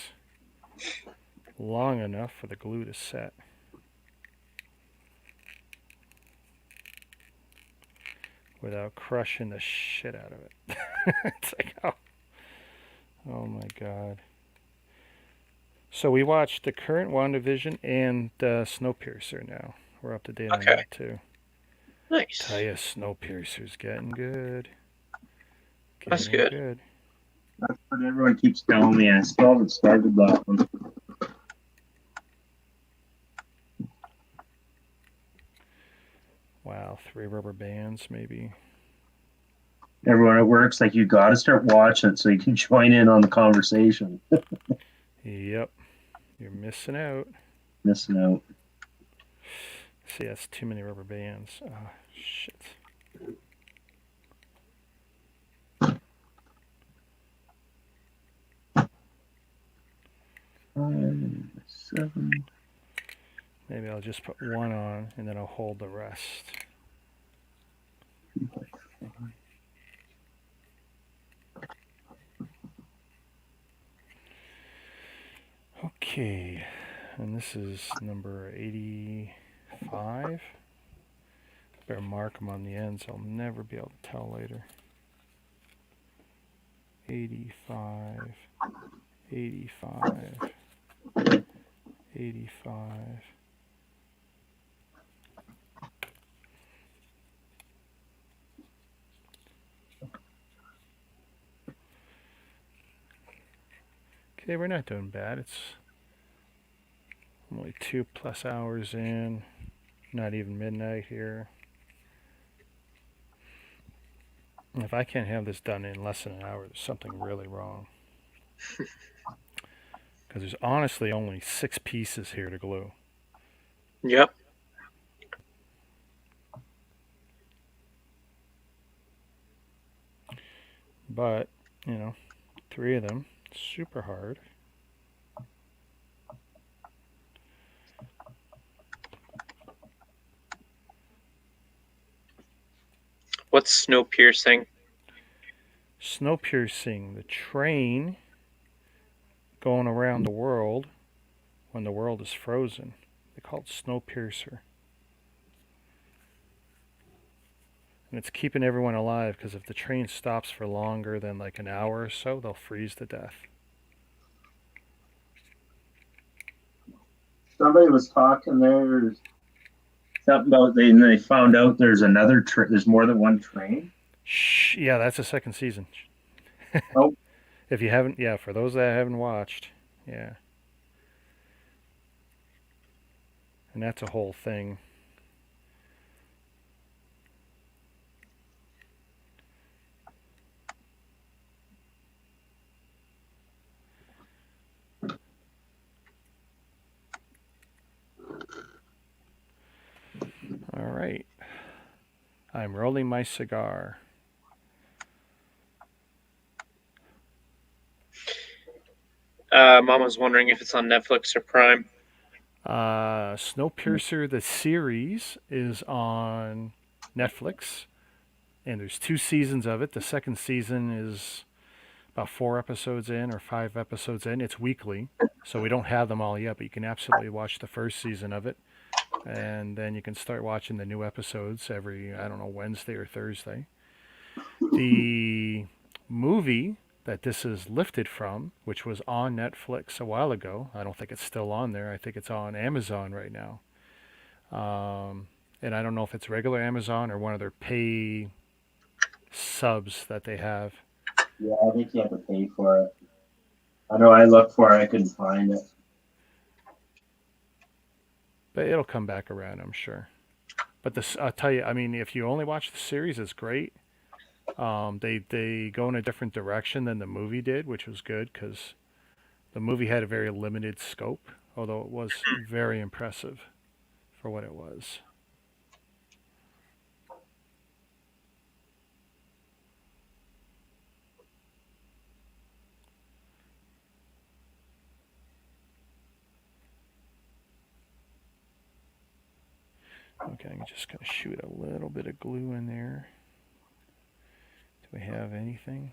long enough for the glue to set. Without crushing the shit out of it. It's like, oh my god. So we watched the current WandaVision and Snowpiercer now. We're up to date on that too. Nice. Tell you, Snowpiercer's getting good. That's good. That's what everyone keeps telling me. I still haven't started that one. Wow, 3 rubber bands maybe. Everyone at work's like, you got to start watching it so you can join in on the conversation. Yep. You're missing out. Missing out. See, that's too many rubber bands. Oh, shit. 5, 7. Maybe I'll just put 1 on and then I'll hold the rest. 3 by 5. Okay, and this is number 85. Better mark them on the ends. I'll never be able to tell later. 85, 85, 85. Okay, we're not doing bad. It's only 2+ hours in. Not even midnight here. If I can't have this done in less than an hour, there's something really wrong. Because there's honestly only 6 pieces here to glue. Yep. But, 3 of them, super hard. What's snow piercing? Snow piercing, the train going around the world when the world is frozen. They call it snow piercer. And it's keeping everyone alive because if the train stops for longer than like an hour or so, they'll freeze to death. Somebody was talking there. Something about they found out there's another there's more than one train. Shh, yeah, that's the second season. Oh. If you haven't, yeah, for those that haven't watched, yeah. And that's a whole thing. All right. I'm rolling my cigar. Mom was wondering if it's on Netflix or Prime. Snowpiercer, the series, is on Netflix, and there's 2 seasons of it. The second season is about 4 episodes in or 5 episodes in. It's weekly, so we don't have them all yet, but you can absolutely watch the first season of it, and then you can start watching the new episodes every, I don't know, Wednesday or Thursday. The movie that this is lifted from, which was on Netflix a while ago. I don't think it's still on there. I think it's on Amazon right now. And I don't know if it's regular Amazon or one of their pay subs that they have. Yeah, I think you have to pay for it. I know I looked for it, I couldn't find it. But it'll come back around, I'm sure. But I'll tell you, I mean, if you only watch the series, it's great. They go in a different direction than the movie did, which was good because the movie had a very limited scope, although it was very impressive for what it was. Okay, I'm just going to shoot a little bit of glue in there. Do we have anything?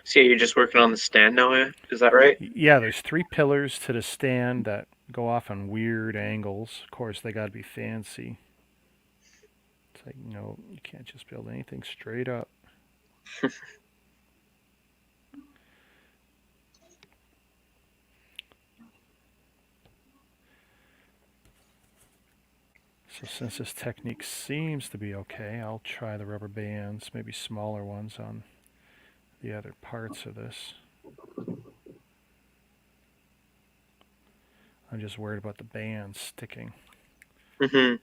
So you're just working on the stand now, is that right? Yeah, there's 3 pillars to the stand that go off on weird angles. Of course, they got to be fancy. It's like, you can't just build anything straight up. So since this technique seems to be okay, I'll try the rubber bands, maybe smaller ones on the other parts of this. I'm just worried about the bands sticking. Mm-hmm.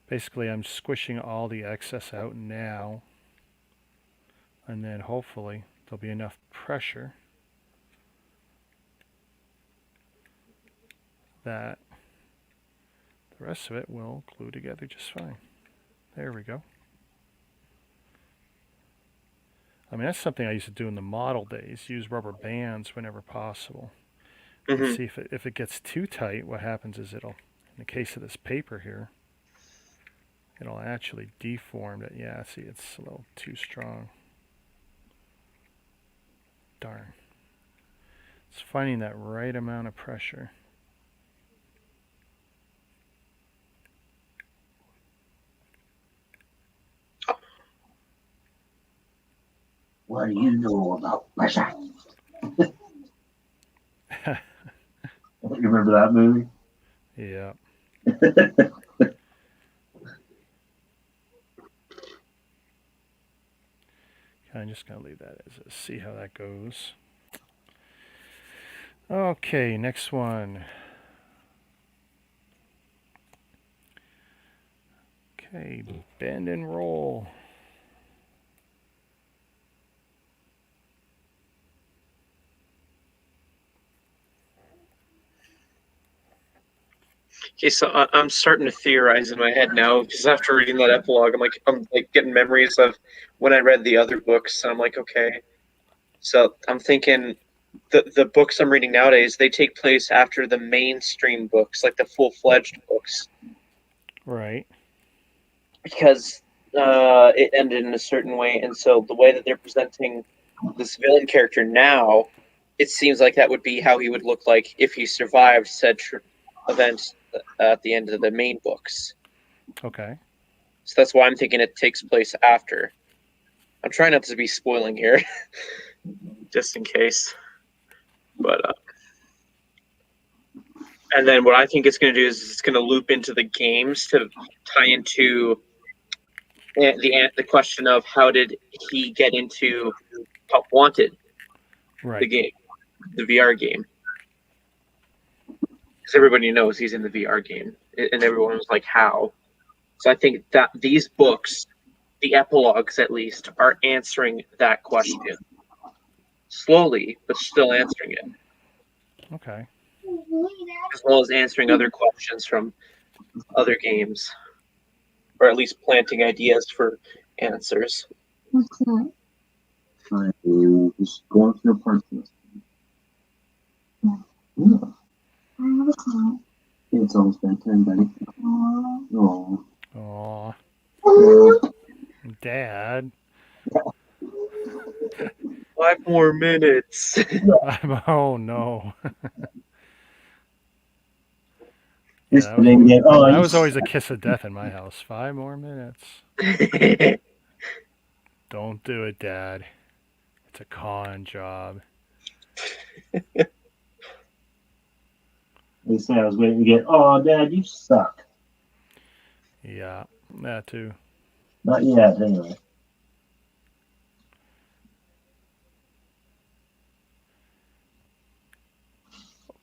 Basically, I'm squishing all the excess out now, and then hopefully there'll be enough pressure that the rest of it will glue together just fine. There we go. I mean, that's something I used to do in the model days, use rubber bands whenever possible. Mm-hmm. See, if it gets too tight, what happens is it'll, in the case of this paper here, it'll actually deform it. Yeah, see, it's a little too strong. Darn. It's finding that right amount of pressure. What do you know about pressure? You remember that movie? Yeah. I'm just going to leave that as a see how that goes. Okay, next one. Okay, bend and roll. Okay, so I'm starting to theorize in my head now because after reading that epilogue, I'm like getting memories of when I read the other books, and I'm like, okay. So I'm thinking the books I'm reading nowadays, they take place after the mainstream books, like the full-fledged books, Right. because it ended in a certain way, and so the way that they're presenting this villain character now, it seems like that would be how he would look like if he survived said events at the end of the main books. Okay. So that's why I'm thinking it takes place after. I'm trying not to be spoiling here, just in case. But and then what I think it's going to do is it's going to loop into the games to tie into the question of how did he get into Wanted, the Right. game, the VR game. Because everybody knows he's in the VR game, and everyone was like, how? So I think that these books, the epilogues at least, are answering that question. Slowly, but still answering it. Okay. As well as answering other questions from other games. Or at least planting ideas for answers. What's that? Trying to just going through parts of this. Yeah. What's that? It's almost bedtime, buddy. Oh. Oh. Aw, Dad. 5 more minutes. Oh no. This Yeah, thing again. Oh, that was always a kiss of death in my house. 5 more minutes. Don't do it, Dad. It's a con job. They say I was waiting to get. Oh, Dad, you suck. Yeah, that too. Not yet, anyway.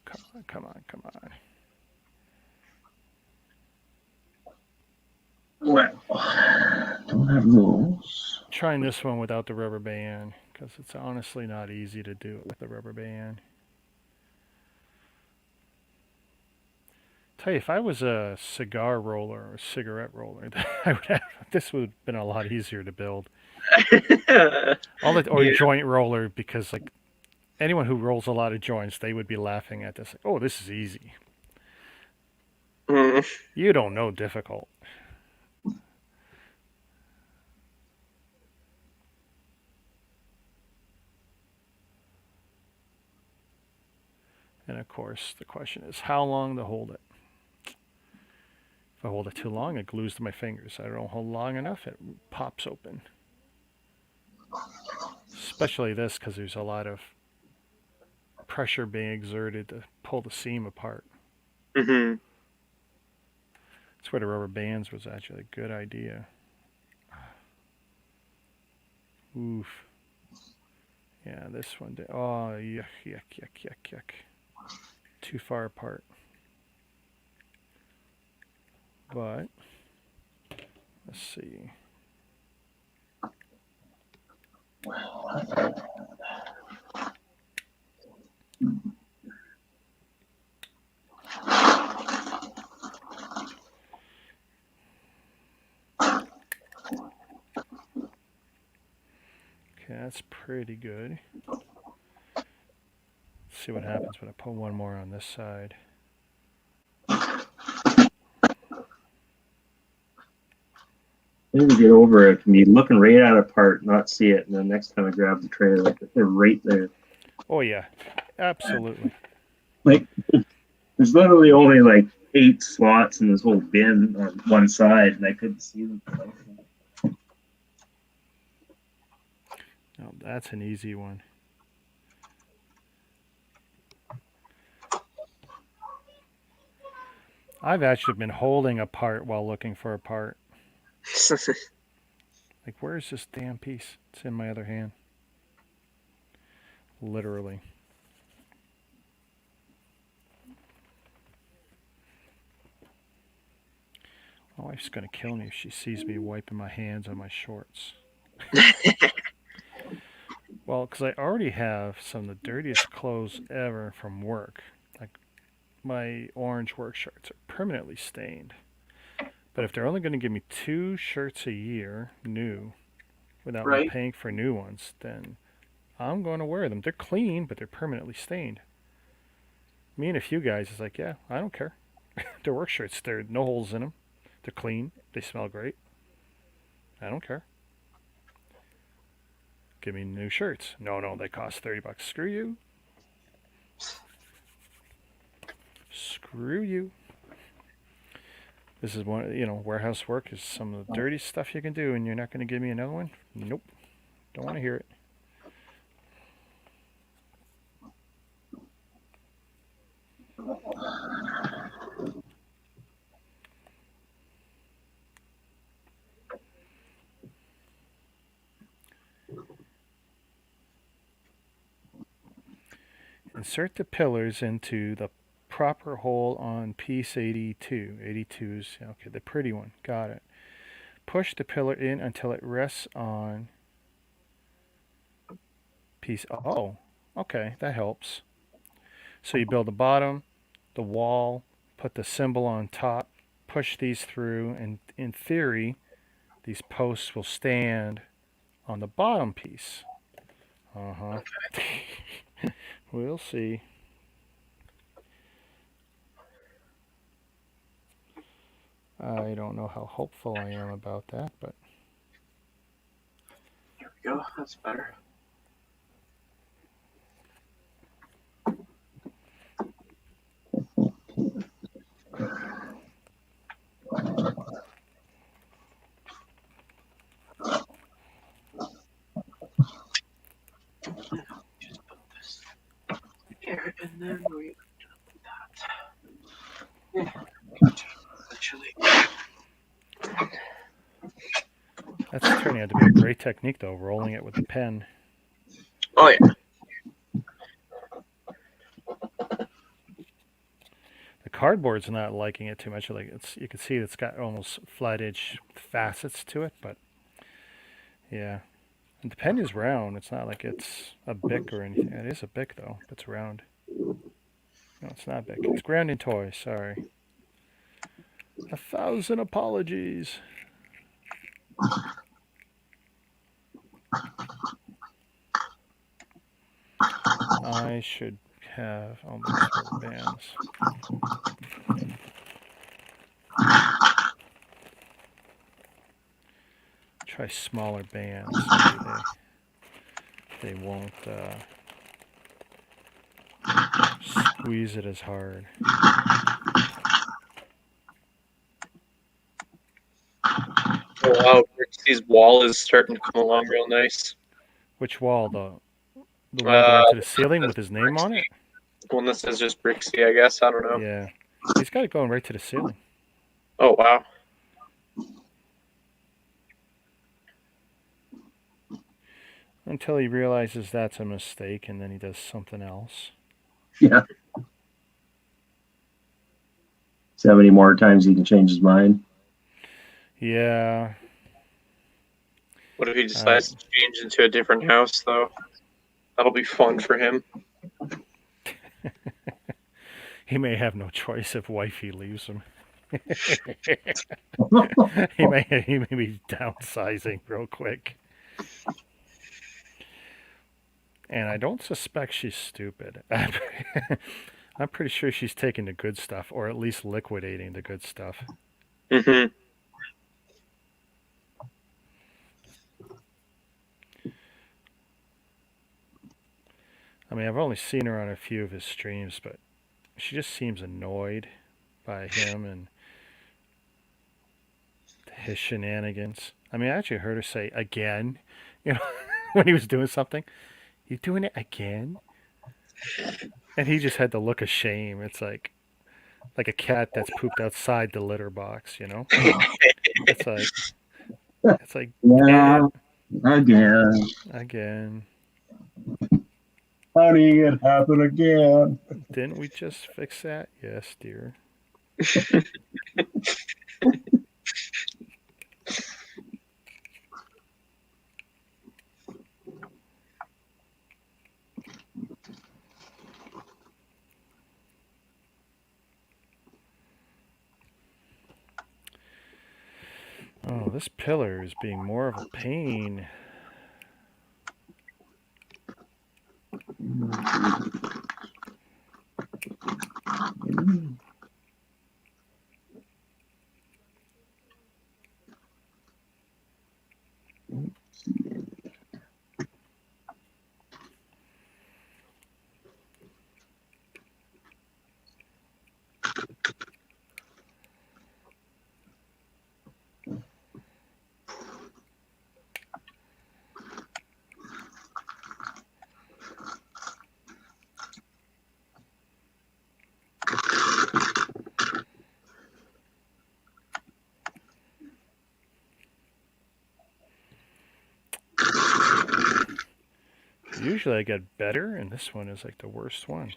Come on, come on, come on. Well, don't have rules. Trying this one without the rubber band because it's honestly not easy to do it with the rubber band. Tell you, if I was a cigar roller or a cigarette roller, I would have, this would have been a lot easier to build. Or Yeah. joint roller, because like anyone who rolls a lot of joints, they would be laughing at this. Like, oh, this is easy. Mm. You don't know difficult. And of course, the question is how long to hold it. If I hold it too long, it glues to my fingers. I don't hold long enough, it pops open. Especially this, because there's a lot of pressure being exerted to pull the seam apart. Mm-hmm. That's where the rubber bands was actually a good idea. Oof. Yeah, this one did. Oh, yuck, yuck, yuck, yuck, yuck. Too far apart. But, let's see. Okay, that's pretty good. Let's see what happens when I put one more on this side. Maybe to get over it can be looking right at a part, not see it, and then next time I grab the tray, like they're right there. Oh yeah, absolutely. Like there's literally only like 8 slots in this whole bin on one side, and I couldn't see them. Oh, that's an easy one. I've actually been holding a part while looking for a part. Like, where is this damn piece? It's in my other hand. Literally. My wife's gonna kill me if she sees me wiping my hands on my shorts. Well, because I already have some of the dirtiest clothes ever from work. Like, my orange work shirts are permanently stained. But if they're only going to give me 2 shirts a year, new, without me Right. paying for new ones, then I'm going to wear them. They're clean, but they're permanently stained. Me and a few guys is like, yeah, I don't care. They're work shirts. There are no holes in them. They're clean. They smell great. I don't care. Give me new shirts. No, they cost $30. Screw you. Screw you. This is one, warehouse work is some of the dirtiest stuff you can do, and you're not going to give me another one? Nope. Don't want to hear it. Insert the pillars into the proper hole on piece 82. 82 is, okay, the pretty one. Got it. Push the pillar in until it rests on piece. Oh, okay, that helps. So you build the bottom, the wall, put the symbol on top, push these through, and in theory, these posts will stand on the bottom piece. Uh-huh. We'll see. I don't know how hopeful I am about that, but There we go. That's better. Just put this here, and then we do that. Yeah. Actually. that's turning out to be a great technique, though, rolling it with a pen. Oh yeah. The cardboard's not liking it too much. Like, you can see it's got almost flat edge facets to it, but yeah. And the pen is round. It's not like it's a Bic or anything. It is a Bic, though. It's round. No, it's not Bic. It's Grounding Toy. Sorry. 1,000 apologies. I should have almost rubber bands. Try smaller bands. Maybe they won't squeeze it as hard. Oh wow, Rixie's wall is starting to come along real nice. Which wall? The one going to the ceiling with his name on it? The one that says just Brixie, I guess. I don't know. Yeah. He's got it going right to the ceiling. Oh wow. Until he realizes that's a mistake, and then he does something else. Yeah. 70 more times he can change his mind. Yeah. What if he decides to change into a different house though? That'll be fun for him. He may have no choice if wifey leaves him. he may be downsizing real quick. And I don't suspect she's stupid. I'm pretty sure she's taking the good stuff, or at least liquidating the good stuff. Mm-hmm. I mean, I've only seen her on a few of his streams, but she just seems annoyed by him and his shenanigans. I mean, I actually heard her say again, when he was doing something. You doing it again? And he just had the look of shame. It's like a cat that's pooped outside the litter box, It's like, It's like, Yeah, eh, again. again. How do it happen again? Didn't we just fix that? Yes, dear. Oh, this pillar is being more of a pain. Usually I get better, and this one is like the worst one.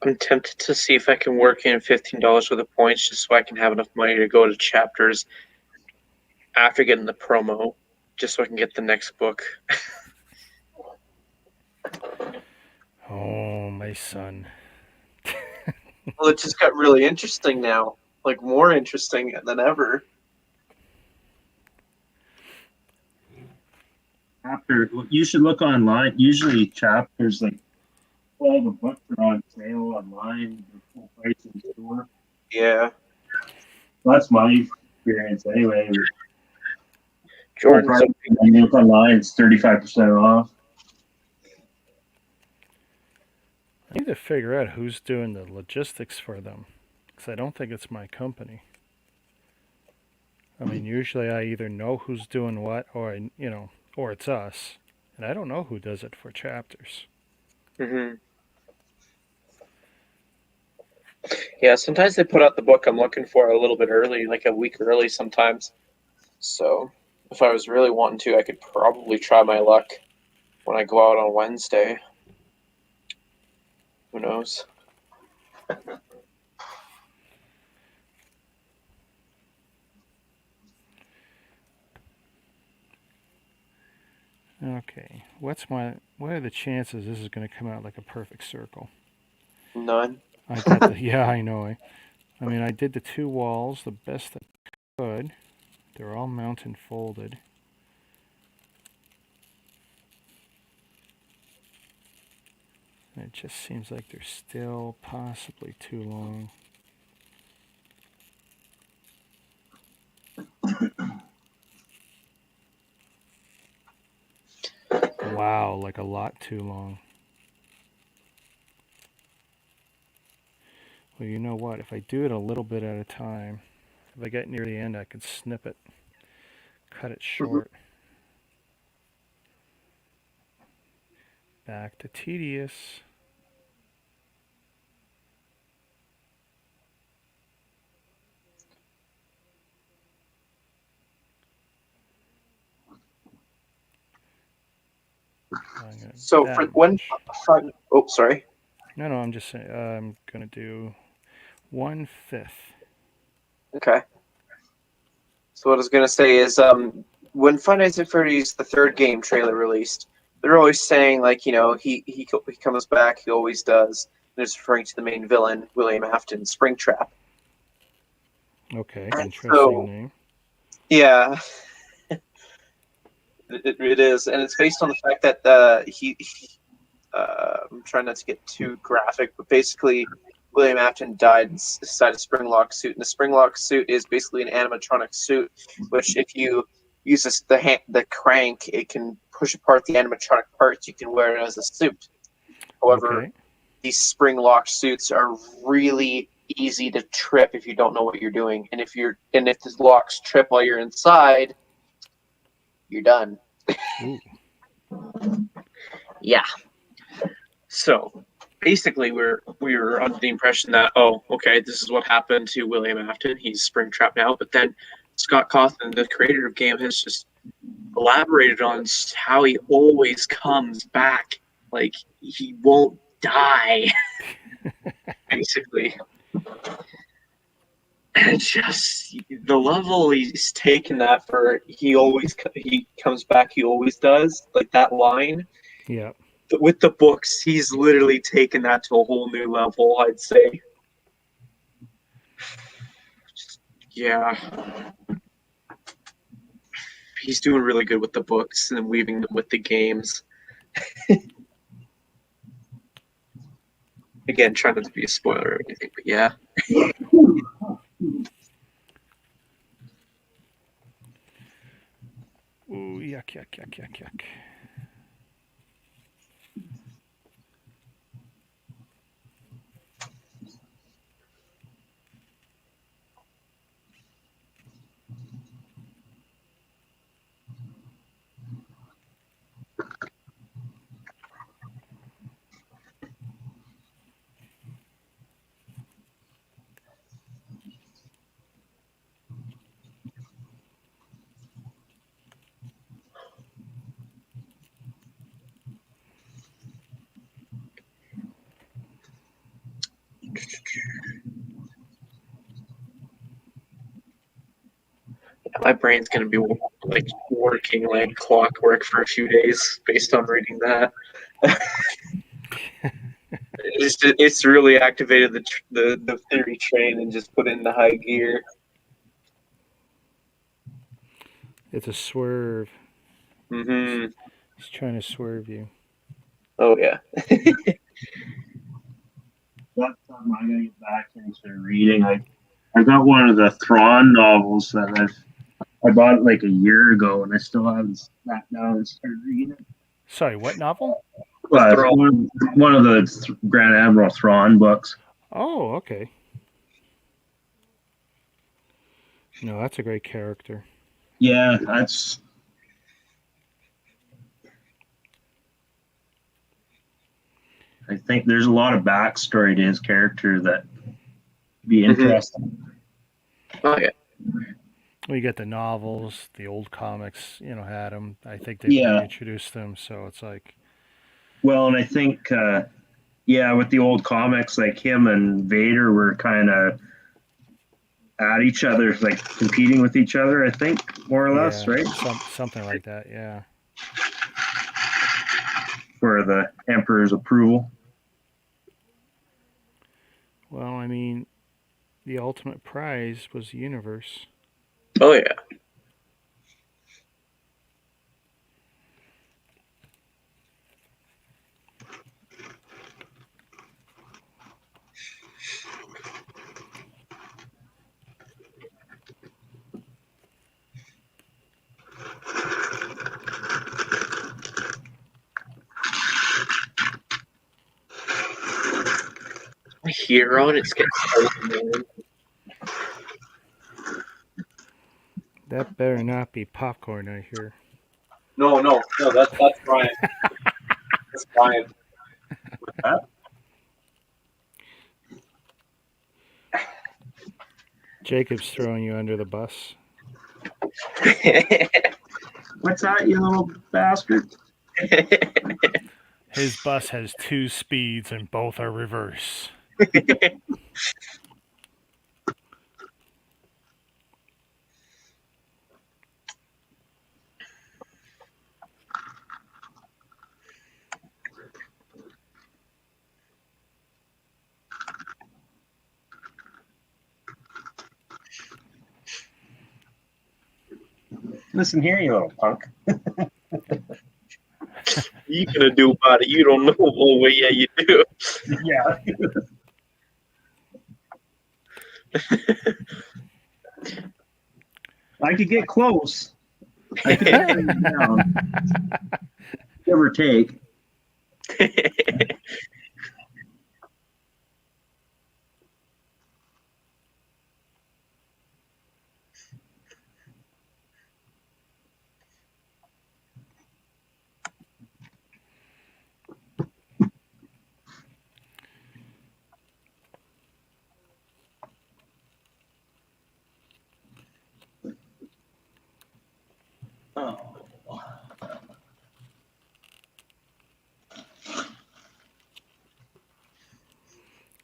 I'm tempted to see if I can work in $15 worth of points just so I can have enough money to go to chapters after getting the promo, just so I can get the next book. Oh, my son. Well, it just got really interesting now, like more interesting than ever. Chapter. You should look online. Usually, chapters like all the books are on sale online. They're full price in the store. Yeah. That's my experience anyway. Jordan, so When you look online, it's 35% off. I need to figure out who's doing the logistics for them, because I don't think it's my company. I mean, usually I either know who's doing what, or or it's us, and I don't know who does it for chapters. Yeah, sometimes they put out the book I'm looking for a little bit early, like a week early sometimes. So if I was really wanting to, I could probably try my luck when I go out on Wednesday. Who knows? Okay, what are the chances this is going to come out like a perfect circle? None. I got the yeah, I know. I mean, I did the two walls the best I could. They're all mounted and folded. And it just seems like they're still possibly too long. Wow, like a lot too long. Well, you know what? If I do it a little bit at a time, if I get near the end, I could snip it, cut it short. Back to tedious. So for when? Oh, sorry. No, I'm just saying. I'm gonna do 1/5. Okay. So what I was gonna say is, when Five Nights at Freddy's the third game trailer released, they're always saying like, he comes back, he always does. And it's referring to the main villain, William Afton, Springtrap. Okay, And interesting so, name. yeah, it is, and it's based on the fact that I'm trying not to get too graphic, but basically, William Afton died inside a springlock suit, and the springlock suit is basically an animatronic suit, which if you use the crank, it can push apart the animatronic parts. You can wear it as a suit. However, Okay. these spring lock suits are really easy to trip if you don't know what you're doing, and if the locks trip while you're inside, you're done. Ooh. Yeah. So basically we were under the impression that, oh, okay, this is what happened to William Afton. He's Springtrap now. But then Scott Cawthon, the creator of game, has just elaborated on how he always comes back. Like, he won't die, basically. And just the level he's taken that for, he comes back, he always does, like that line. Yeah. But with the books, he's literally taken that to a whole new level, I'd say. Yeah. He's doing really good with the books and weaving them with the games. Again, trying not to be a spoiler or anything, but yeah. Ooh, yuck, yuck, yuck, yuck, yuck. My brain's gonna be like working like clockwork for a few days based on reading that. It's really activated the theory train and just put it into high gear. It's a swerve. Mm-hmm. He's trying to swerve you. Oh yeah. That's something I gotta get back into reading. I got one of the Thrawn novels that I bought it like a year ago, and I still haven't sat down and started reading it. Sorry, what novel? One of the Grand Admiral Thrawn books. Oh, okay. No, that's a great character. Yeah, that's. I think there's a lot of backstory to his character that be interesting. Oh yeah. Well, you get the novels, the old comics, had them. I think they Yeah. introduced them, so it's like. Well, and I think, with the old comics, like him and Vader were kind of at each other, like competing with each other, I think, more or less, Yeah, right? something like that, yeah. For the Emperor's approval. Well, I mean, the ultimate prize was the universe. Oh yeah. My hero, and it's getting so annoying. That better not be popcorn, I hear. No, that's Brian. That's Brian. Jacob's throwing you under the bus. What's that, you little bastard? His bus has 2 speeds and both are reverse. Listen here, you little punk. You gonna do about it? You don't know. Oh, well, yeah, you do. Yeah. I could get close. I could get down. Give or take.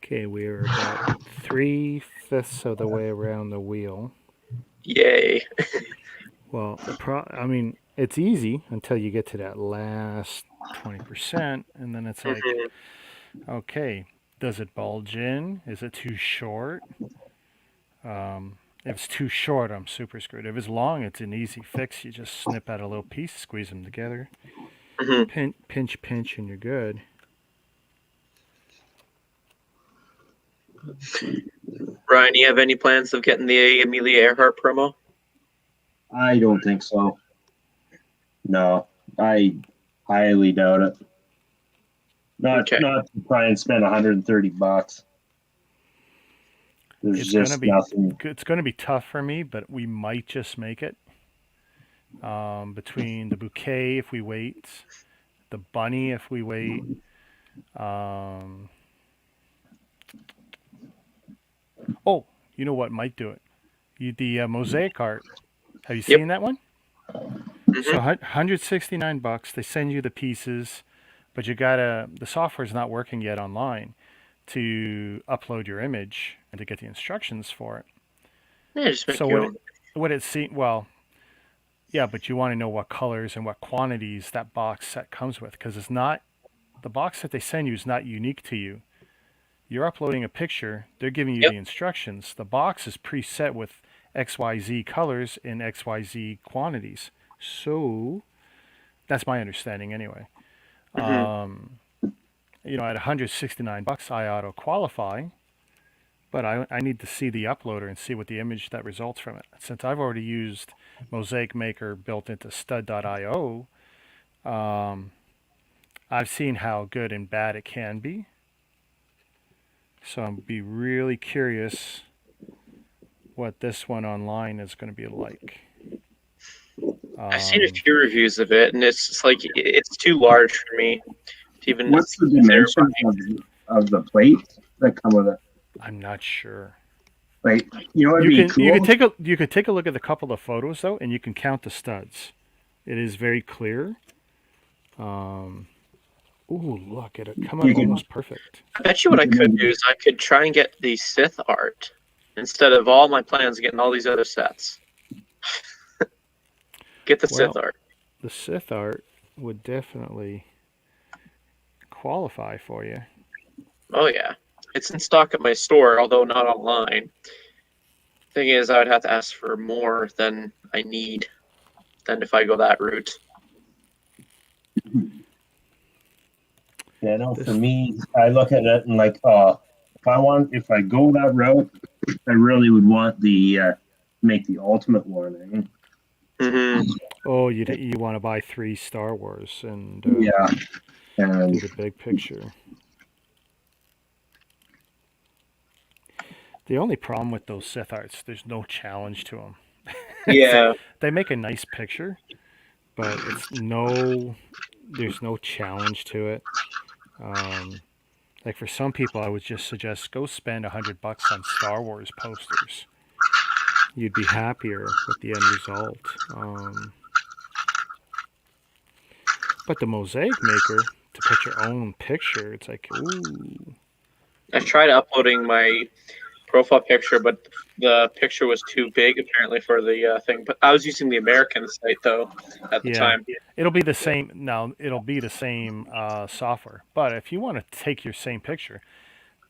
Okay, we're about 3/5 of the way around the wheel. Yay. Well, I mean, it's easy until you get to that last 20%, and then it's like, Mhm. okay, does it bulge in? Is it too short? If it's too short, I'm super screwed. If it's long, it's an easy fix. You just snip out a little piece, squeeze them together, Mhm. pinch, and you're good. Ryan, you have any plans of getting the Amelia Earhart promo? I don't think so. No, I highly doubt it. Not Okay. to try and spend $130. There's just nothing. It's gonna be tough for me, but we might just make it. Between the bouquet, if we wait, the bunny, if we wait. Oh, you know what might do it? The mosaic art. Have you Yep. seen that one? Mhm. So $169. They send you the pieces, but the software's not working yet online to upload your image and to get the instructions for it. Yeah, just make So your own. yeah, but you want to know what colors and what quantities that box set comes with, because it's not the box that they send you is not unique to you. You're uploading a picture, they're giving you Yep. the instructions. The box is preset with XYZ colors in XYZ quantities. So that's my understanding anyway. Mhm. At $169, I auto qualify, but I need to see the uploader and see what the image that results from it. Since I've already used Mosaic Maker built into stud.io, I've seen how good and bad it can be. So I'm be really curious what this one online is going to be like. I've seen a few reviews of it, and it's just like it's too large for me to even What's the consider dimensions of the plates that come with it? I'm not sure. Like, it'd be cool. You could take a look at the couple of photos though, and you can count the studs. It is very clear. Ooh, look at it! Come out almost perfect. I bet you what I could do is I could try and get the Sith art instead of all my plans getting all these other sets. Get the Sith art. The Sith art would definitely qualify for you. Oh yeah, it's in stock at my store, although not online. Thing is, I would have to ask for more than I need, than if I go that route. Yeah, no, for me, I look at it and like, if I go that route, I really would want make the ultimate one. Mm-hmm. Oh, you want to buy 3 Star Wars and yeah, and do the big picture. The only problem with those Sith arts, there's no challenge to them. Yeah, they make a nice picture, but there's no challenge to it. Like for some people, I would just suggest go spend $100 on Star Wars posters. You'd be happier with the end result. But the Mosaic Maker, to put your own picture, it's like, ooh. I tried uploading my profile picture, but the picture was too big apparently for the thing. But I was using the American site though at the time. It'll be the same. Now it'll be the same software. But if you want to take your same picture,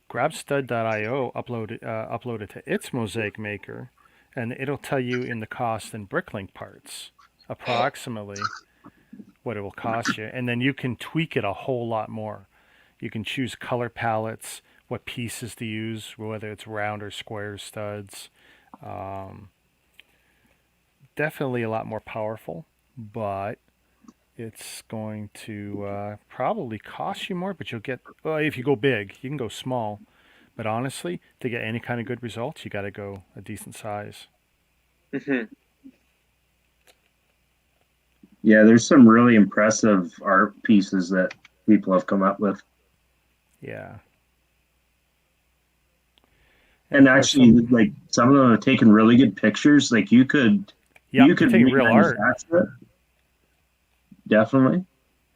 grab stud.io, upload it to its Mosaic Maker, and it'll tell you in the cost and Bricklink parts approximately what it will cost you, and then you can tweak it a whole lot more. You can choose color palettes, what pieces to use, whether it's round or square studs. Definitely a lot more powerful, but it's going to probably cost you more. But you'll get, well, if you go big, you can go small. But honestly, to get any kind of good results, you got to go a decent size. Mm-hmm. Yeah, there's some really impressive art pieces that people have come up with. Yeah. And actually, like some of them have taken really good pictures. Like you could take real art. It. Definitely.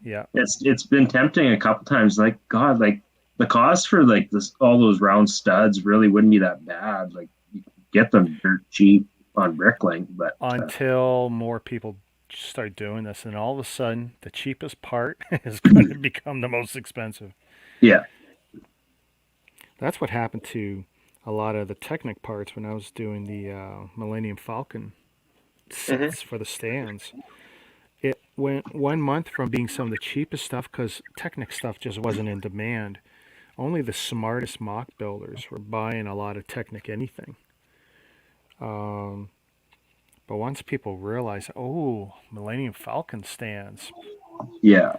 Yeah. It's been tempting a couple times. Like God, like the cost for like this, all those round studs really wouldn't be that bad. Like you could get them dirt cheap on Bricklink, but Until more people start doing this, and all of a sudden, the cheapest part is going to become the most expensive. yeah, That's what happened to a lot of the Technic parts when I was doing the Millennium Falcon Hmm. sets for the stands. It went 1 month from being some of the cheapest stuff because Technic stuff just wasn't in demand. Only the smartest mock builders were buying a lot of Technic anything. Um, but once people realized, oh, Millennium Falcon stands, yeah.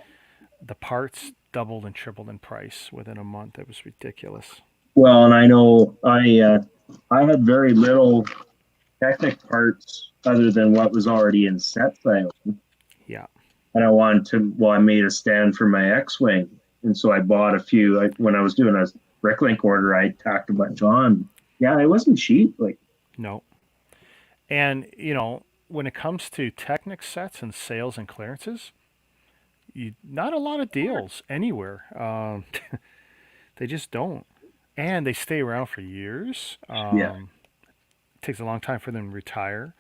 the parts doubled and tripled in price within a month. It was ridiculous. Well, and I know I had very little Technic parts other than what was already in sets I owned. Yeah. And I wanted to, well, I made a stand for my X-Wing. And so I bought a few. When I was doing a Bricklink order, I tacked a bunch on. Yeah, it wasn't cheap. Like, No. And, when it comes to Technic sets and sales and clearances, not a lot of deals anywhere. They just don't. And they stay around for years. yeah, It takes a long time for them to retire.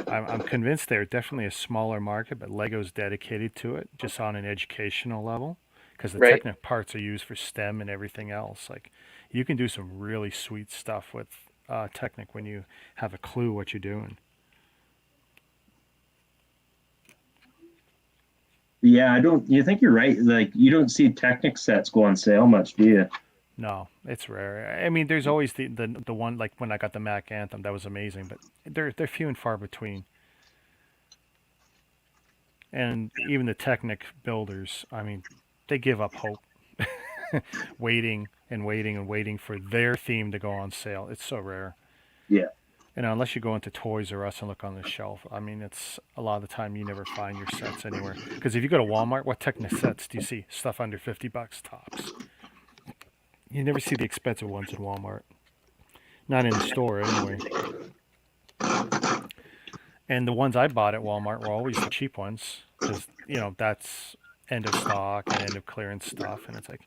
I'm convinced they're definitely a smaller market, but Lego's dedicated to it just on an educational level because the Right. Technic parts are used for STEM and everything else. Like you can do some really sweet stuff with Technic when you have a clue what you're doing. yeah. I don't. You think you're right? Like, you don't see Technic sets go on sale much, do you? No, it's rare. I mean, there's always the one like when I got the Mac Anthem that was amazing, but they're few and far between. And even the Technic builders, I mean, they give up hope, waiting and waiting and waiting for their theme to go on sale. It's so rare. Yeah, And unless you go into Toys R Us and look on the shelf, I mean, it's a lot of the time you never find your sets anywhere. Because if you go to Walmart, what Technic sets do you see? Stuff under $50 tops. You never see the expensive ones in Walmart. Not in the store anyway. And the ones I bought at Walmart were always the cheap ones because that's end of stock and end of clearance stuff, and it's like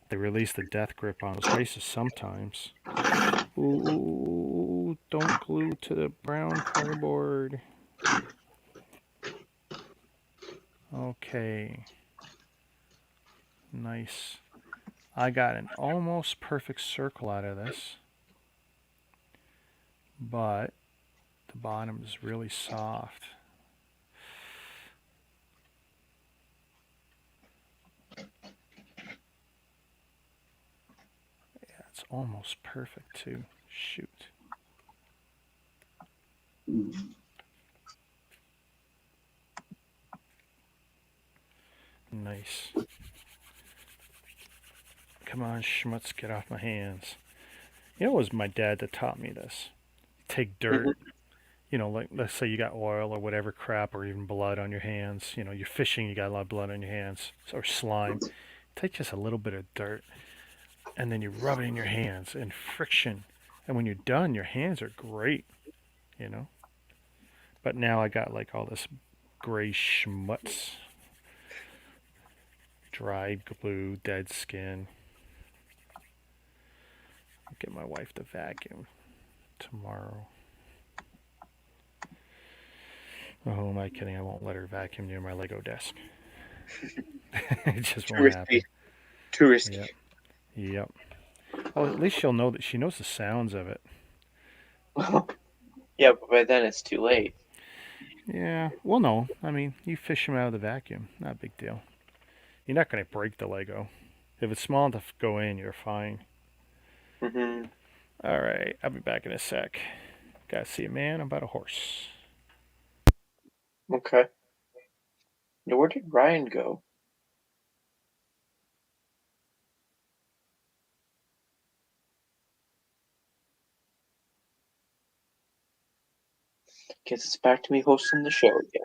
they release the death grip on those cases sometimes. Ooh, don't glue to the brown cardboard. Okay, nice. I got an almost perfect circle out of this, but the bottom is really soft. It's almost perfect too. Shoot. Nice. Come on, schmutz, get off my hands. It was my dad that taught me this. Take dirt, Hmm. like let's say you got oil or whatever crap or even blood on your hands. You're fishing, you got a lot of blood on your hands or slime. Take just a little bit of dirt and then you rub it in your hands and friction. And when you're done, your hands are great, you know? But now I got like all this gray schmutz, dried glue, dead skin. I'll get my wife to vacuum tomorrow. Oh, who am I kidding? I won't let her vacuum near my Lego desk. It just Too won't happen. risky. Too risky. Yep. Yep. Well, at least she'll know that she knows the sounds of it. Yeah, but by then it's too late. Yeah. Well, no. I mean, you fish them out of the vacuum. Not a big deal. You're not going to break the Lego. If it's small enough to go in, you're fine. Hmm. All right. I'll be back in a sec. Gotta see a man about a horse. Okay. Now, where did Ryan go? Guess it's back to me hosting the show again.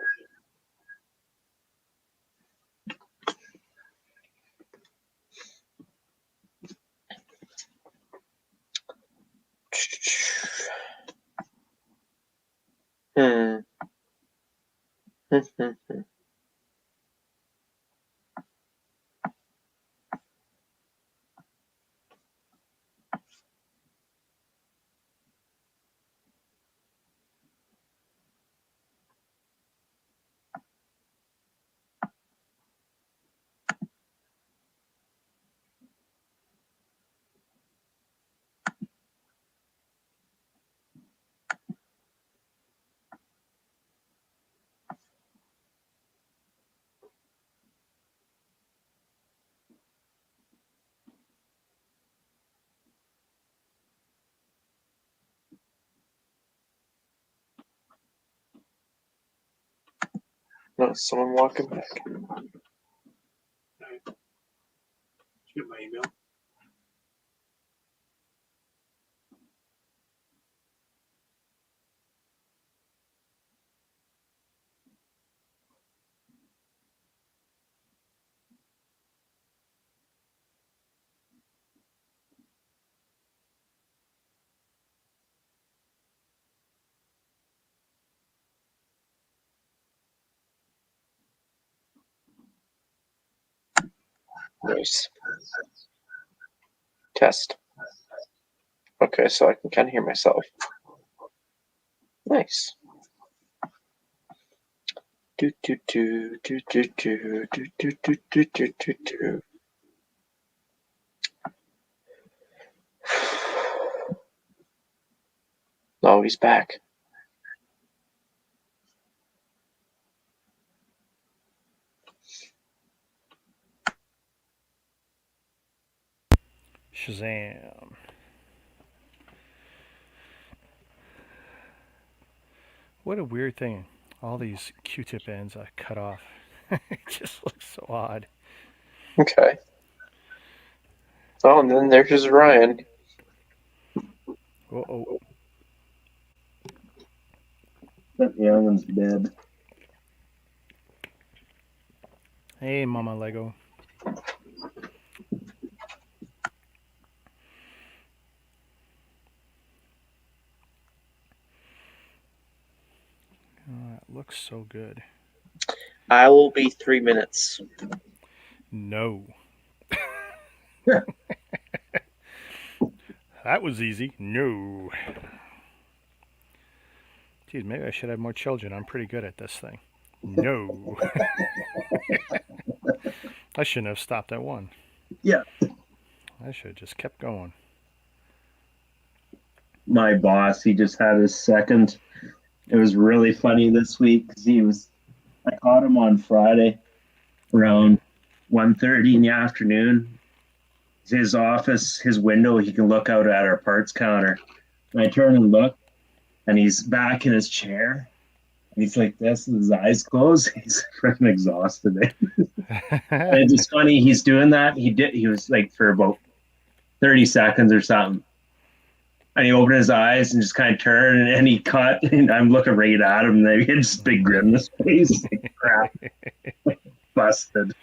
Hmm. No, someone walking back. Get my email. Nice. Test. Okay, so I can kind of hear myself. Nice. Do do do do do do do do do do do do do. Oh, he's back. Shazam. What a weird thing. All these Q-tip ends I cut off. It just looks so odd. Okay. Oh, and then there's Ryan. Uh-oh. That young one's dead. Hey, Mama Lego. Oh, that looks so good. I will be 3 minutes. No. That was easy. No. Geez, maybe I should have more children. I'm pretty good at this thing. No. I shouldn't have stopped at one. Yeah. I should have just kept going. My boss, he just had his second. It was really funny this week because I caught him on Friday around 1:30 in the afternoon. His office, his window, he can look out at our parts counter. And I turn and look, and he's back in his chair. And he's like this, with his eyes closed. He's freaking exhausted. And it's just funny. He's doing that. He was like for about 30 seconds or something. And he opened his eyes and just kind of turned, and he cut. And I'm looking right at him, and he had this big grin in his face. Like, crap, busted.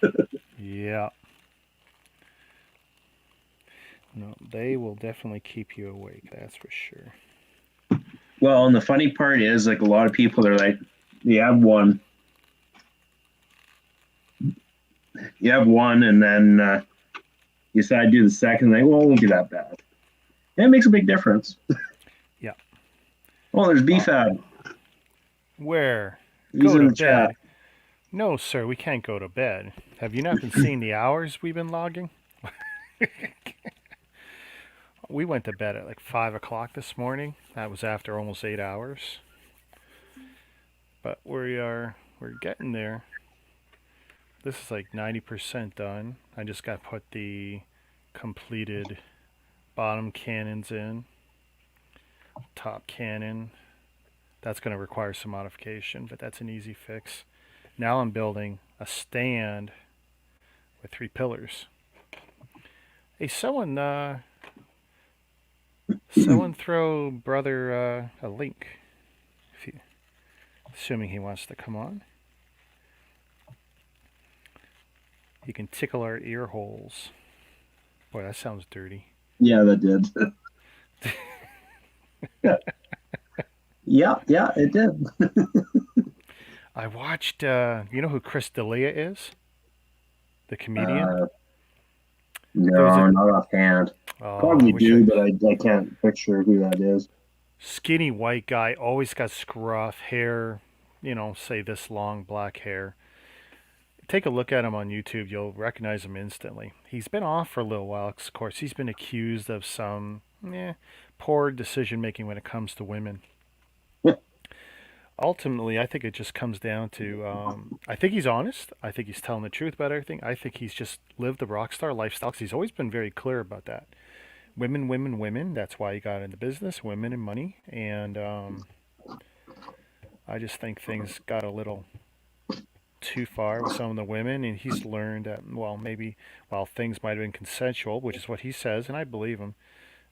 Yeah. No, they will definitely keep you awake. That's for sure. Well, and the funny part is, like, a lot of people are like, you have one, and then you decide to do the second. Like, well, it won't be that bad. And it makes a big difference. Yeah. Oh, there's BFAB. Where? He's Go in to the chat. bed. No, sir, we can't go to bed. Have you not been seeing the hours we've been logging? We went to bed at like 5 o'clock this morning. That was after almost 8 hours. But we're getting there. This is like 90% done. I just got to put the completed bottom cannons in. Top cannon. That's going to require some modification, but that's an easy fix. Now I'm building a stand with 3 pillars. Hey, someone throw brother a link, assuming he wants to come on. He can tickle our ear holes. Boy, that sounds dirty. Yeah, that did. Yeah, it did. I watched, you know who Chris D'Elia is? The comedian? No, not offhand. Oh, Probably do, but I can't picture who that is. Skinny white guy, always got scruff, hair, say this long, black hair. Take a look at him on YouTube. You'll recognize him instantly. He's been off for a little while. Of course, he's been accused of some poor decision making when it comes to women. Ultimately, I think it just comes down to I think he's honest. I think he's telling the truth about everything. I think he's just lived the rock star lifestyle. 'Cause he's always been very clear about that. Women, women, women. That's why he got into business. Women and money. And I just think things got a little too far with some of the women, and he's learned that, well, maybe while things might have been consensual, which is what he says, and I believe him,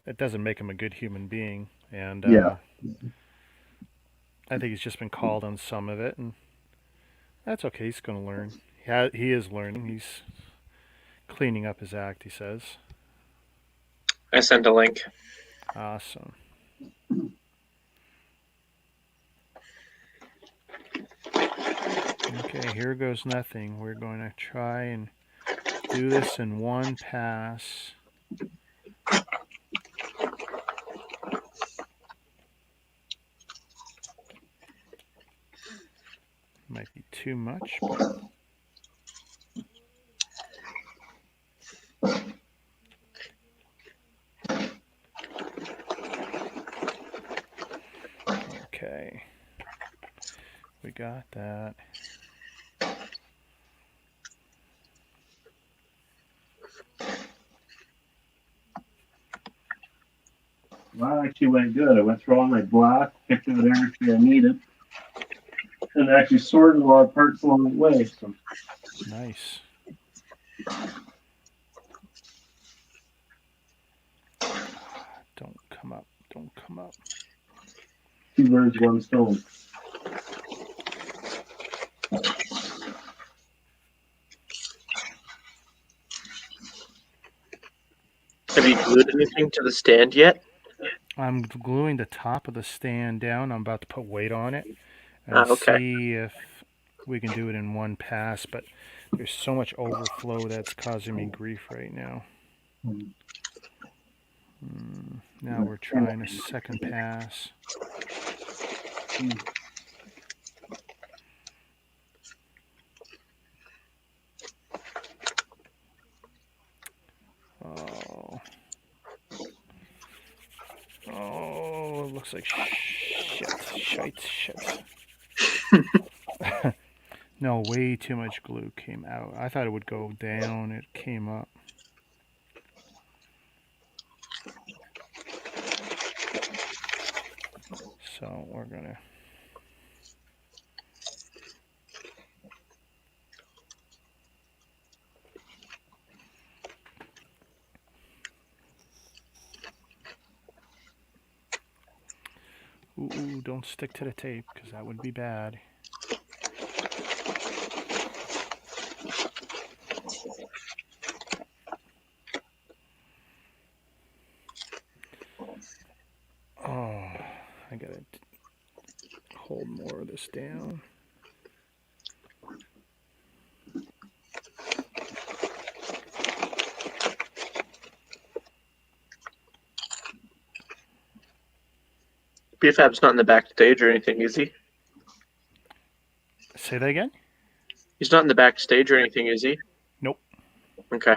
it doesn't make him a good human being. And Yeah. I think he's just been called on some of it, and that's okay. He's going to learn. He is learning. He's cleaning up his act, he says. I sent a link. Awesome. Okay, here goes nothing. We're going to try and do this in one pass. Might be too much, but okay. We got that. Well, that actually went good. I went through all my black, picked out everything I needed, and actually sorted a lot of parts along the way. So Nice. Don't come up. Don't come up. 2 birds, 1 stone. Have you glued anything to the stand yet? I'm gluing the top of the stand down. I'm about to put weight on it and okay. see if we can do it in one pass, but there's so much overflow that's causing me grief right now. Now we're trying a second pass. Oh, it looks like shit. No, way too much glue came out. I thought it would go down. It came up. So we're gonna. Ooh, don't stick to the tape, because that would be bad. Oh, I gotta hold more of this down. BFAB's not in the backstage or anything, is he? Say that again? He's not in the backstage or anything, is he? Nope. Okay.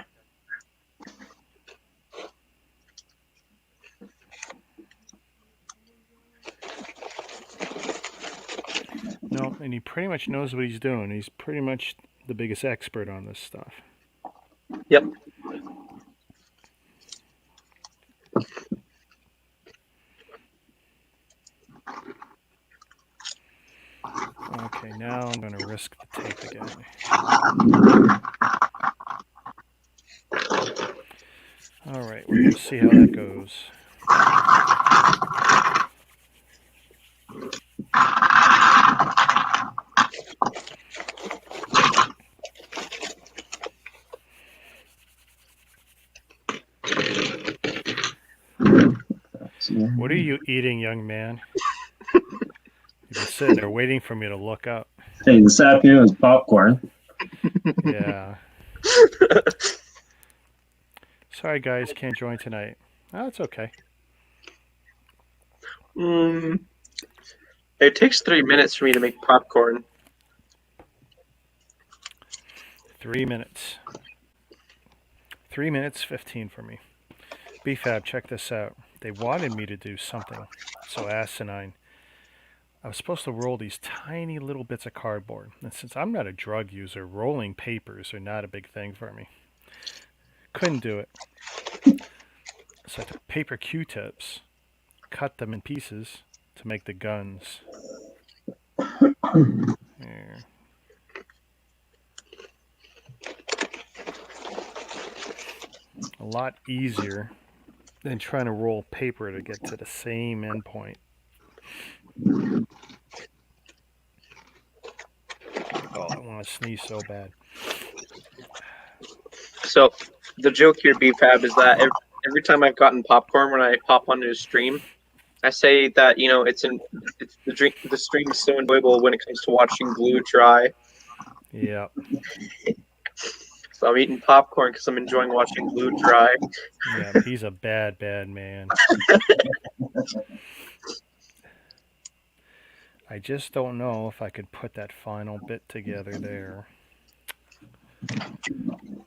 No, and he pretty much knows what he's doing. He's pretty much the biggest expert on this stuff. Yep. Okay, now I'm going to risk the tape again. All right, we're going to see how that goes. What are you eating, young man? You've been sitting there waiting for me to look up. Hey, this afternoon is popcorn. Yeah. Sorry, guys, can't join tonight. Oh, it's okay. It takes 3 minutes for me to make popcorn. 3 minutes. 3 minutes, 15 for me. BFAB, check this out. They wanted me to do something so asinine. I was supposed to roll these tiny little bits of cardboard. And since I'm not a drug user, rolling papers are not a big thing for me. Couldn't do it. So I took paper Q-tips, cut them in pieces to make the guns. Here. lot easier than trying to roll paper to get to the same endpoint. Oh, I want to sneeze so bad. So the joke here, BFAB, is that every time I've gotten popcorn when I pop onto a stream, I say that it's the stream is so enjoyable when it comes to watching glue dry. Yeah. So I'm eating popcorn because I'm enjoying watching glue dry. Yeah, he's a bad, bad man. I just don't know if I could put that final bit together there.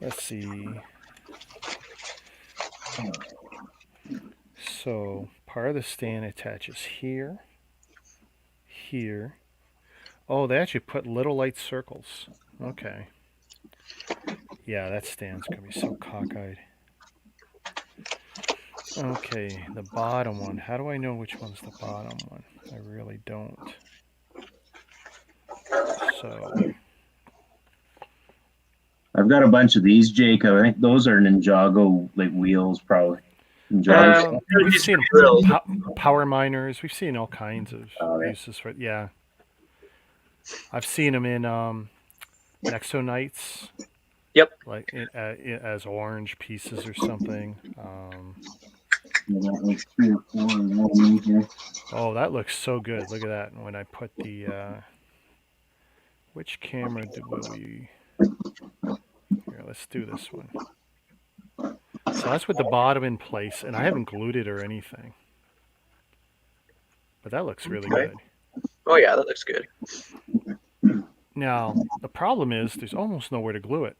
Let's see. So part of the stand attaches here, here. Oh, they actually put little light circles. Okay. Yeah, that stand's gonna be so cockeyed. Okay, the bottom one. How do I know which one's the bottom one? I really don't. So, I've got a bunch of these, Jake. I think those are Ninjago like wheels, probably. Ninjago. we've seen power miners. We've seen all kinds of uses for it. Yeah. I've seen them in Nexonites. Yep. Like as orange pieces or something. Like 3 or 4 and one in here. Oh, that looks so good. Look at that. When I put the... which camera will we... Here, let's do this one. So that's with the bottom in place, and I haven't glued it or anything. But that looks really good. Oh yeah, that looks good. Now, the problem is there's almost nowhere to glue it.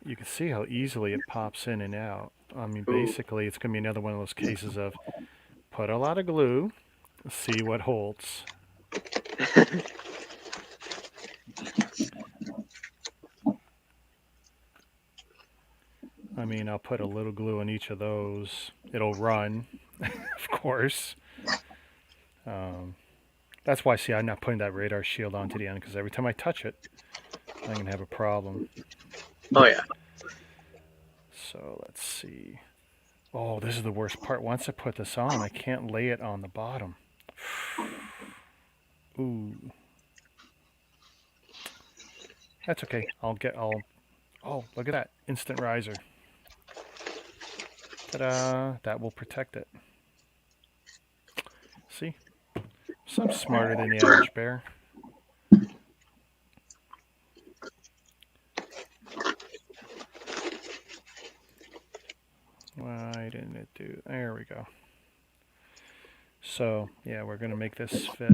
You can see how easily it pops in and out. I mean, basically, it's going to be another one of those cases of put a lot of glue, see what holds. I mean, I'll put a little glue on each of those. It'll run, of course. That's why, see, I'm not putting that radar shield onto the end, because every time I touch it, I'm going to have a problem. Oh yeah. So let's see. Oh, this is the worst part. Once I put this on, I can't lay it on the bottom. Ooh. That's okay. Oh, look at that. Instant riser. Ta-da. That will protect it. See? So I'm smarter than the average bear. Why didn't it do... There we go. So, yeah, we're going to make this fit.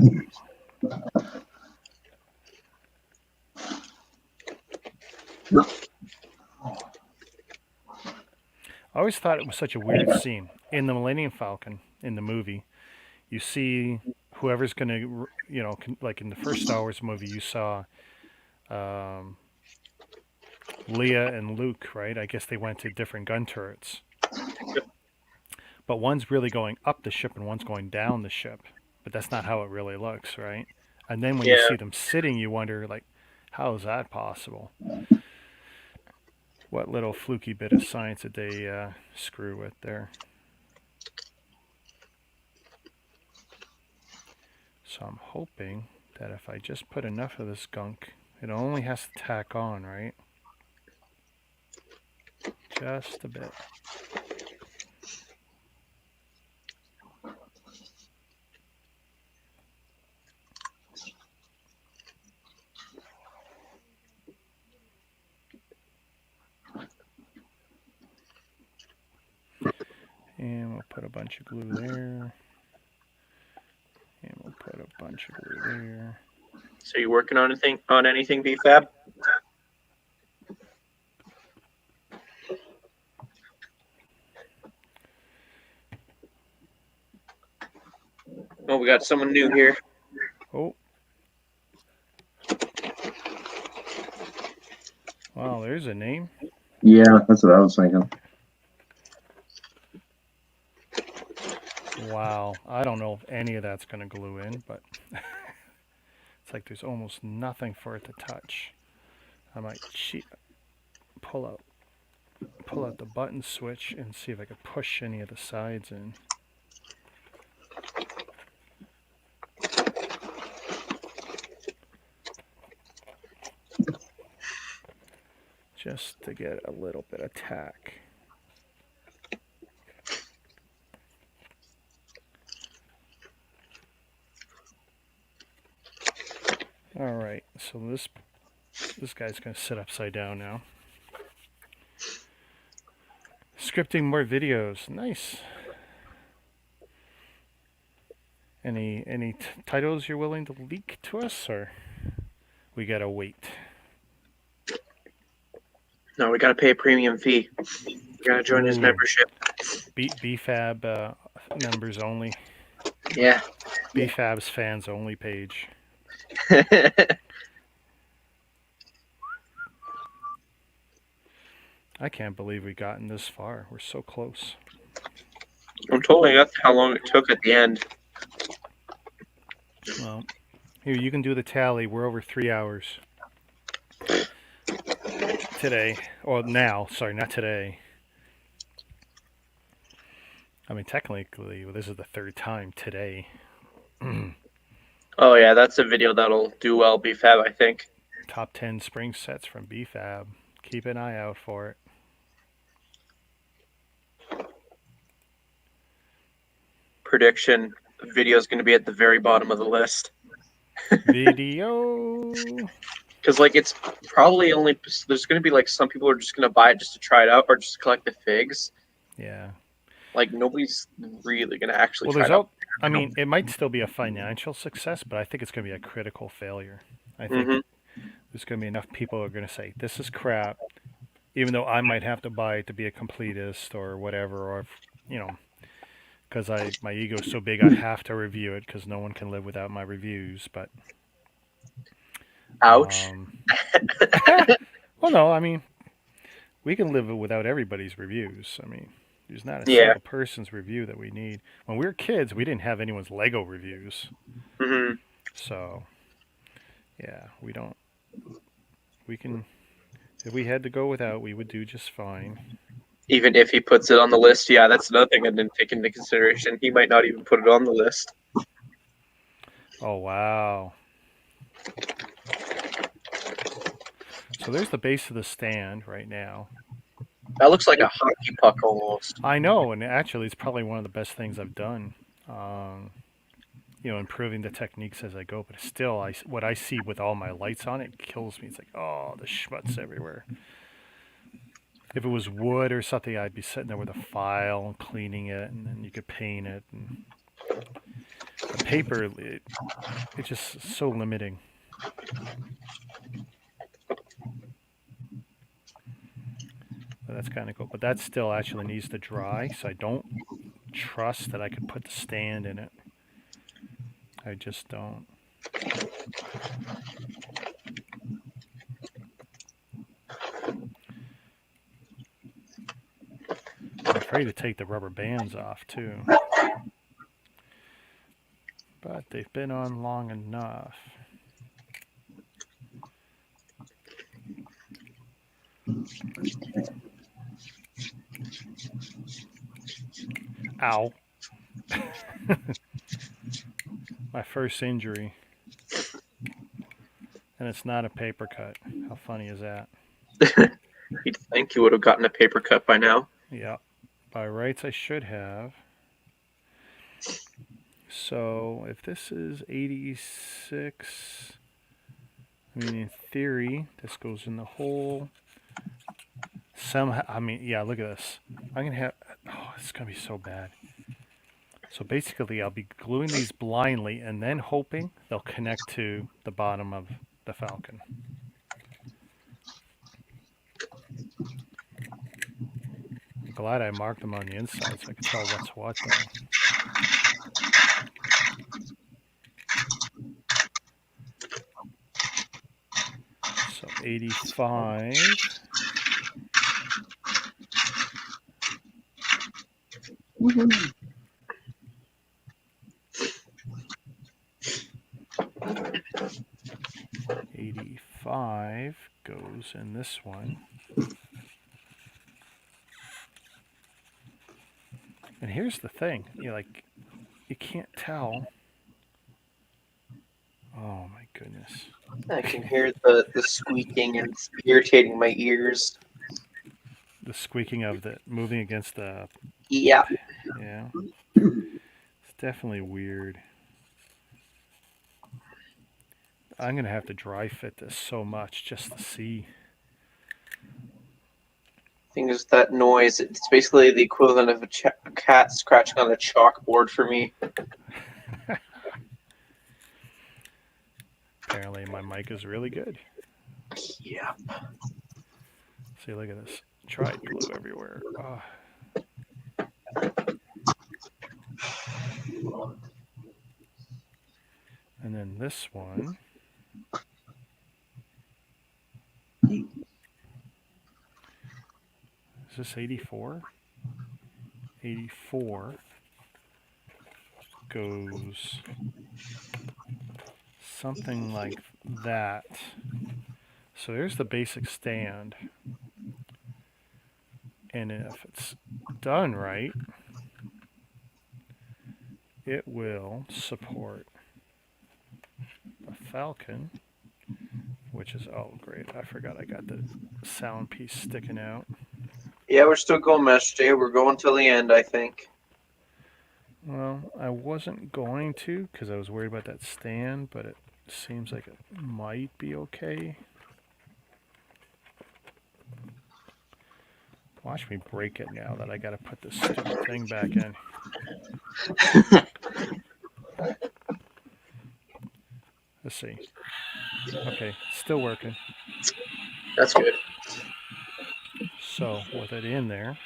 I always thought it was such a weird scene. In the Millennium Falcon, in the movie, you see whoever's going to, like in the first Star Wars movie, you saw Leia and Luke, right? I guess they went to different gun turrets. But one's really going up the ship and one's going down the ship. But that's not how it really looks, right? And then when you see them sitting, you wonder, like, how is that possible? What little fluky bit of science did they screw with there? So I'm hoping that if I just put enough of this gunk, it only has to tack on, right? Just a bit. And we'll put a bunch of glue there. And we'll put a bunch of glue there. So you working on anything, BFAB? Oh, we got someone new here. Oh. Wow, there's a name. Yeah, that's what I was thinking. Wow, I don't know if any of that's going to glue in, but it's like there's almost nothing for it to touch. I might pull out. pull out the button switch and see if I could push any of the sides in. Just to get a little bit of tack. All right, so this guy's gonna sit upside down now. Scripting more videos, nice. Any titles you're willing to leak to us, or we gotta wait? No, we gotta pay a premium fee. We gotta join his Ooh. membership. BFAB members only. Yeah. BFAB's fans only page. I can't believe we've gotten this far. We're so close. I'm totally that's how long it took at the end. Well, here, you can do the tally. We're over 3 hours today. Or now. Sorry, not today. I mean, technically, this is the third time today. Oh yeah, that's a video that'll do well, BFAB, I think. Top 10 spring sets from BFAB. Keep an eye out for it. Prediction: video is going to be at the very bottom of the list. Video. Because like it's probably only there's going to be like some people are just going to buy it just to try it out or just collect the figs. Yeah. Like nobody's really going to actually Well, try there's it out. I mean, it might still be a financial success, but I think it's going to be a critical failure. I think there's going to be enough people who are going to say, this is crap, even though I might have to buy it to be a completist or whatever, or, you know, because my ego's so big I have to review it because no one can live without my reviews, but... Ouch. Well, no, I mean, we can live without everybody's reviews. I mean, there's not a Yeah. single person's review that we need. When we were kids, we didn't have anyone's Lego reviews. Mm-hmm. So, yeah, we don't. We can. If we had to go without, we would do just fine. Even if he puts it on the list, yeah, that's another thing I didn't take into consideration. He might not even put it on the list. Oh, wow. So there's the base of the stand right now. That looks like a hockey puck almost. I know, and actually, it's probably one of the best things I've done. You know, improving the techniques as I go. But still, what I see with all my lights on it kills me. It's like, oh, the schmutz everywhere. If it was wood or something, I'd be sitting there with a file and cleaning it, and then you could paint it. And the paper, it's just so limiting. But that's kind of cool. But that still actually needs to dry, so I don't trust that I could put the stand in it. I just don't. I'm afraid to take the rubber bands off, too. But they've been on long enough. Ow. My first injury. And it's not a paper cut. How funny is that? You'd think you would have gotten a paper cut by now. Yeah. By rights, I should have. So, if this is 86, I mean, in theory, this goes in the hole. Somehow, I mean, yeah, look at this. I'm going to have, oh, it's going to be so bad. So basically, I'll be gluing these blindly and then hoping they'll connect to the bottom of the Falcon. I'm glad I marked them on the inside so I can tell what's what, though. So 85. Woohoo. 85 goes in this one. And here's the thing, you can't tell. Oh my goodness. I can hear the squeaking and it's irritating my ears. The squeaking of the moving against the, Yeah. yeah. It's definitely weird. I'm going to have to dry fit this so much just to see. Thing is that noise. It's basically the equivalent of a cat scratching on a chalkboard for me. Apparently my mic is really good. Yeah. See, look at this. Tried glue everywhere. Oh. And then this one. Is this 84? 84 goes something like that. So there's the basic stand. And if it's done right, it will support a Falcon, which is, oh great, I forgot I got the sound piece sticking out. Yeah, we're still going, Master J. We're going till the end, I think. Well, I wasn't going to because I was worried about that stand, but it seems like it might be okay. Watch me break it now that I got to put this stupid thing back in. Let's see. Okay, still working. That's good. So, with it in there,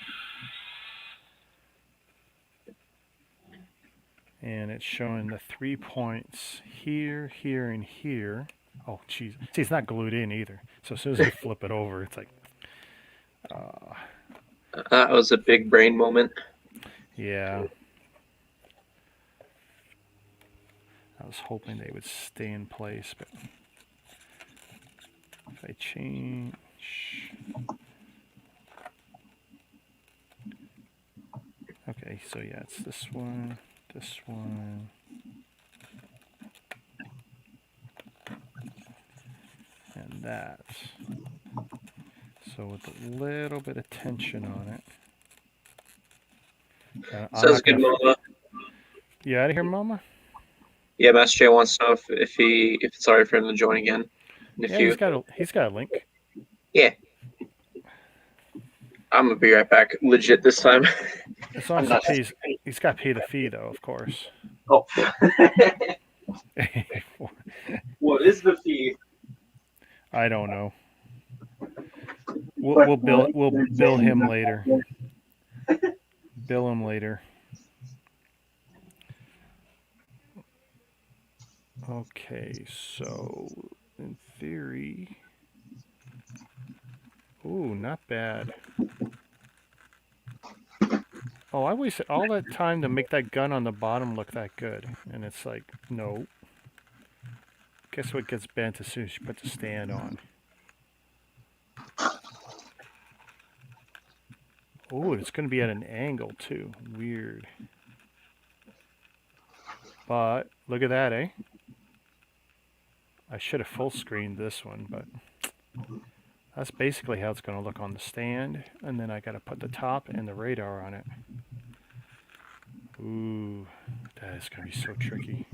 and it's showing the 3 points here, here, and here. Oh, jeez. See, it's not glued in either. So as soon as I flip it over, it's like, That was a big brain moment. yeah. I was hoping they would stay in place, but if I change... Okay, so yeah, it's this one, and that. So with a little bit of tension on it. Sounds good, Mama. You out of here, Mama? Yeah, Master J wants to know if it's alright for him to join again. And if Yeah, he's got a link. Yeah. I'm gonna be right back. Legit this time. As long as he's got to pay the fee though, of course. Oh. What is the fee? I don't know. We'll bill him later. Bill him later. Okay, so in theory, ooh, not bad. Oh, I wasted all that time to make that gun on the bottom look that good, and it's like, no. Guess what gets bent as soon as you put the stand on? Oh, it's going to be at an angle too. Weird. But look at that, eh? I should have full screened this one, but that's basically how it's going to look on the stand. And then I got to put the top and the radar on it. Ooh, that is going to be so tricky.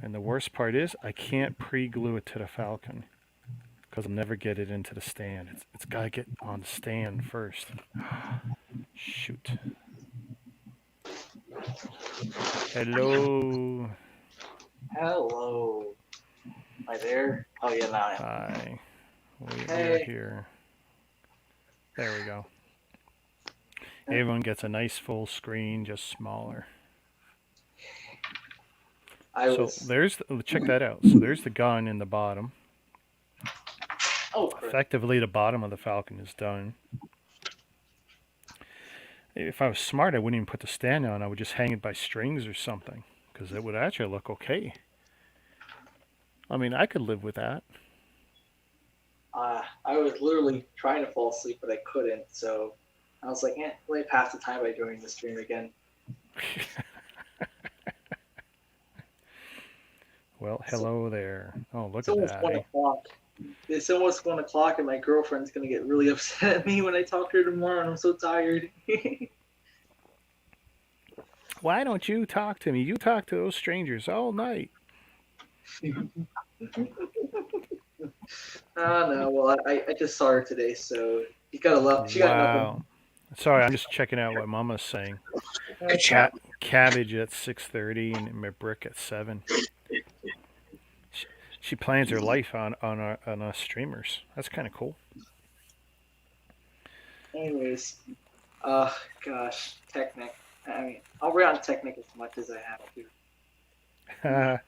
And the worst part is I can't pre-glue it to the Falcon because I'll never get it into the stand. It's got to get on the stand first. Shoot. Hello. Hello. Am I there? Oh yeah, now I am. Hi. We Hey. are here. There we go. Everyone gets a nice full screen, just smaller. Check that out. So there's the gun in the bottom. Oh, correct. Effectively, the bottom of the Falcon is done. If I was smart, I wouldn't even put the stand on. I would just hang it by strings or something, because it would actually look okay. I mean, I could live with that. I was literally trying to fall asleep, but I couldn't. So I was like, let me pass the time by joining the stream again. Well, hello there. Oh, look It's at almost that. 1 Eh? o'clock. It's almost 1 o'clock, and my girlfriend's gonna get really upset at me when I talk to her tomorrow, and I'm so tired. Why don't you talk to me? You talk to those strangers all night. No, well, I just saw her today, so she got nothing. Wow. Sorry, I'm just checking out what Mama's saying. Good job. Cabbage at 6:30 and my brick at 7. She plans her life on us streamers. That's kind of cool. Anyways, gosh, Technic. I mean, I'll read on Technic as much as I have to.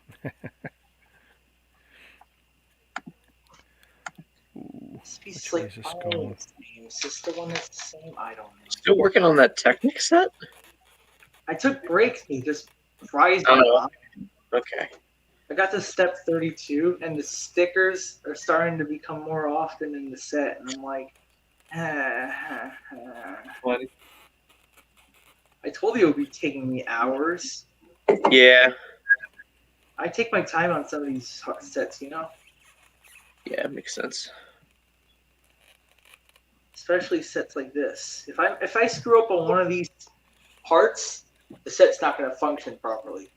Which way is this going? Is this the one that's the same? I don't know. Still working on that Technic set? I took breaks and just fries Oh. my mind. Okay. I got to step 32, and the stickers are starting to become more often in the set, and I'm like, What? I told you it would be taking me hours. Yeah. I take my time on some of these sets, you know? Yeah, makes sense. Especially sets like this. If I screw up on one of these parts, the set's not going to function properly.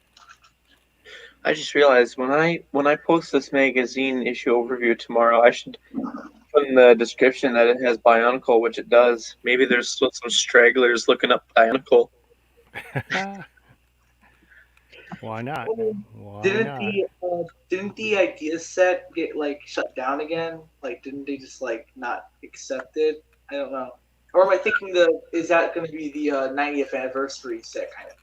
I just realized when I post this magazine issue overview tomorrow, I should put in the description that it has Bionicle, which it does. Maybe there's still some stragglers looking up Bionicle. Why not? Why Didn't not? the idea set get like shut down again? Like, didn't they just like not accept it? I don't know. Or am I thinking is that going to be the 90th anniversary set kind of?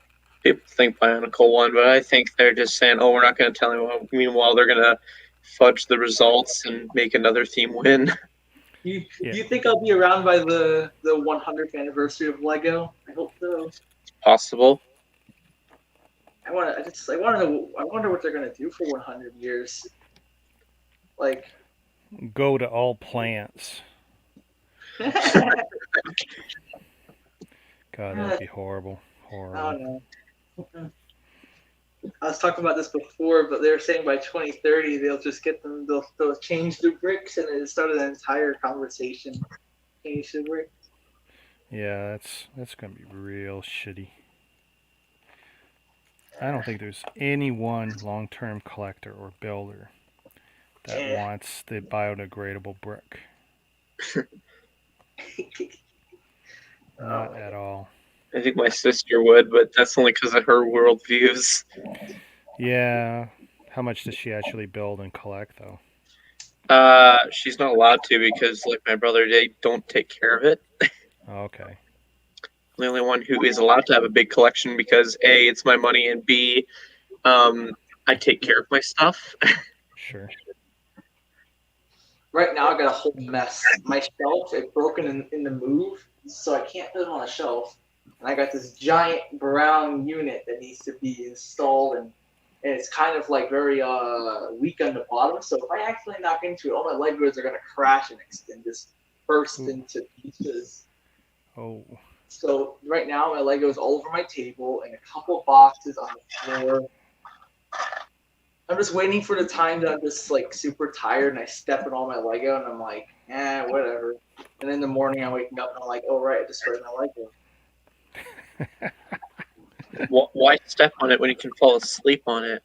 People think Bionicle won, but I think they're just saying, "Oh, we're not going to tell anyone." Meanwhile, they're going to fudge the results and make another team win. You Yeah. think I'll be around by the 100th anniversary of Lego? I hope so. Possible. I wonder what they're gonna do for 100 years. Like, Go to all plants. God, that'd be horrible. I Horrible. don't know. I was talking about this before, but they were saying by 2030 they'll just get them. They'll change the bricks, and it started an entire conversation. Change the bricks. Yeah, that's gonna be real shitty. I don't think there's any one long-term collector or builder that wants the biodegradable brick. Not at all. I think my sister would, but that's only because of her worldviews. Yeah. How much does she actually build and collect, though? She's not allowed to because, like my brother, they don't take care of it. Okay. I'm the only one who is allowed to have a big collection because A, it's my money, and B, I take care of my stuff. Sure. Right now I got a whole mess. My shelf is broken in the move, so I can't put it on a shelf. And I got this giant brown unit that needs to be installed, and it's kind of like very weak on the bottom. So if I accidentally knock into it, all my Legos are gonna crash and just burst into pieces. Oh. So right now my Legos all over my table and a couple boxes on the floor. I'm just waiting for the time that I'm just like super tired and I step in all my Lego and I'm like, whatever. And in the morning I'm waking up and I'm like, oh right, I destroyed my Lego. Why step on it when you can fall asleep on it?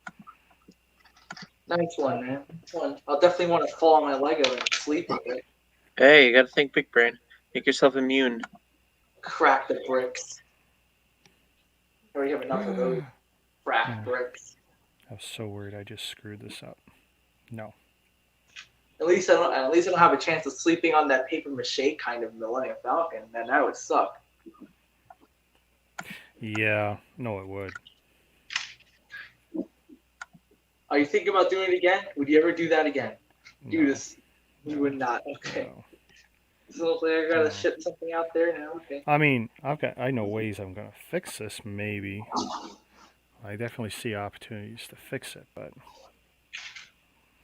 Nice one, man. Nice one. I'll definitely want to fall on my Lego and sleep with it. Hey, you gotta think big brain. Make yourself immune. Crack the bricks. I already have enough of those cracked bricks. I was so worried I just screwed this up. No. At least I don't have a chance of sleeping on that paper mache kind of Millennium Falcon. Man, that would suck. Yeah. No, it would. Are you thinking about doing it again? Would you ever do that again? Do No. this? You would not. Okay. No. So hopefully I gotta ship something out there now. Okay. I mean, I know ways I'm gonna fix this. Maybe. I definitely see opportunities to fix it, but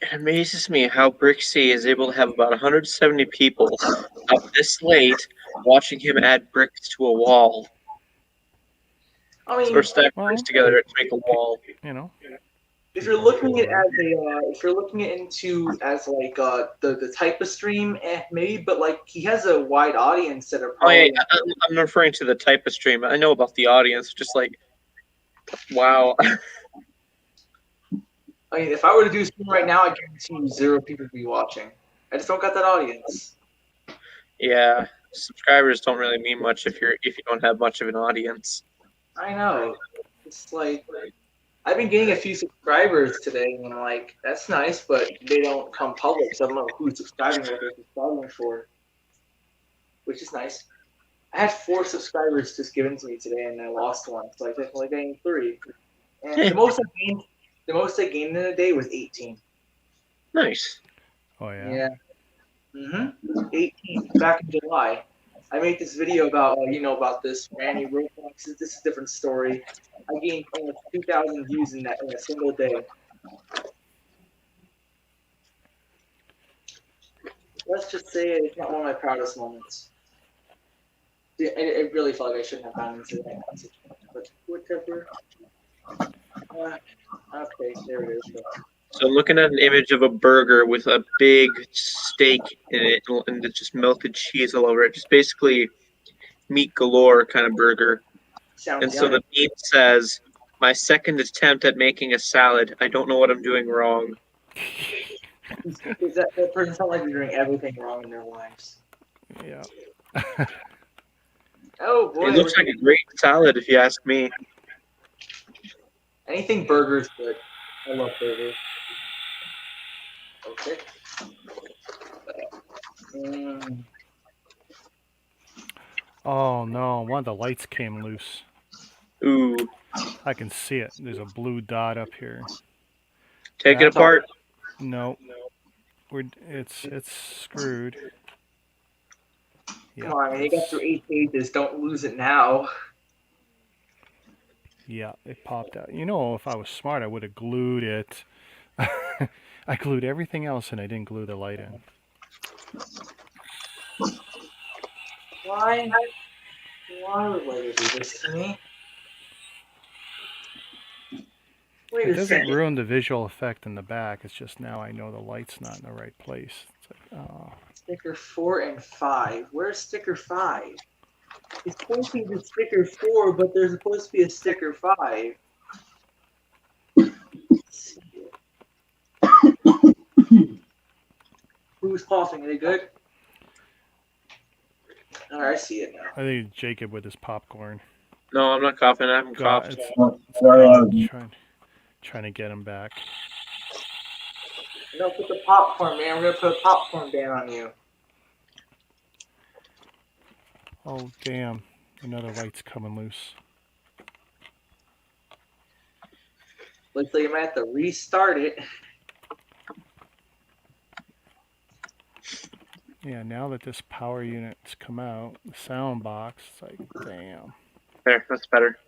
It amazes me how Brixie is able to have about 170 people up this late watching him add bricks to a wall I mean, or stack Well, bricks together to make a wall. You know, if you're looking at it as if you're looking it into as like the type of stream, maybe, but like he has a wide audience that are Oh yeah, probably. I'm referring to the type of stream. I know about the audience. Just like, wow. I mean, if I were to do a stream right now, I guarantee you 0 people would be watching. I just don't got that audience. Yeah, subscribers don't really mean much if you don't have much of an audience. I know. It's like I've been getting a few subscribers today, and I'm like, that's nice, but they don't come public, so I don't know who's subscribing, what they're subscribing for, which is nice. I had 4 subscribers just given to me today, and I lost one, so I definitely gained 3. And the most I gained in a day was 18. Nice. oh yeah. Yeah. 18 back in July. I made this video about about this Randy Roblox. This is a different story. I gained almost 2,000 views in a single day. Let's just say it's not one of my proudest moments. It really felt like I shouldn't have gone into that, but whatever. Okay, there it is. So I'm looking at an image of a burger with a big steak in it and it's just melted cheese all over it. Just basically meat galore kind of burger. Sounds And so yummy. the meme says, "My second attempt at making a salad. I don't know what I'm doing wrong." Is that person sounds like they're doing everything wrong in their lives? Yeah. Oh boy, It looks like a great salad if you ask me. anything burger is good. I love burgers. Okay. Oh no, one of the lights came loose. Ooh, I can see it. There's a blue dot up here. take it That's apart. No, it's screwed. Come on, man, you got through 8 pages. Don't lose it now. Yeah, it popped out. You know, if I was smart, I would have glued it. I glued everything else and I didn't glue the light in. Why would you do this to me? Wait It a doesn't second. ruin the visual effect in the back. It's just now I know the light's not in the right place. It's like, oh. Sticker 4 and 5. Where's sticker 5? It's pointing to sticker 4, but there's supposed to be a sticker 5. Who's coughing? Are they good? Alright, I see it now. I think it's Jacob with his popcorn. No, I'm not coughing. I haven't God, coughed. trying to get him back. No, put the popcorn, man. We're gonna put a popcorn ban on you. Oh damn! Another light's coming loose. Looks like you might have to restart it. Yeah, now that this power unit's come out, the sound box, it's like, damn. There, that's better.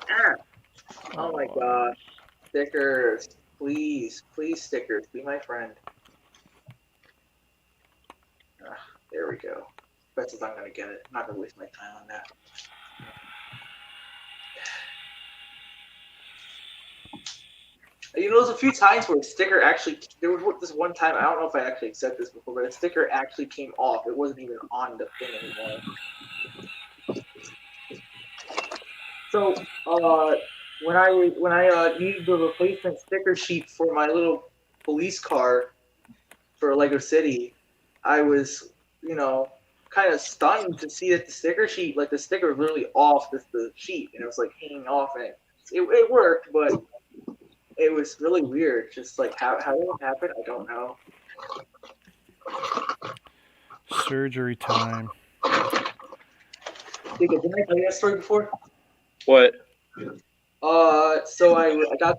Ah. Oh my gosh. Stickers. Please, please, stickers. Be my friend. There we go. Best as I'm going to get it. I'm not going to waste my time on that. You know, there's a few times where a sticker actually, there was this one time, I don't know if I actually said this before, but a sticker actually came off. It wasn't even on the thing anymore. So, when I needed the replacement sticker sheet for my little police car for Lego City, I was, kind of stunned to see that the sticker sheet, like the sticker was literally off the sheet, and it was like hanging off, and it worked, but it was really weird. Just like how did it happen? I don't know. Surgery time. Didn't I tell you that story before? What? So I got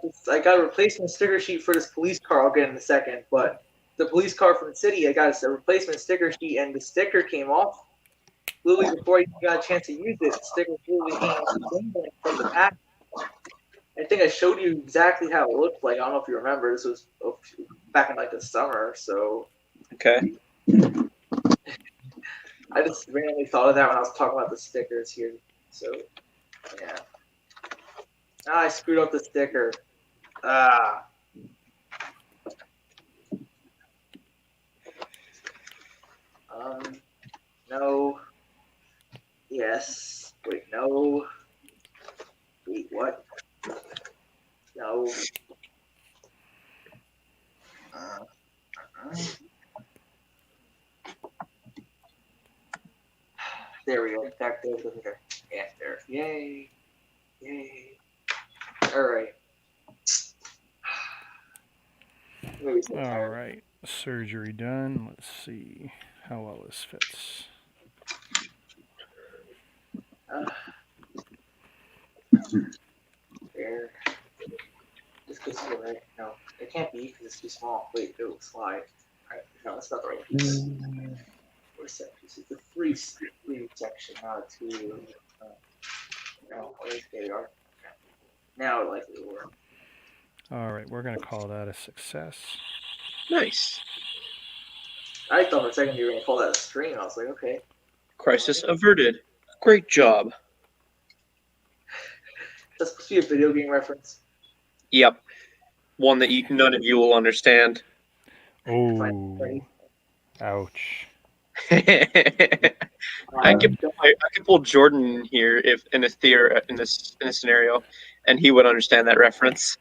a replacement sticker sheet for this police car. I'll get in a second, but the police car from the city, I got a replacement sticker sheet, and the sticker came off literally before I even got a chance to use it. The sticker was literally hanging from the pack. I think I showed you exactly how it looked like. I don't know if you remember. This was back in like the summer, so. Okay. I just randomly thought of that when I was talking about the stickers here. So, yeah. I screwed up the sticker. Ah. No. Yes. Wait, no. Wait, what? No. There we go. Back there. Yeah, there. Yay. Yay. Alright. Maybe so All tired. right, surgery done. Let's see how well this fits. There. This goes to the right. No, it can't be because it's too small. Wait, it'll slide. Alright, no, that's not the right piece. Where's that piece? It's a three section, not a two. No, there you are. Now it likely will work. All right, we're gonna call that a success. Nice. I thought for a second you were going to call that a stream. I was like, okay. Crisis averted. Great job. That's supposed to be a video game reference. Yep. One that none of you will understand. Oh, ouch. I could pull Jordan in here if in this scenario, and he would understand that reference.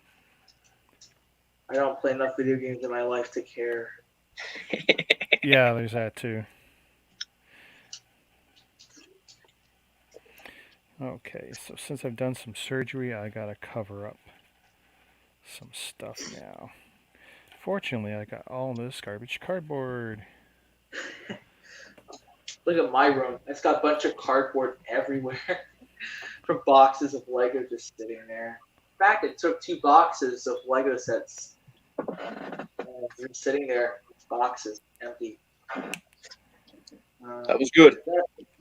I don't play enough video games in my life to care. Yeah, there's that too. Okay, so since I've done some surgery, I gotta cover up some stuff now. Fortunately, I got all this garbage cardboard. Look at my room. It's got a bunch of cardboard everywhere from boxes of Lego just sitting there. In fact, it took 2 boxes of Lego sets. They're sitting there, boxes, empty. That was good.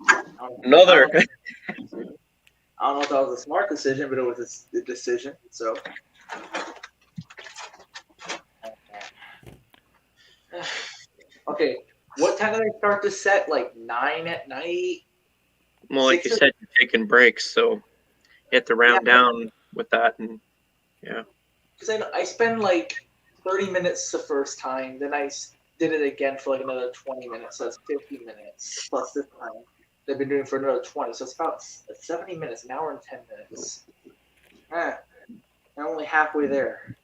I Another. don't know if that was a smart decision, but it was a decision. So, okay. What time did I start this set? Like 9 at night? Well, like you said, you're taking breaks, so you have to round down with that, and yeah. Because I spend like 30 minutes the first time, then I did it again for like another 20 minutes, so that's 50 minutes plus this time. They've been doing it for another 20, so it's about 70 minutes, an hour and 10 minutes. I'm only halfway there.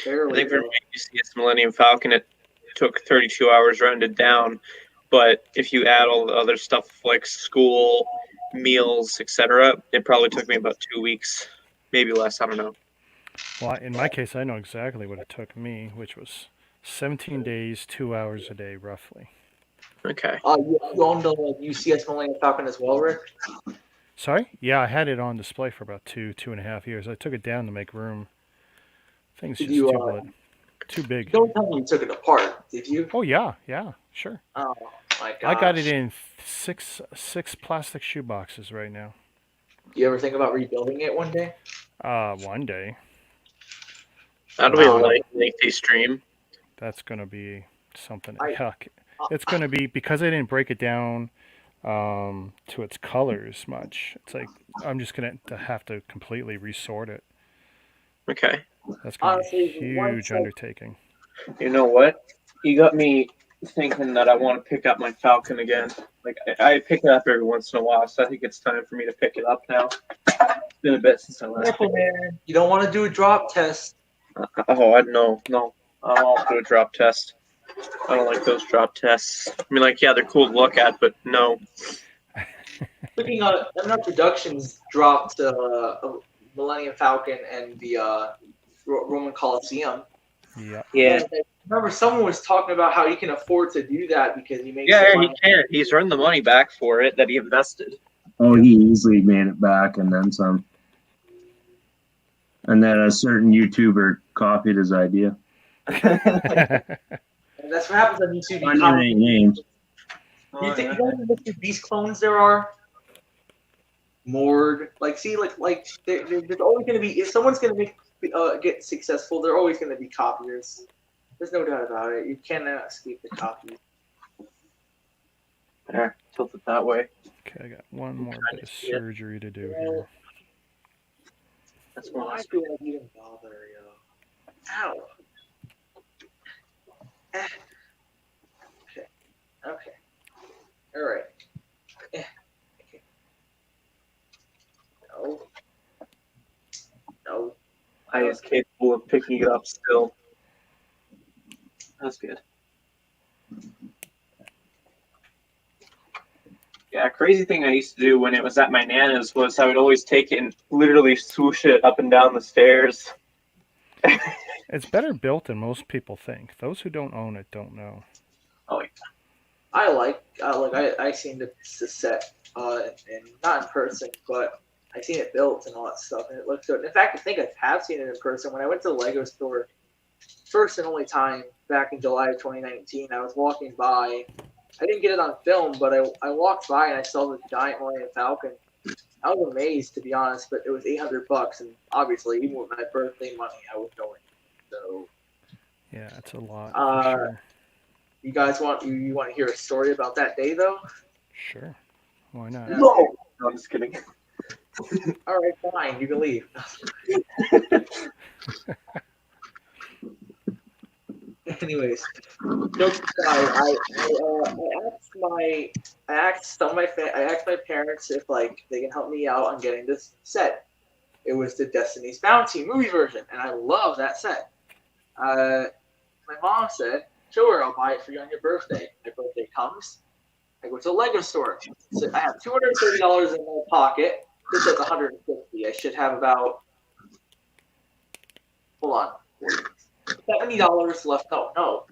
Barely. I think for me, you see it's Millennium Falcon, it took 32 hours rounded down, but if you add all the other stuff like school, meals, etc., it probably took me about 2 weeks, maybe less. I don't know. Well, in my case, I know exactly what it took me, which was 17 days, 2 hours a day, roughly. Okay. You owned the UCS Millennium Falcon as well, Rick? Sorry? Yeah, I had it on display for about 2.5 years. I took it down to make room. Thing's Did just you, too big. Don't tell me you took it apart, did you? Oh yeah, sure. Oh my gosh. I got it in six plastic shoe boxes right now. Do you ever think about rebuilding it one day? One day. That'll be a lengthy stream. That's gonna be something. I- It's gonna be because I didn't break it down to its colors much. It's like I'm just gonna have to completely resort it. Okay. That's gonna Honestly, be a once huge I- undertaking. You know what? You got me thinking that I want to pick up my Falcon again. Like I pick it up every once in a while, so I think it's time for me to pick it up now. It's been a bit since I last. Careful, man. You don't want to do a drop test. Oh, I no. I don't want to do a drop test. I don't like those drop tests. I mean, like, yeah, they're cool to look at, but no. Looking at MNR Productions dropped Millennium Falcon and the Roman Coliseum. Yeah. Yeah. And I remember someone was talking about how he can afford to do that because he makes Yeah, some he money. can. He's earned the money back for it that he invested. Oh, he easily made it back and then some. And then a certain YouTuber copied his idea. And that's what happens on YouTube. I know any names. You think you know how many Mr. Beast clones there are? Mord, there's always going to be, if someone's going to get successful, they're always going to be copiers. There's no doubt about it. You cannot escape the copy. There, tilt it that way. Okay, I got one more trying bit to of see it. surgery to do here. That's more or Why less. do I even bother, yo? Ow. Eh. Okay. Okay. All right. Eh. Okay. No. No. I is capable of picking it up still. That's good. Yeah, crazy thing I used to do when it was at my nana's was I would always take it and literally swoosh it up and down the stairs. It's better built than most people think. Those who don't own it don't know. Oh, yeah. I seen the set and not in person, but I seen it built and all that stuff, and it looks good. In fact, I think I have seen it in person when I went to the Lego store. First and only time back in July of 2019, I was walking by. I didn't get it on film, but I walked by and I saw the giant Millennium Falcon. I was amazed, to be honest, but it was $800, and obviously, even with my birthday money, I was going. So, Yeah, it's a lot Uh, for sure. you guys want you want to hear a story about that day, though? Sure. Why not? Yeah. No, I'm just kidding. All right, fine, you can leave. Anyways, jokes aside, I asked my parents if like they can help me out on getting this set. It was the Destiny's Bounty movie version, and I love that set. My mom said, "Sure, I'll buy it for you on your birthday." My birthday comes. I go to the Lego store. So I have $230 in my pocket. This is $150. I should have about, hold on, $70 left. No.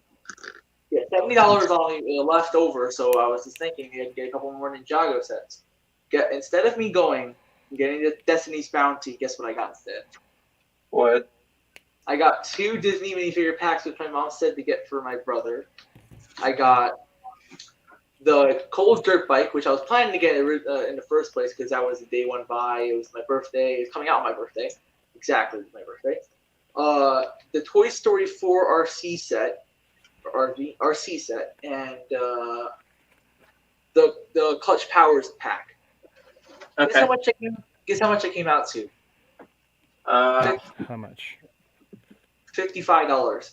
Yeah, $70 only left over. So I was just thinking I'd get a couple more Ninjago sets. Instead of me going and getting the Destiny's Bounty, guess what I got instead? What? I got 2 Disney minifigure packs, which my mom said to get for my brother. I got the Cole's dirt bike, which I was planning to get in the first place because that was the day one buy. It was my birthday. It was coming out on my birthday. Exactly my birthday. The Toy Story 4 RC set, or RC set, and the Clutch Powers pack. Okay. Guess how much it came out to? How much? $55.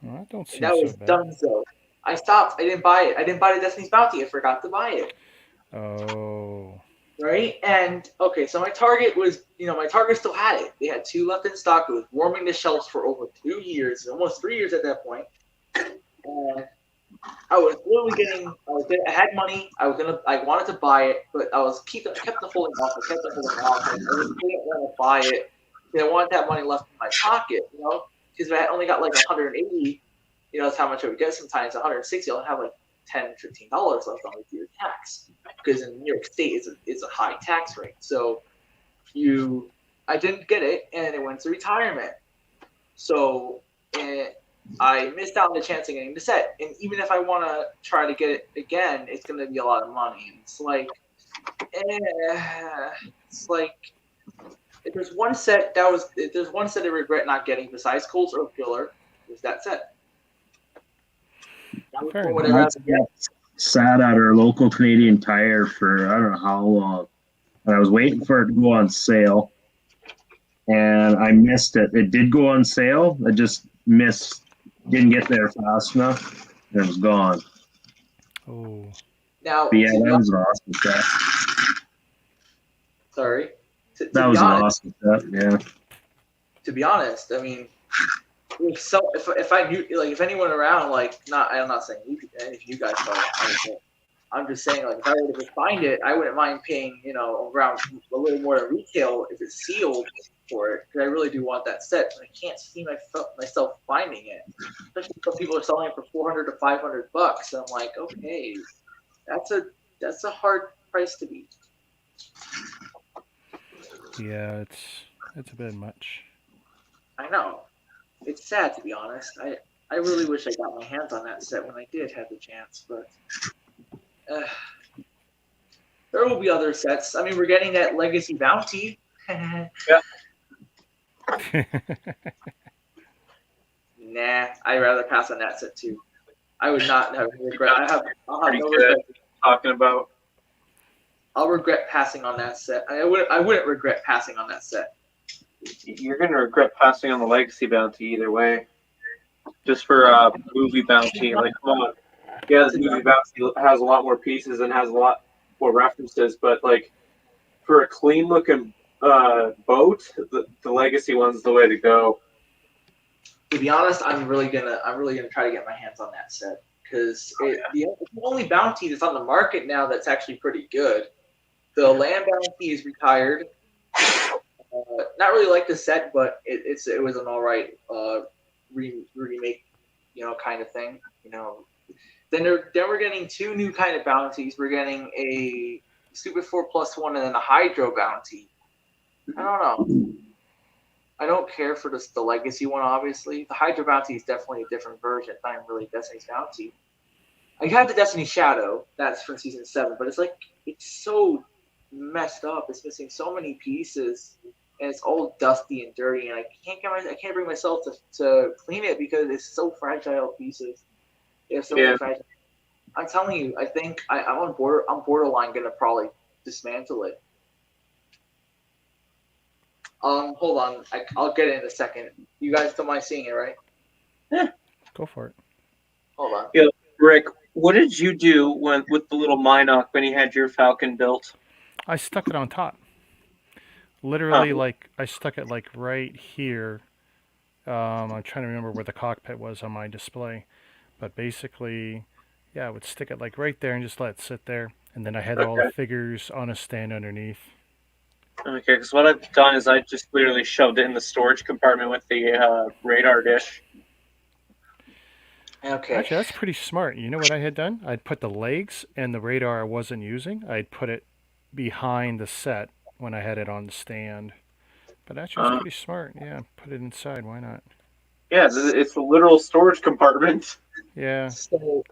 Well, that don't seem That was so bad. done so. I stopped. I didn't buy it. I didn't buy the Destiny's Bounty. I forgot to buy it. Oh. Right? And okay, so my Target still had it. They had 2 left in stock. It was warming the shelves for over 2 years, almost 3 years at that point. And I was literally I had money. I wanted to buy it, but I kept the holding off. I just didn't want to buy it. I wanted that money left in my pocket, because if I only got like 180, that's how much I would get sometimes. 160, I'll have like $10, $15 left on your tax, because in New York State it's a high tax rate. So I didn't get it, and it went to retirement. So I missed out on the chance of getting the set. And even if I want to try to get it again, it's going to be a lot of money. It's like if there's one set I regret not getting besides Cole's Earth Killer, is that set. That was Fair for enough. whatever I That's sat at our local Canadian Tire for I don't know how long. And I was waiting for it to go on sale, and I missed it. It did go on sale. I just didn't get there fast enough, and it was gone. Oh. Now, But yeah, that was an awesome set. sorry. That was an awesome set. Yeah. To be honest, I mean, if I knew, like, if anyone around, like, I'm not saying any of you guys know, I'm just saying, like, if I were to find it, I wouldn't mind paying, around a little more than retail if it's sealed for it, because I really do want that set, but I can't see myself finding it, especially if people are selling it for $400 to $500. So I'm like, okay, that's a hard price to beat. Yeah, it's a bit much. I know. It's sad, to be honest. I really wish I got my hands on that set when I did have the chance, but there will be other sets. I mean, we're getting that Legacy Bounty. Nah, I'd rather pass on that set too. I would not have regret. I'll have Pretty no good. regret. Talking about. I'll regret passing on that set. I wouldn't regret passing on that set. You're gonna regret passing on the legacy bounty either way. Just for movie bounty, like come on. Yeah, the movie bounty has a lot more pieces and has a lot more references, but like for a clean looking boat, the legacy one's the way to go. To be honest, I'm really gonna try to get my hands on that set because the only bounty that's on the market now that's actually pretty good. The land bounty is retired. Not really like the set, but it was an all right remake, kind of thing. Then we're getting two new kind of bounties. We're getting a Super 4+1 and then a Hydro bounty. I don't know. I don't care for the legacy one, obviously. The Hydro bounty is definitely a different version. It's not really Destiny's bounty. I have the Destiny Shadow. That's from season 7, but it's so messed up. It's missing so many pieces, and it's all dusty and dirty. And I can't bring myself to clean it because it's so fragile pieces. It's so fragile. I'm telling you, I think I'm borderline gonna probably dismantle it. Hold on. I'll get it in a second. You guys don't mind seeing it, right? Go for it. Hold on. Yeah, Rick, what did you do with the little Minoc when you had your Falcon built? I stuck it on top. Literally, I stuck it right here. I'm trying to remember where the cockpit was on my display, but basically, yeah, I would stick it right there and just let it sit there, and then I had all the figures on a stand underneath. Okay, because what I've done is I just literally shoved it in the storage compartment with the radar dish. Okay. Actually, that's pretty smart. You know what I had done? I'd put the legs and the radar I wasn't using, I'd put it behind the set when I had it on the stand. But actually, it's pretty smart. Yeah, put it inside. Why not? Yeah, it's a literal storage compartment. Yeah. So,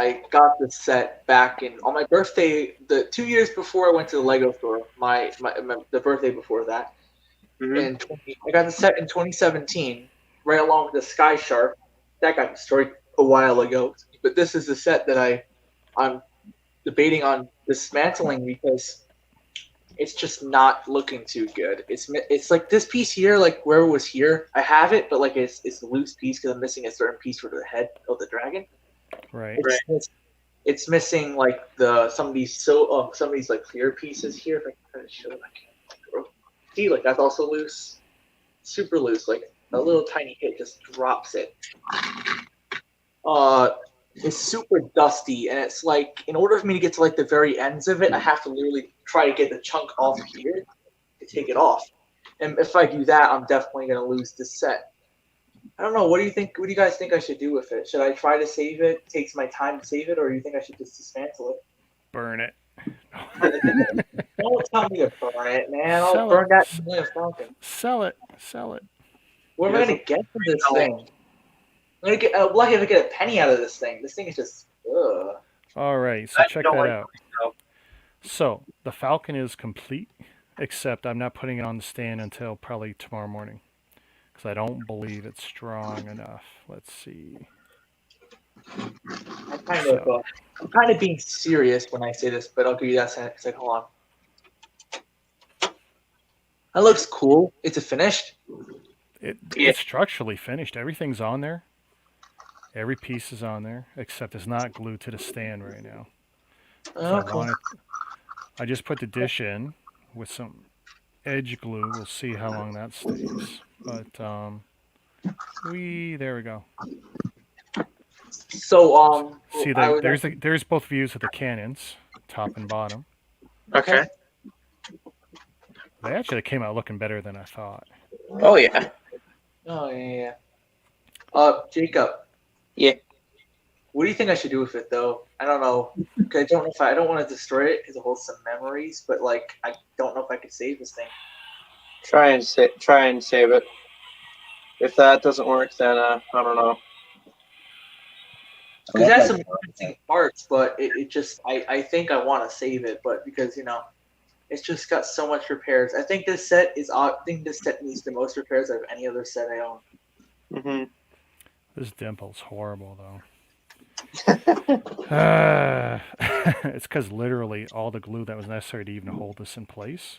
I got the set back on my birthday. The 2 years before I went to the Lego store, the birthday before that, and I got the set in 2017, right along with the Sky Shark. That got destroyed a while ago, but this is the set that I'm debating on dismantling because it's just not looking too good. It's like this piece here, like where it was here, I have it, but it's a loose piece because I'm missing a certain piece for the head of the dragon. Right. It's missing like some of these like clear pieces here. If I can try to show them, see, like that's also loose, super loose. Like a little tiny hit just drops it. It's super dusty, and it's like in order for me to get to like the very ends of it, I have to literally try to get the chunk off here to take it off. And if I do that, I'm definitely gonna lose this set. I don't know. What do you think? What do you guys think I should do with it? Should I try to save it? It takes my time to save it, or do you think I should just dismantle it? Burn it. Don't tell me to burn it, man. I'll Sell burn it. that Millennium Falcon. Sell it. Sell it. What am I gonna get from this thing? I'm gonna get lucky if I get a penny out of this thing. This thing is just ugh. All right. So check that out. So the Falcon is complete, except I'm not putting it on the stand until probably tomorrow morning. Because I don't believe it's strong enough. Let's see. I'm kind of being serious when I say this, but I'll give you that second. It's like, hold on. That looks cool. It's finished. It's structurally finished. Everything's on there. Every piece is on there, except it's not glued to the stand right now. So Cool. I just put the dish in with some edge glue. We'll see how long that stays. But there we go. So See, there's both views of the cannons, top and bottom. Okay. They actually came out looking better than I thought. Oh yeah. Oh yeah. Jacob. Yeah. What do you think I should do with it, though? I don't know. I don't want to destroy it because it holds some memories, but like I don't know if I could save this thing. Try and save it. If that doesn't work, then I don't know. Because it has some interesting parts, but it just I think I want to save it, but because it's just got so much repairs. I think this set needs the most repairs out of any other set I own. Mm-hmm. This dimple's horrible, though. It's because literally all the glue that was necessary to even hold this in place.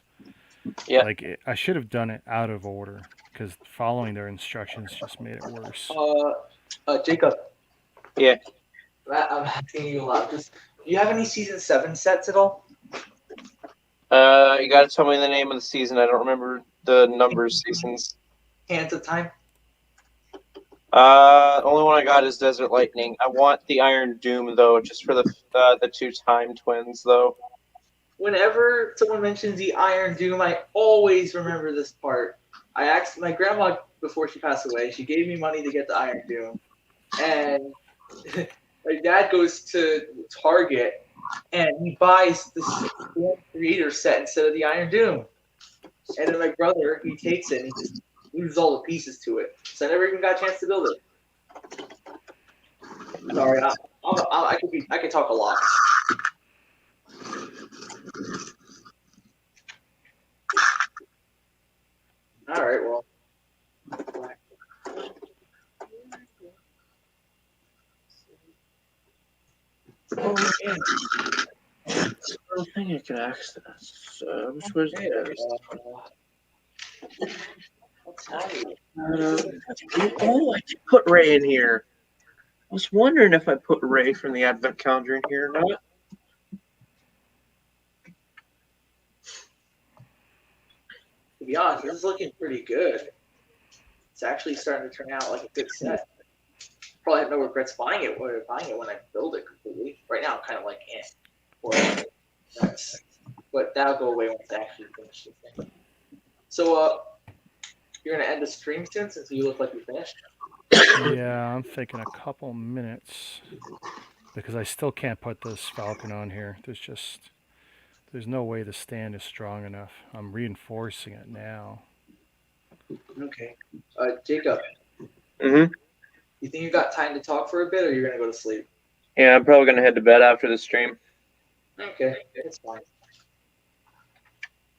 Yeah. Like, I should have done it out of order, because following their instructions just made it worse. Jacob. Yeah. I'm asking you a lot. Just, do you have any season 7 sets at all? You gotta tell me the name of the season. I don't remember the numbers seasons. Hands of Time? Only one I got is Desert Lightning. I want the Iron Doom though, just for the two Time Twins though. Whenever someone mentions the Iron Doom, I always remember this part. I asked my grandma before she passed away. She gave me money to get the Iron Doom, and my dad goes to Target and he buys the Storm Creator set instead of the Iron Doom. And then my brother, he takes it and he just loses all the pieces to it. So I never even got a chance to build it. Sorry, I could talk a lot. All right, well. Oh, yeah. I don't think I can access. Which was I'll tell you. oh, I did put Ray in here. I was wondering if I put Ray from the Advent Calendar in here or not. To be honest, this is looking pretty good. It's actually starting to turn out like a good set. Probably have no regrets buying it when I build it completely. Right now, I'm kind of like, Or, but that'll go away once I actually finish this thing. So, you're gonna end the stream soon since you look like you finished. Yeah, I'm thinking a couple minutes, because I still can't put this Falcon on here. There's no way the stand is strong enough. I'm reinforcing it now. Okay. Jacob, Mm-hmm. you think you got time to talk for a bit, or you're gonna go to sleep? Yeah, I'm probably gonna head to bed after the stream. Okay, it's fine.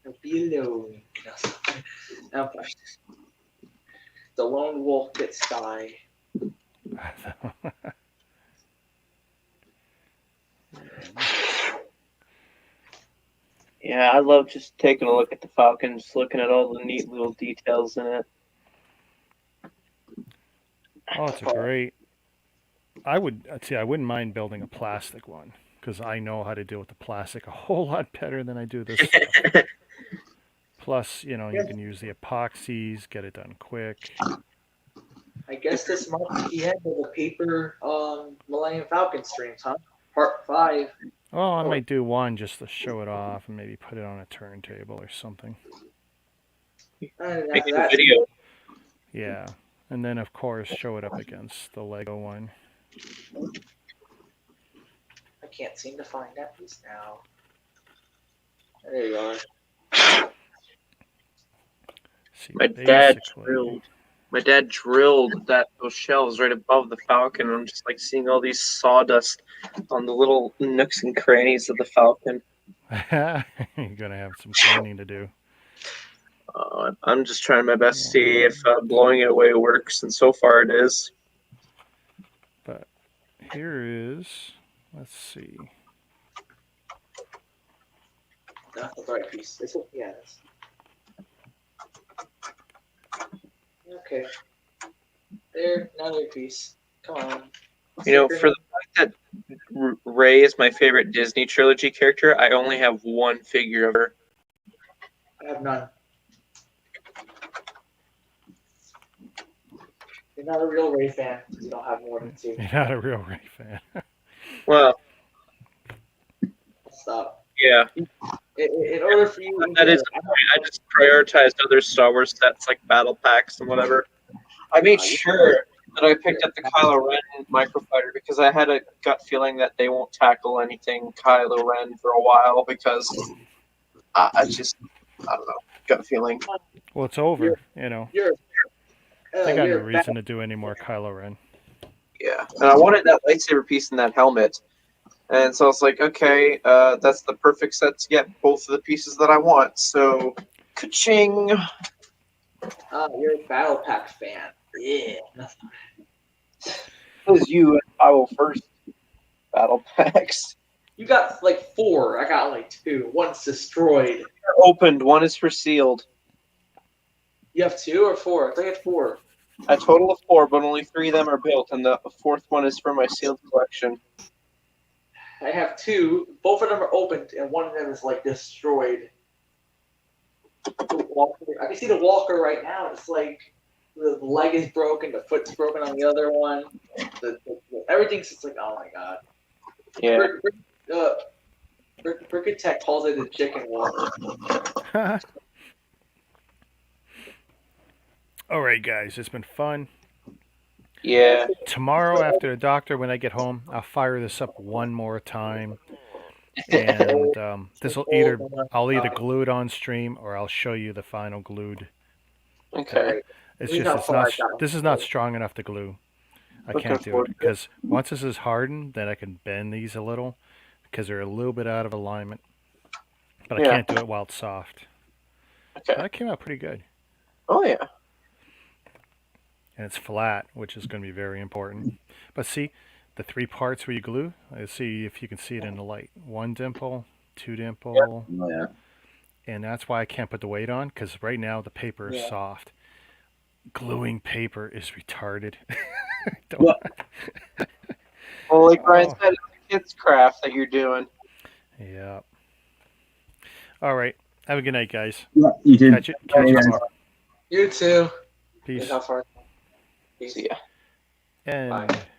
I'll be alone. No, the lone wolf gets die. Yeah, I love just taking a look at the Falcon, just looking at all the neat little details in it. Oh, it's a great. I wouldn't mind building a plastic one, because I know how to deal with the plastic a whole lot better than I do this stuff. Plus, you can use the epoxies, get it done quick. I guess this might be the end of the paper Millennium Falcon streams, huh? Part 5. Oh, I might do one just to show it off and maybe put it on a turntable or something. Make a video. Yeah. And then, of course, show it up against the Lego one. I can't seem to find that piece now. There you are. See, My dad drilled those shelves right above the Falcon, and I'm just like seeing all these sawdust on the little nooks and crannies of the Falcon. You're gonna have some cleaning to do. I'm just trying my best to see if blowing it away works, and so far it is. But here is, let's see. That's the right piece. This one, yeah. Okay. There, another piece. Come on. For the fact that Ray is my favorite Disney trilogy character, I only have one figure of her. I have none. You're not a real Ray fan. You don't have more than 2. You're not a real Ray fan. Well, Stop. yeah. In order for you, That is the point. I just prioritized other Star Wars sets like battle packs and whatever. I made sure that I picked up the Kylo Ren microfighter because I had a gut feeling that they won't tackle anything Kylo Ren for a while because I don't know, gut feeling. Well, it's over, They got no reason to do any more Kylo Ren. Yeah, and I wanted that lightsaber piece in that helmet. And so I was like, okay, that's the perfect set to get both of the pieces that I want. So, ka-ching. You're a Battle Pack fan. Yeah. was you and 501st battle packs. You got like 4. I got like 2. One's destroyed. Opened. One is for sealed. You have 2 or 4? I think I had 4. A total of 4, but only 3 of them are built, and the 4th one is for my sealed collection. I have 2. Both of them are opened, and one of them is like destroyed. The walker, I can see the walker right now. It's like the leg is broken, the foot's broken on the other one. Everything's just like, oh my god. Yeah. Brickatech calls it a chicken walker. All right, guys, it's been fun. Yeah. Tomorrow after the doctor, when I get home, I'll fire this up one more time, and I'll either glue it on stream or I'll show you the final glued. Okay. It's He's just not far down. this is not strong enough to glue. I Looking can't do forward it to it. because once this is hardened, then I can bend these a little because they're a little bit out of alignment. But I Yeah. can't do it while it's soft. Okay. That came out pretty good. Oh yeah. And it's flat, which is going to be very important. But see, the 3 parts where you glue, let's see if you can see it in the light. 1 dimple, 2 dimple, Oh, yeah. and that's why I can't put the weight on, because right now the paper is Yeah. soft. Gluing paper is retarded. Don't- Well- Well, like Brian Oh. said, it's a kid's craft that you're doing. Yeah. All right. Have a good night, guys. Yeah, you did. Catch you Yeah. tomorrow. You too. Peace. How far? See ya. And Bye.